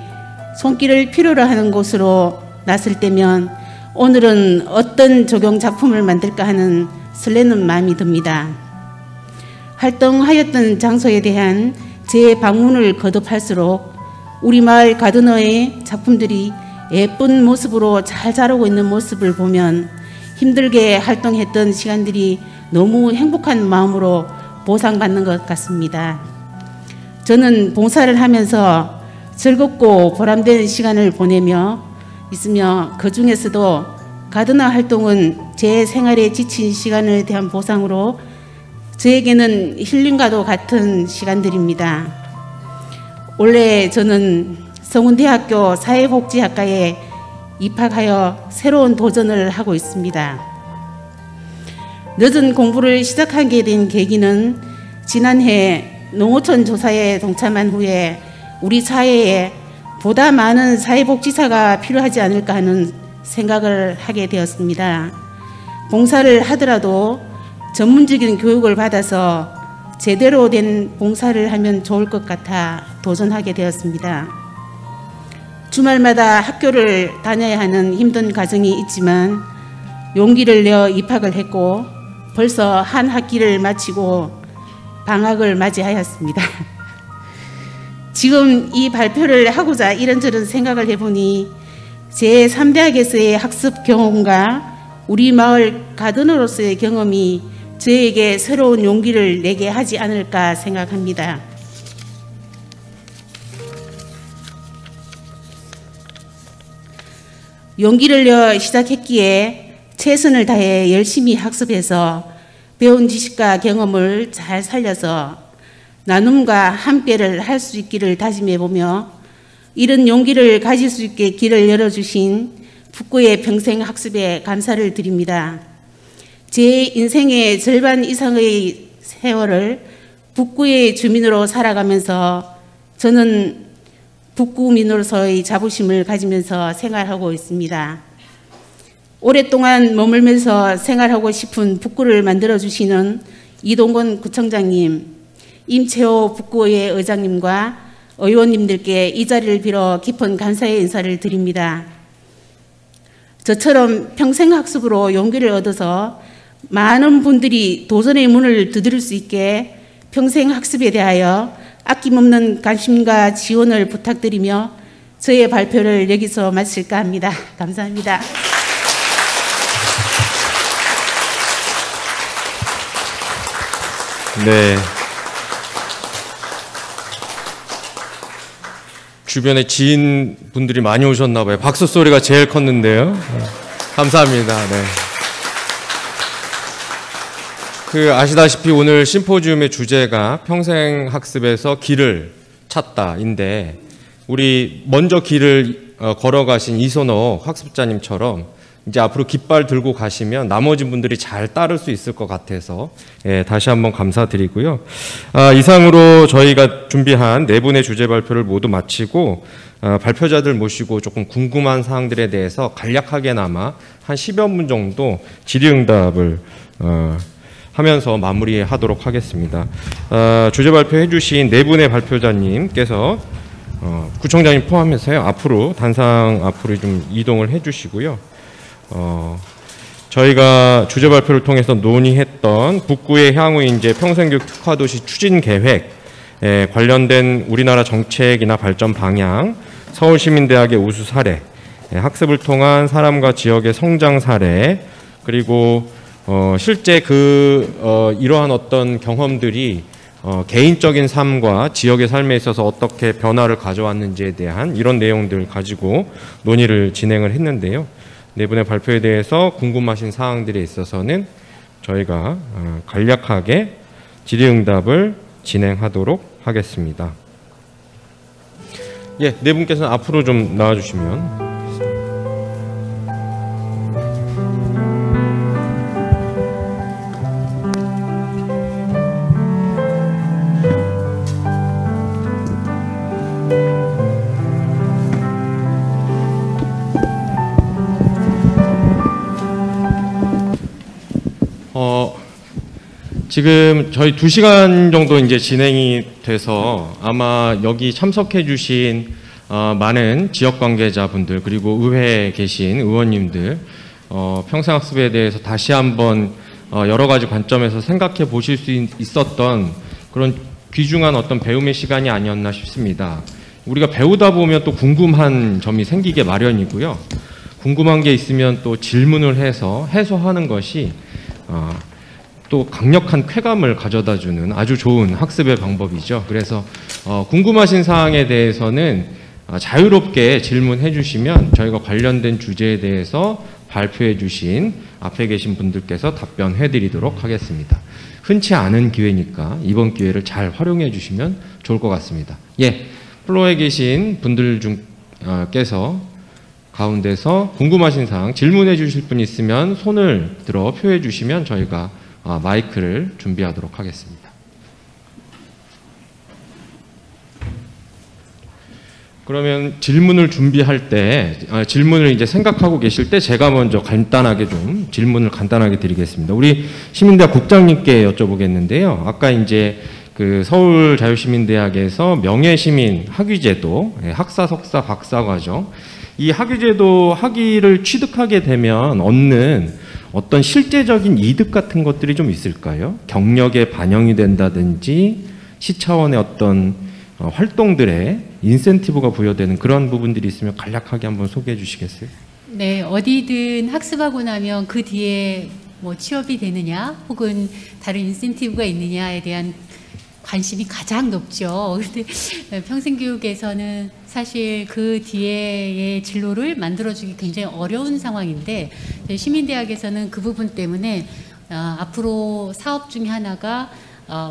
손길을 필요로 하는 곳으로 나설 때면 오늘은 어떤 조경 작품을 만들까 하는 설레는 마음이 듭니다. 활동하였던 장소에 대한 제 방문을 거듭할수록 우리 마을 가드너의 작품들이 예쁜 모습으로 잘 자라고 있는 모습을 보면 힘들게 활동했던 시간들이 너무 행복한 마음으로 보상받는 것 같습니다. 저는 봉사를 하면서 즐겁고 보람된 시간을 보내며 있으며 그 중에서도 가드너 활동은 제 생활에 지친 시간에 대한 보상으로 저에게는 힐링과도 같은 시간들입니다. 원래 저는 성운대학교 사회복지학과에 입학하여 새로운 도전을 하고 있습니다. 늦은 공부를 시작하게 된 계기는 지난해 농어촌 조사에 동참한 후에 우리 사회에 보다 많은 사회복지사가 필요하지 않을까 하는 생각을 하게 되었습니다. 봉사를 하더라도 전문적인 교육을 받아서 제대로 된 봉사를 하면 좋을 것 같아 도전하게 되었습니다. 주말마다 학교를 다녀야 하는 힘든 과정이 있지만 용기를 내어 입학을 했고 벌써 한 학기를 마치고 방학을 맞이하였습니다. 지금 이 발표를 하고자 이런저런 생각을 해보니 제3대학에서의 학습 경험과 우리 마을 가드너로서의 경험이 저에게 새로운 용기를 내게 하지 않을까 생각합니다. 용기를 내어 시작했기에 최선을 다해 열심히 학습해서 배운 지식과 경험을 잘 살려서 나눔과 함께를 할 수 있기를 다짐해보며 이런 용기를 가질 수 있게 길을 열어주신 북구의 평생학습에 감사를 드립니다. 제 인생의 절반 이상의 세월을 북구의 주민으로 살아가면서 저는 북구민으로서의 자부심을 가지면서 생활하고 있습니다. 오랫동안 머물면서 생활하고 싶은 북구를 만들어주시는 이동건 구청장님, 임채호 북구의 의장님과 의원님들께 이 자리를 빌어 깊은 감사의 인사를 드립니다. 저처럼 평생학습으로 용기를 얻어서 많은 분들이 도전의 문을 두드릴 수 있게 평생학습에 대하여 아낌없는 관심과 지원을 부탁드리며 저의 발표를 여기서 마칠까 합니다. 감사합니다. 네. 주변에 지인분들이 많이 오셨나 봐요. 박수 소리가 제일 컸는데요. 네. 감사합니다. 네. 아시다시피 오늘 심포지움의 주제가 평생학습에서 길을 찾다인데 우리 먼저 길을 걸어가신 이선옥 학습자님처럼 이제 앞으로 깃발 들고 가시면 나머지 분들이 잘 따를 수 있을 것 같아서 다시 한번 감사드리고요. 이상으로 저희가 준비한 네 분의 주제 발표를 모두 마치고 발표자들 모시고 조금 궁금한 사항들에 대해서 간략하게나마 한 10여 분 정도 질의응답을 하면서 마무리하도록 하겠습니다. 주제 발표해 주신 네 분의 발표자님께서 구청장님 포함해서요 앞으로 단상 앞으로 좀 이동을 해 주시고요. 저희가 주제 발표를 통해서 논의했던 북구의 향후 이제 평생교육 특화도시 추진 계획 관련된 우리나라 정책이나 발전 방향, 서울시민대학의 우수 사례, 학습을 통한 사람과 지역의 성장 사례, 그리고 실제 이러한 어떤 경험들이 개인적인 삶과 지역의 삶에 있어서 어떻게 변화를 가져왔는지에 대한 이런 내용들 가지고 논의를 진행을 했는데요. 네 분의 발표에 대해서 궁금하신 사항들에 있어서는 저희가 간략하게 질의응답을 진행하도록 하겠습니다. 예, 네 분께서는 앞으로 좀 나와주시면. 지금 저희 2시간 정도 이제 진행이 돼서 아마 여기 참석해 주신 많은 지역 관계자분들 그리고 의회에 계신 의원님들 평생학습에 대해서 다시 한번 여러 가지 관점에서 생각해 보실 수 있었던 그런 귀중한 어떤 배움의 시간이 아니었나 싶습니다. 우리가 배우다 보면 또 궁금한 점이 생기게 마련이고요. 궁금한 게 있으면 또 질문을 해서 해소하는 것이 또 강력한 쾌감을 가져다주는 아주 좋은 학습의 방법이죠. 그래서 궁금하신 사항에 대해서는 자유롭게 질문해 주시면 저희가 관련된 주제에 대해서 발표해 주신 앞에 계신 분들께서 답변해 드리도록 하겠습니다. 흔치 않은 기회니까 이번 기회를 잘 활용해 주시면 좋을 것 같습니다. 예, 플로어에 계신 분들 중께서 가운데서 궁금하신 사항 질문해 주실 분 있으면 손을 들어 표해 주시면 저희가 마이크를 준비하도록 하겠습니다. 그러면 질문을 준비할 때, 질문을 이제 생각하고 계실 때 제가 먼저 간단하게 좀 질문을 간단하게 드리겠습니다. 우리 시민대학 국장님께 여쭤보겠는데요. 아까 이제 그 서울자유시민대학에서 명예시민 학위제도, 학사, 석사, 박사 과정, 이 학위제도 학위를 취득하게 되면 얻는 어떤 실제적인 이득 같은 것들이 좀 있을까요? 경력에 반영이 된다든지 시 차원의 어떤 활동들에 인센티브가 부여되는 그런 부분들이 있으면 간략하게 한번 소개해 주시겠어요? 네, 어디든 학습하고 나면 그 뒤에 뭐 취업이 되느냐 혹은 다른 인센티브가 있느냐에 대한 관심이 가장 높죠. 근데 평생교육에서는 사실 그 뒤에의 진로를 만들어주기 굉장히 어려운 상황인데 시민대학에서는 그 부분 때문에 앞으로 사업 중에 하나가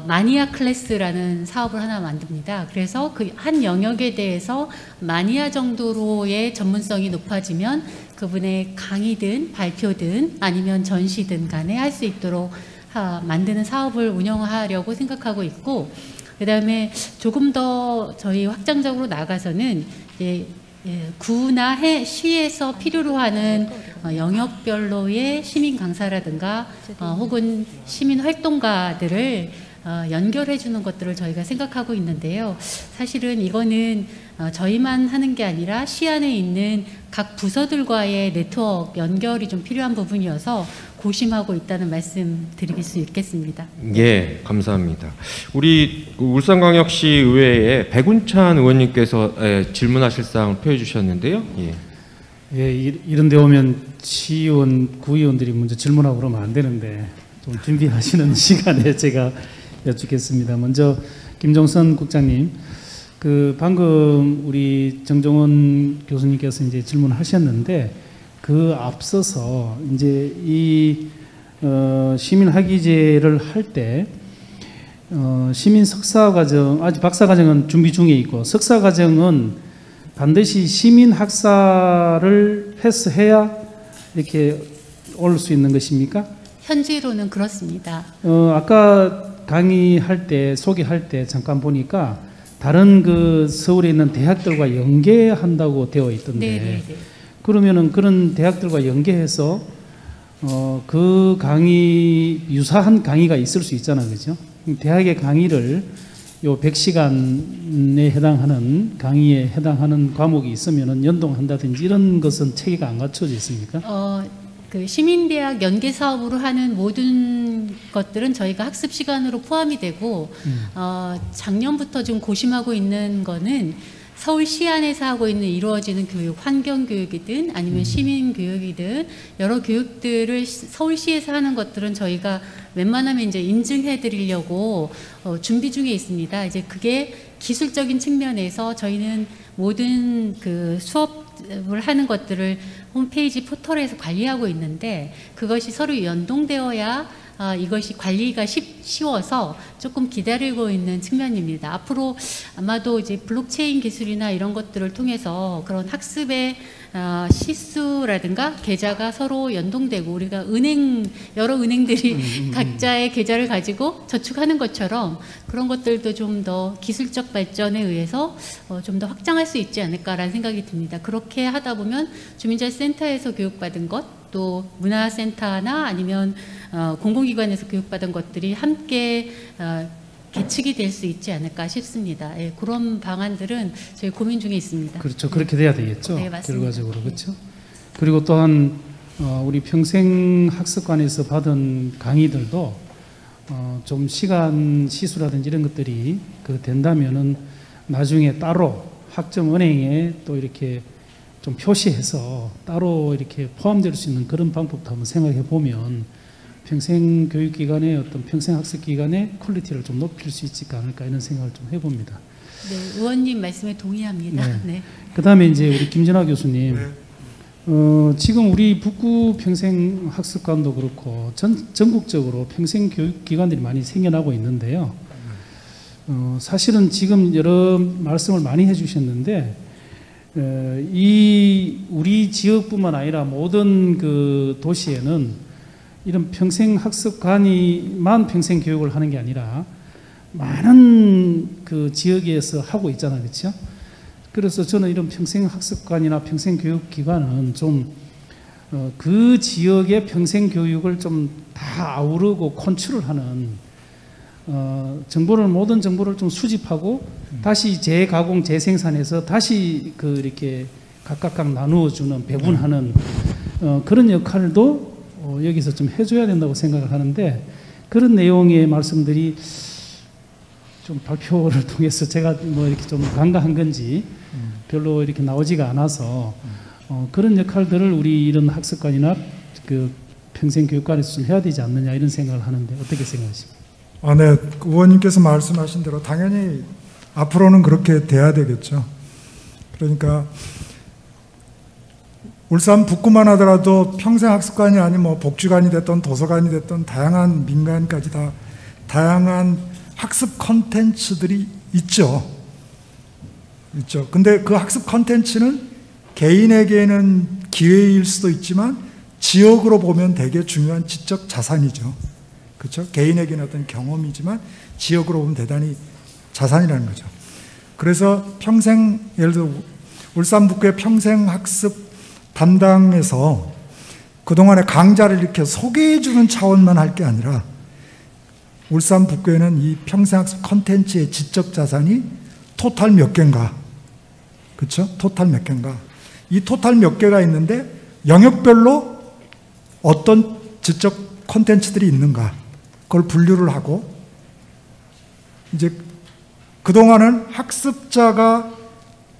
마니아 클래스라는 사업을 하나 만듭니다. 그래서 그 한 영역에 대해서 마니아 정도로의 전문성이 높아지면 그분의 강의든 발표든 아니면 전시든 간에 할 수 있도록 만드는 사업을 운영하려고 생각하고 있고, 그 다음에 조금 더 저희 확장적으로 나가서는 구나 시에서 필요로 하는 영역별로의 시민 강사라든가 혹은 시민 활동가들을 연결해 주는 것들을 저희가 생각하고 있는데요. 사실은 이거는 저희만 하는 게 아니라 시 안에 있는 각 부서들과의 네트워크 연결이 좀 필요한 부분이어서 고심하고 있다는 말씀 드릴 수 있겠습니다. 예, 감사합니다. 우리 울산광역시 의회에 백운찬 의원님께서 질문하실 사항을 표해 주셨는데요. 예. 예, 이런 데 오면 시의원, 구의원들이 먼저 질문하고 그러면 안 되는데 좀 준비하시는 시간에 제가 여쭙겠습니다. 먼저 김종선 국장님, 그 방금 우리 정종원 교수님께서 이제 질문하셨는데 그 앞서서 이제 이 시민 학위제를 할 때 시민 석사 과정, 아직 박사 과정은 준비 중에 있고 석사 과정은 반드시 시민 학사를 해야 이렇게 올 수 있는 것입니까? 현재로는 그렇습니다. 아까 강의할 때 소개할 때 잠깐 보니까 다른 그 서울에 있는 대학들과 연계한다고 되어 있던데. 네네네. 그러면은 그런 대학들과 연계해서 그 강의 유사한 강의가 있을 수 있잖아요, 그죠? 대학의 강의를 요 100시간에 해당하는 강의에 해당하는 과목이 있으면은 연동한다든지 이런 것은 체계가 안 갖춰져 있습니까? 그 시민대학 연계 사업으로 하는 모든 것들은 저희가 학습 시간으로 포함이 되고 작년부터 좀 고심하고 있는 거는 서울시 안에서 하고 있는 이루어지는 교육, 환경교육이든 아니면 시민교육이든 여러 교육들을 서울시에서 하는 것들은 저희가 웬만하면 이제 인증해 드리려고 준비 중에 있습니다. 이제 그게 기술적인 측면에서 저희는 모든 그 수업 학습을 하는 것들을 홈페이지 포털에서 관리하고 있는데 그것이 서로 연동되어야 이것이 관리가 쉬워서 조금 기다리고 있는 측면입니다. 앞으로 아마도 이제 블록체인 기술이나 이런 것들을 통해서 그런 학습의 시수라든가 계좌가 서로 연동되고 우리가 여러 은행들이 각자의 계좌를 가지고 저축하는 것처럼 그런 것들도 좀 더 기술적 발전에 의해서 좀 더 확장할 수 있지 않을까라는 생각이 듭니다. 그렇게 하다 보면 주민자치센터에서 교육받은 것, 또 문화센터나 아니면 공공기관에서 교육받은 것들이 함께 계측이 될 수 있지 않을까 싶습니다. 예, 그런 방안들은 저희 고민 중에 있습니다. 그렇죠. 그렇게 돼야 되겠죠. 네, 맞습니다. 결과적으로 그렇죠. 그리고 또한 우리 평생학습관에서 받은 강의들도 좀 시간 시수라든지 이런 것들이 된다면은 나중에 따로 학점은행에 또 이렇게 좀 표시해서 따로 이렇게 포함될 수 있는 그런 방법도 한번 생각해 보면 평생교육기관의 어떤 평생학습기관의 퀄리티를 좀 높일 수 있지 않을까 이런 생각을 좀 해봅니다. 네, 의원님 말씀에 동의합니다. 네. 네. 그다음에 이제 우리 김진아 교수님, 지금 우리 북구 평생학습관도 그렇고 전국적으로 평생교육기관들이 많이 생겨나고 있는데요. 사실은 지금 여러 말씀을 많이 해주셨는데 이 우리 지역뿐만 아니라 모든 그 도시에는 이런 평생학습관이만 평생교육을 하는 게 아니라 많은 그 지역에서 하고 있잖아요, 그렇죠? 그래서 저는 이런 평생학습관이나 평생교육기관은 좀 그 지역의 평생교육을 좀 다 아우르고 컨트롤 하는 모든 정보를 좀 수집하고 다시 재가공, 재생산해서 다시 이렇게 각각 나누어주는, 배분하는 그런 역할도 여기서 좀 해줘야 된다고 생각을 하는데 그런 내용의 말씀들이 좀 발표를 통해서 제가 뭐 이렇게 좀 간과한 건지 별로 이렇게 나오지가 않아서 그런 역할들을 우리 이런 학습관이나 그 평생교육관에서 좀 해야 되지 않느냐 이런 생각을 하는데 어떻게 생각하십니까? 네. 의원님께서 말씀하신 대로 당연히 앞으로는 그렇게 돼야 되겠죠. 그러니까 울산 북구만 하더라도 평생학습관이 아닌 뭐 복지관이 됐든 도서관이 됐든 다양한 민간까지 다 다양한 학습 콘텐츠들이 있죠. 근데 그 학습 콘텐츠는 개인에게는 기회일 수도 있지만 지역으로 보면 되게 중요한 지적 자산이죠. 그렇죠? 개인에게는 어떤 경험이지만 지역으로 보면 대단히 자산이라는 거죠. 그래서 예를 들어 울산 북구의 평생학습 담당에서 그동안의 강좌를 이렇게 소개해주는 차원만 할 게 아니라 울산 북구에는 이 평생학습 콘텐츠의 지적 자산이 토탈 몇 개인가? 그렇죠? 토탈 몇 개인가? 이 토탈 몇 개가 있는데 영역별로 어떤 지적 콘텐츠들이 있는가? 그걸 분류를 하고 이제 그동안은 학습자가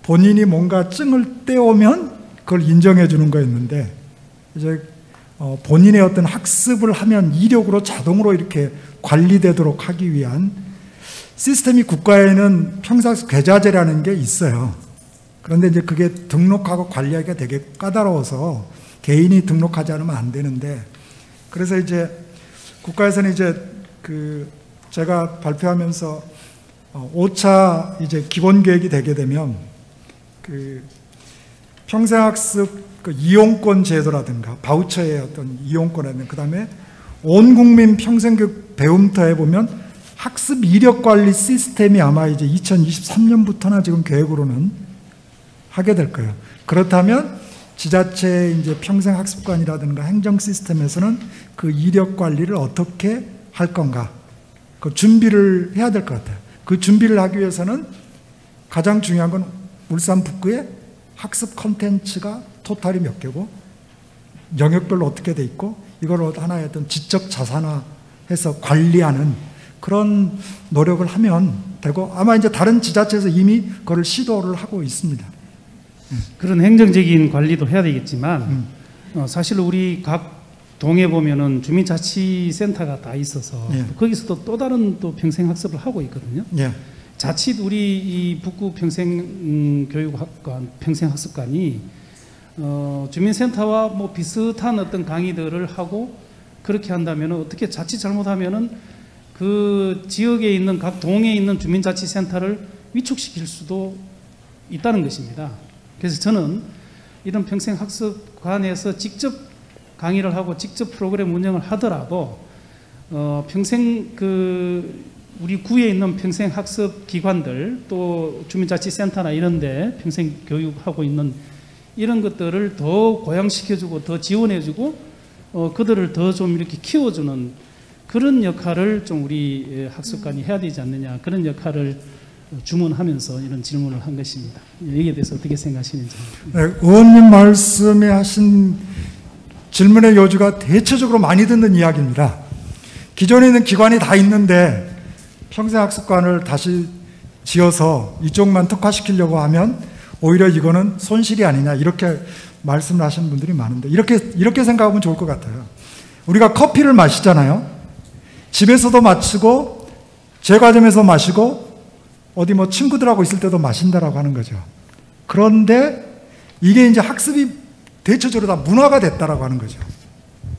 본인이 뭔가 증을 떼오면 그걸 인정해 주는 거였는데 이제 본인의 어떤 학습을 하면 이력으로 자동으로 이렇게 관리되도록 하기 위한 시스템이 국가에는 평생학습 계좌제라는 게 있어요. 그런데 이제 그게 등록하고 관리하기가 되게 까다로워서 개인이 등록하지 않으면 안 되는데 그래서 이제 국가에서는 이제 제가 발표하면서 5차 이제 기본 계획이 되게 되면 평생학습 이용권 제도라든가 바우처의 어떤 이용권이라든가 그다음에 온 국민 평생교육 배움터에 보면 학습 이력 관리 시스템이 아마 이제 2023년부터나 지금 계획으로는 하게 될 거예요. 그렇다면 지자체 이제 평생학습관이라든가 행정 시스템에서는 그 이력 관리를 어떻게 할 건가? 그 준비를 해야 될 것 같아요. 그 준비를 하기 위해서는 가장 중요한 건 울산 북구의 학습 콘텐츠가 토탈이 몇 개고 영역별로 어떻게 돼 있고 이걸 하나의 어떤 지적 자산화해서 관리하는 그런 노력을 하면 되고 아마 이제 다른 지자체에서 이미 그걸 시도를 하고 있습니다. 그런 행정적인 관리도 해야 되겠지만 사실 우리 각 동에 보면은 주민자치센터가 다 있어서 거기서도 또 다른 또 평생학습을 하고 있거든요. 자칫 우리 이 북구 평생교육학관 평생학습관이 주민센터와 뭐 비슷한 어떤 강의들을 하고 그렇게 한다면 어떻게 자칫 잘못하면은 그 지역에 있는 각 동에 있는 주민자치센터를 위축시킬 수도 있다는 것입니다. 그래서 저는 이런 평생학습관에서 직접 강의를 하고 직접 프로그램 운영을 하더라도 평생 우리 구에 있는 평생학습 기관들 또 주민자치센터나 이런데 평생 교육하고 있는 이런 것들을 더 고양시켜주고 더 지원해주고 그들을 더 좀 이렇게 키워주는 그런 역할을 좀 우리 학습관이 해야 되지 않느냐, 그런 역할을 주문하면서 이런 질문을 한 것입니다. 여기에 대해서 어떻게 생각하시는지. 네, 의원님 말씀에 하신 질문의 요지가 대체적으로 많이 듣는 이야기입니다. 기존에 있는 기관이 다 있는데 평생학습관을 다시 지어서 이쪽만 특화시키려고 하면 오히려 이거는 손실이 아니냐, 이렇게 말씀을 하시는 분들이 많은데 이렇게 생각하면 좋을 것 같아요. 우리가 커피를 마시잖아요. 집에서도 마시고 제과점에서 마시고 어디 뭐 친구들하고 있을 때도 마신다라고 하는 거죠. 그런데 이게 이제 학습이 대체적으로 다 문화가 됐다라고 하는 거죠.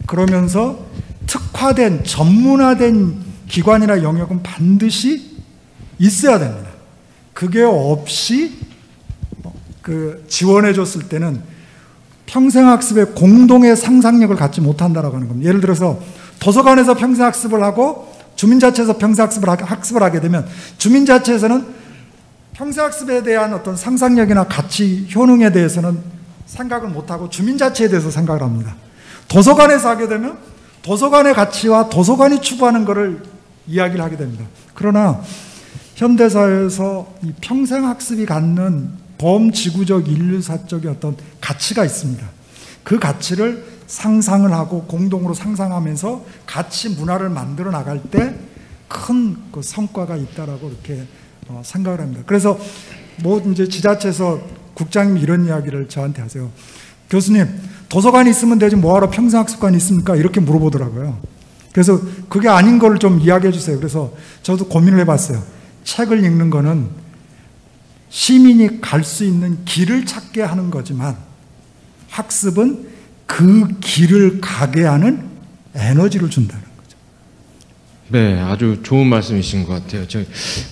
그러면서 특화된 전문화된 기관이나 영역은 반드시 있어야 됩니다. 그게 없이 지원해 줬을 때는 평생학습의 공동의 상상력을 갖지 못한다라고 하는 겁니다. 예를 들어서 도서관에서 평생학습을 하고 주민자치에서 평생학습을 하게 되면 주민자치에서는 평생학습에 대한 어떤 상상력이나 가치, 효능에 대해서는 생각을 못하고 주민자치에 대해서 생각을 합니다. 도서관에서 하게 되면 도서관의 가치와 도서관이 추구하는 것을 이야기를 하게 됩니다. 그러나 현대사회에서 이 평생학습이 갖는 범지구적 인류사적인 어떤 가치가 있습니다. 그 가치를 상상을 하고 공동으로 상상하면서 가치 문화를 만들어 나갈 때 큰 그 성과가 있다라고 이렇게 생각을 합니다. 그래서 뭐 이제 지자체에서 국장님이 이런 이야기를 저한테 하세요. 교수님, 도서관이 있으면 되지 뭐하러 평생학습관이 있습니까? 이렇게 물어보더라고요. 그래서 그게 아닌 걸 좀 이야기해 주세요. 그래서 저도 고민을 해봤어요. 책을 읽는 거는 시민이 갈 수 있는 길을 찾게 하는 거지만 학습은 그 길을 가게 하는 에너지를 준다는 거죠. 네, 아주 좋은 말씀이신 것 같아요.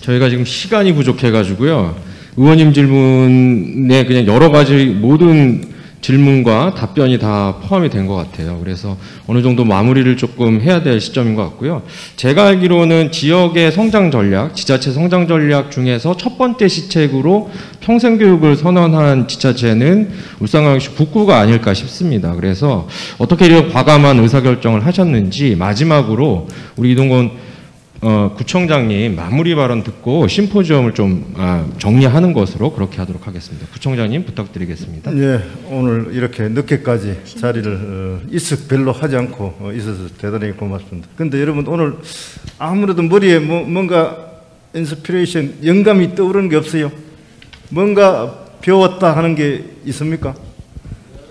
저희가 지금 시간이 부족해가지고요. 의원님 질문에 그냥 여러 가지 모든 질문과 답변이 다 포함이 된 것 같아요. 그래서 어느 정도 마무리를 조금 해야 될 시점인 것 같고요. 제가 알기로는 지역의 성장 전략, 지자체 성장 전략 중에서 첫 번째 시책으로 평생교육을 선언한 지자체는 울산광역시 북구가 아닐까 싶습니다. 그래서 어떻게 이렇게 과감한 의사결정을 하셨는지 마지막으로 우리 이동건 구청장님 마무리 발언 듣고 심포지엄을 좀 정리하는 것으로 그렇게 하도록 하겠습니다. 구청장님 부탁드리겠습니다. 예, 오늘 이렇게 늦게까지 자리를 이석별로 하지 않고 있어서 대단히 고맙습니다. 근데 여러분 오늘 아무래도 머리에 뭔가 인스피레이션, 영감이 떠오르는 게 없어요? 뭔가 배웠다 하는 게 있습니까?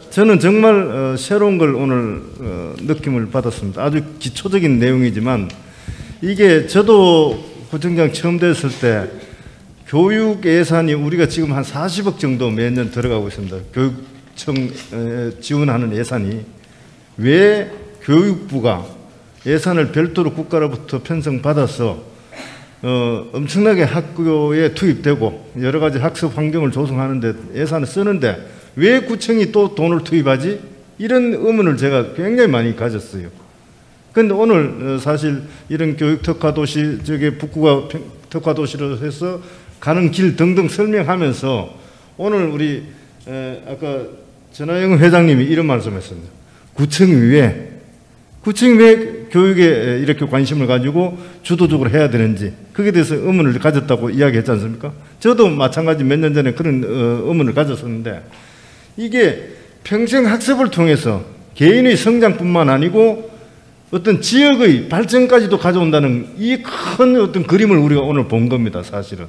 저는 정말 새로운 걸 오늘 느낌을 받았습니다. 아주 기초적인 내용이지만 이게 저도 구청장 처음 됐을 때 교육 예산이 우리가 지금 한 40억 정도 매년 들어가고 있습니다. 교육청 지원하는 예산이. 왜 교육부가 예산을 별도로 국가로부터 편성받아서 엄청나게 학교에 투입되고 여러 가지 학습 환경을 조성하는데 예산을 쓰는데 왜 구청이 또 돈을 투입하지? 이런 의문을 제가 굉장히 많이 가졌어요. 근데 오늘 사실 이런 교육 특화도시, 북구가 특화도시로 해서 가는 길 등등 설명하면서 오늘 우리 아까 전하영 회장님이 이런 말씀했습니다. 구청이 왜 교육에 이렇게 관심을 가지고 주도적으로 해야 되는지 거기에 대해서 의문을 가졌다고 이야기했지 않습니까? 저도 마찬가지 몇 년 전에 그런 의문을 가졌었는데 이게 평생 학습을 통해서 개인의 성장뿐만 아니고 어떤 지역의 발전까지도 가져온다는 이 큰 어떤 그림을 우리가 오늘 본 겁니다, 사실은.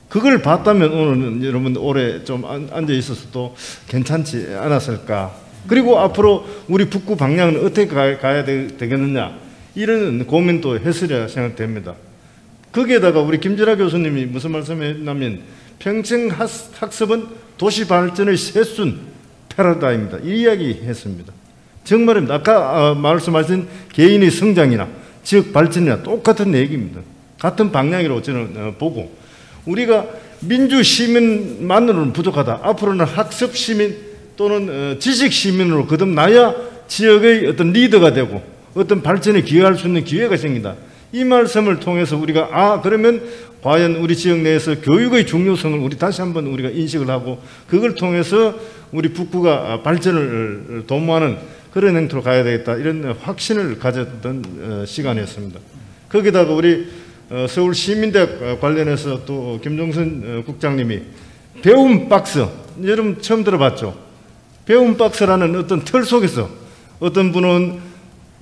그걸 봤다면 오늘은 여러분 오래 좀 앉아 있어서 또 괜찮지 않았을까. 그리고 앞으로 우리 북구 방향은 어떻게 가야 되겠느냐. 이런 고민도 했으리라 생각됩니다. 거기에다가 우리 김진아 교수님이 무슨 말씀을 했냐면 평생 학습은 도시 발전의 새순, 패러다임이다. 이 이야기 했습니다. 정말입니다. 아까 말씀하신 개인의 성장이나 지역 발전이나 똑같은 얘기입니다. 같은 방향으로 저는 보고, 우리가 민주 시민만으로는 부족하다. 앞으로는 학습 시민 또는 지식 시민으로 거듭나야 지역의 어떤 리더가 되고 어떤 발전에 기여할 수 있는 기회가 생긴다. 이 말씀을 통해서 우리가 그러면 과연 우리 지역 내에서 교육의 중요성을 우리 다시 한번 우리가 인식을 하고, 그걸 통해서 우리 북구가 발전을 도모하는 그런 행태로 가야 되겠다, 이런 확신을 가졌던 시간이었습니다. 거기다가 우리 서울시민대학 관련해서 또 김종선 국장님이 배움 박스, 여러분 처음 들어봤죠? 배움 박스라는 어떤 틀 속에서 어떤 분은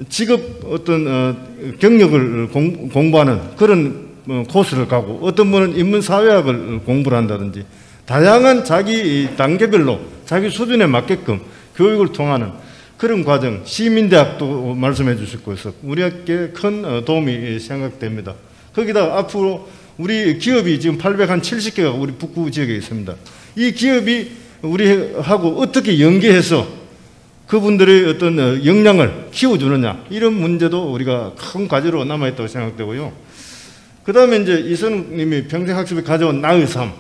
직업 어떤 경력을 공부하는 그런 코스를 가고, 어떤 분은 인문사회학을 공부를 한다든지 다양한 자기 단계별로 자기 수준에 맞게끔 교육을 통하는 그런 과정, 시민대학도 말씀해 주셨고 해서 우리에게 큰 도움이 생각됩니다. 거기다 앞으로 우리 기업이 지금 870개가 우리 북구 지역에 있습니다. 이 기업이 우리하고 어떻게 연계해서 그분들의 어떤 역량을 키워주느냐, 이런 문제도 우리가 큰 과제로 남아있다고 생각되고요. 그 다음에 이제 이선욱 님이 평생학습에 가져온 나의 삶.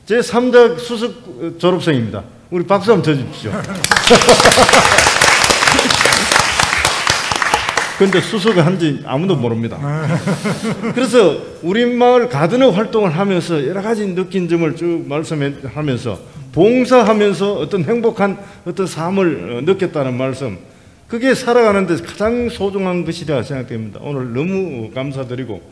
제 3대 수석 졸업생입니다. 우리 박수 한번 쳐주십시오. 근데 수석을 한지 아무도 모릅니다. 그래서 우리 마을 가드너 활동을 하면서 여러 가지 느낀 점을 쭉 말씀하면서 봉사하면서 어떤 행복한 어떤 삶을 느꼈다는 말씀, 그게 살아가는 데 가장 소중한 것이라 생각됩니다. 오늘 너무 감사드리고,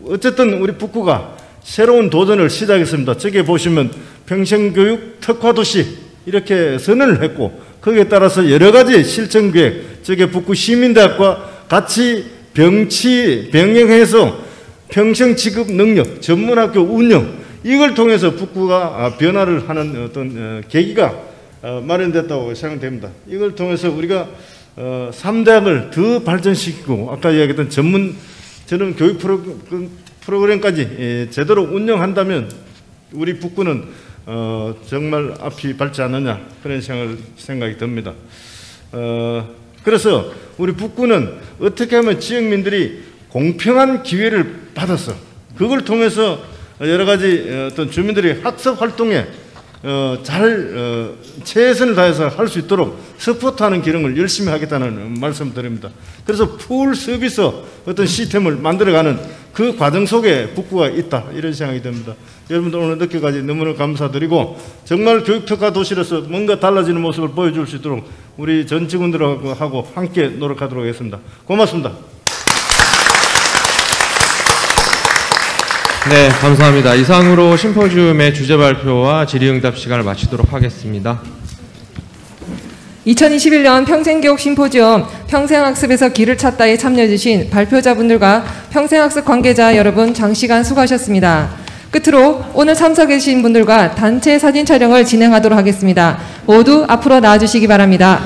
어쨌든 우리 북구가 새로운 도전을 시작했습니다. 저기 보시면 평생교육 특화도시 이렇게 선언을 했고, 거기에 따라서 여러 가지 실천계획, 저게 북구 시민대학과 같이 병행해서 평생직업 능력, 전문학교 운영, 이걸 통해서 북구가 변화를 하는 어떤 계기가 마련됐다고 생각됩니다. 이걸 통해서 우리가 3대학을 더 발전시키고, 아까 이야기했던 저는 교육 프로그램까지 제대로 운영한다면 우리 북구는 정말 앞이 밝지 않느냐, 그런 생각이 듭니다. 그래서 우리 북구는 어떻게 하면 지역민들이 공평한 기회를 받았어. 그걸 통해서 여러 가지 어떤 주민들이 학습 활동에 최선을 다해서 할 수 있도록 서포트하는 기능을 열심히 하겠다는 말씀 드립니다. 그래서 풀 서비스 어떤 시스템을 만들어가는 그 과정 속에 북구가 있다, 이런 생각이 듭니다. 여러분들 오늘 늦게까지 너무나 감사드리고, 정말 교육특화 도시로서 뭔가 달라지는 모습을 보여줄 수 있도록 우리 전 직원들하고 함께 노력하도록 하겠습니다. 고맙습니다. 네, 감사합니다. 이상으로 심포지움의 주제 발표와 질의응답 시간을 마치도록 하겠습니다. 2021년 평생교육 심포지엄 평생학습에서 길을 찾다에 참여해주신 발표자분들과 평생학습 관계자 여러분, 장시간 수고하셨습니다. 끝으로 오늘 참석해주신 분들과 단체 사진 촬영을 진행하도록 하겠습니다. 모두 앞으로 나와주시기 바랍니다.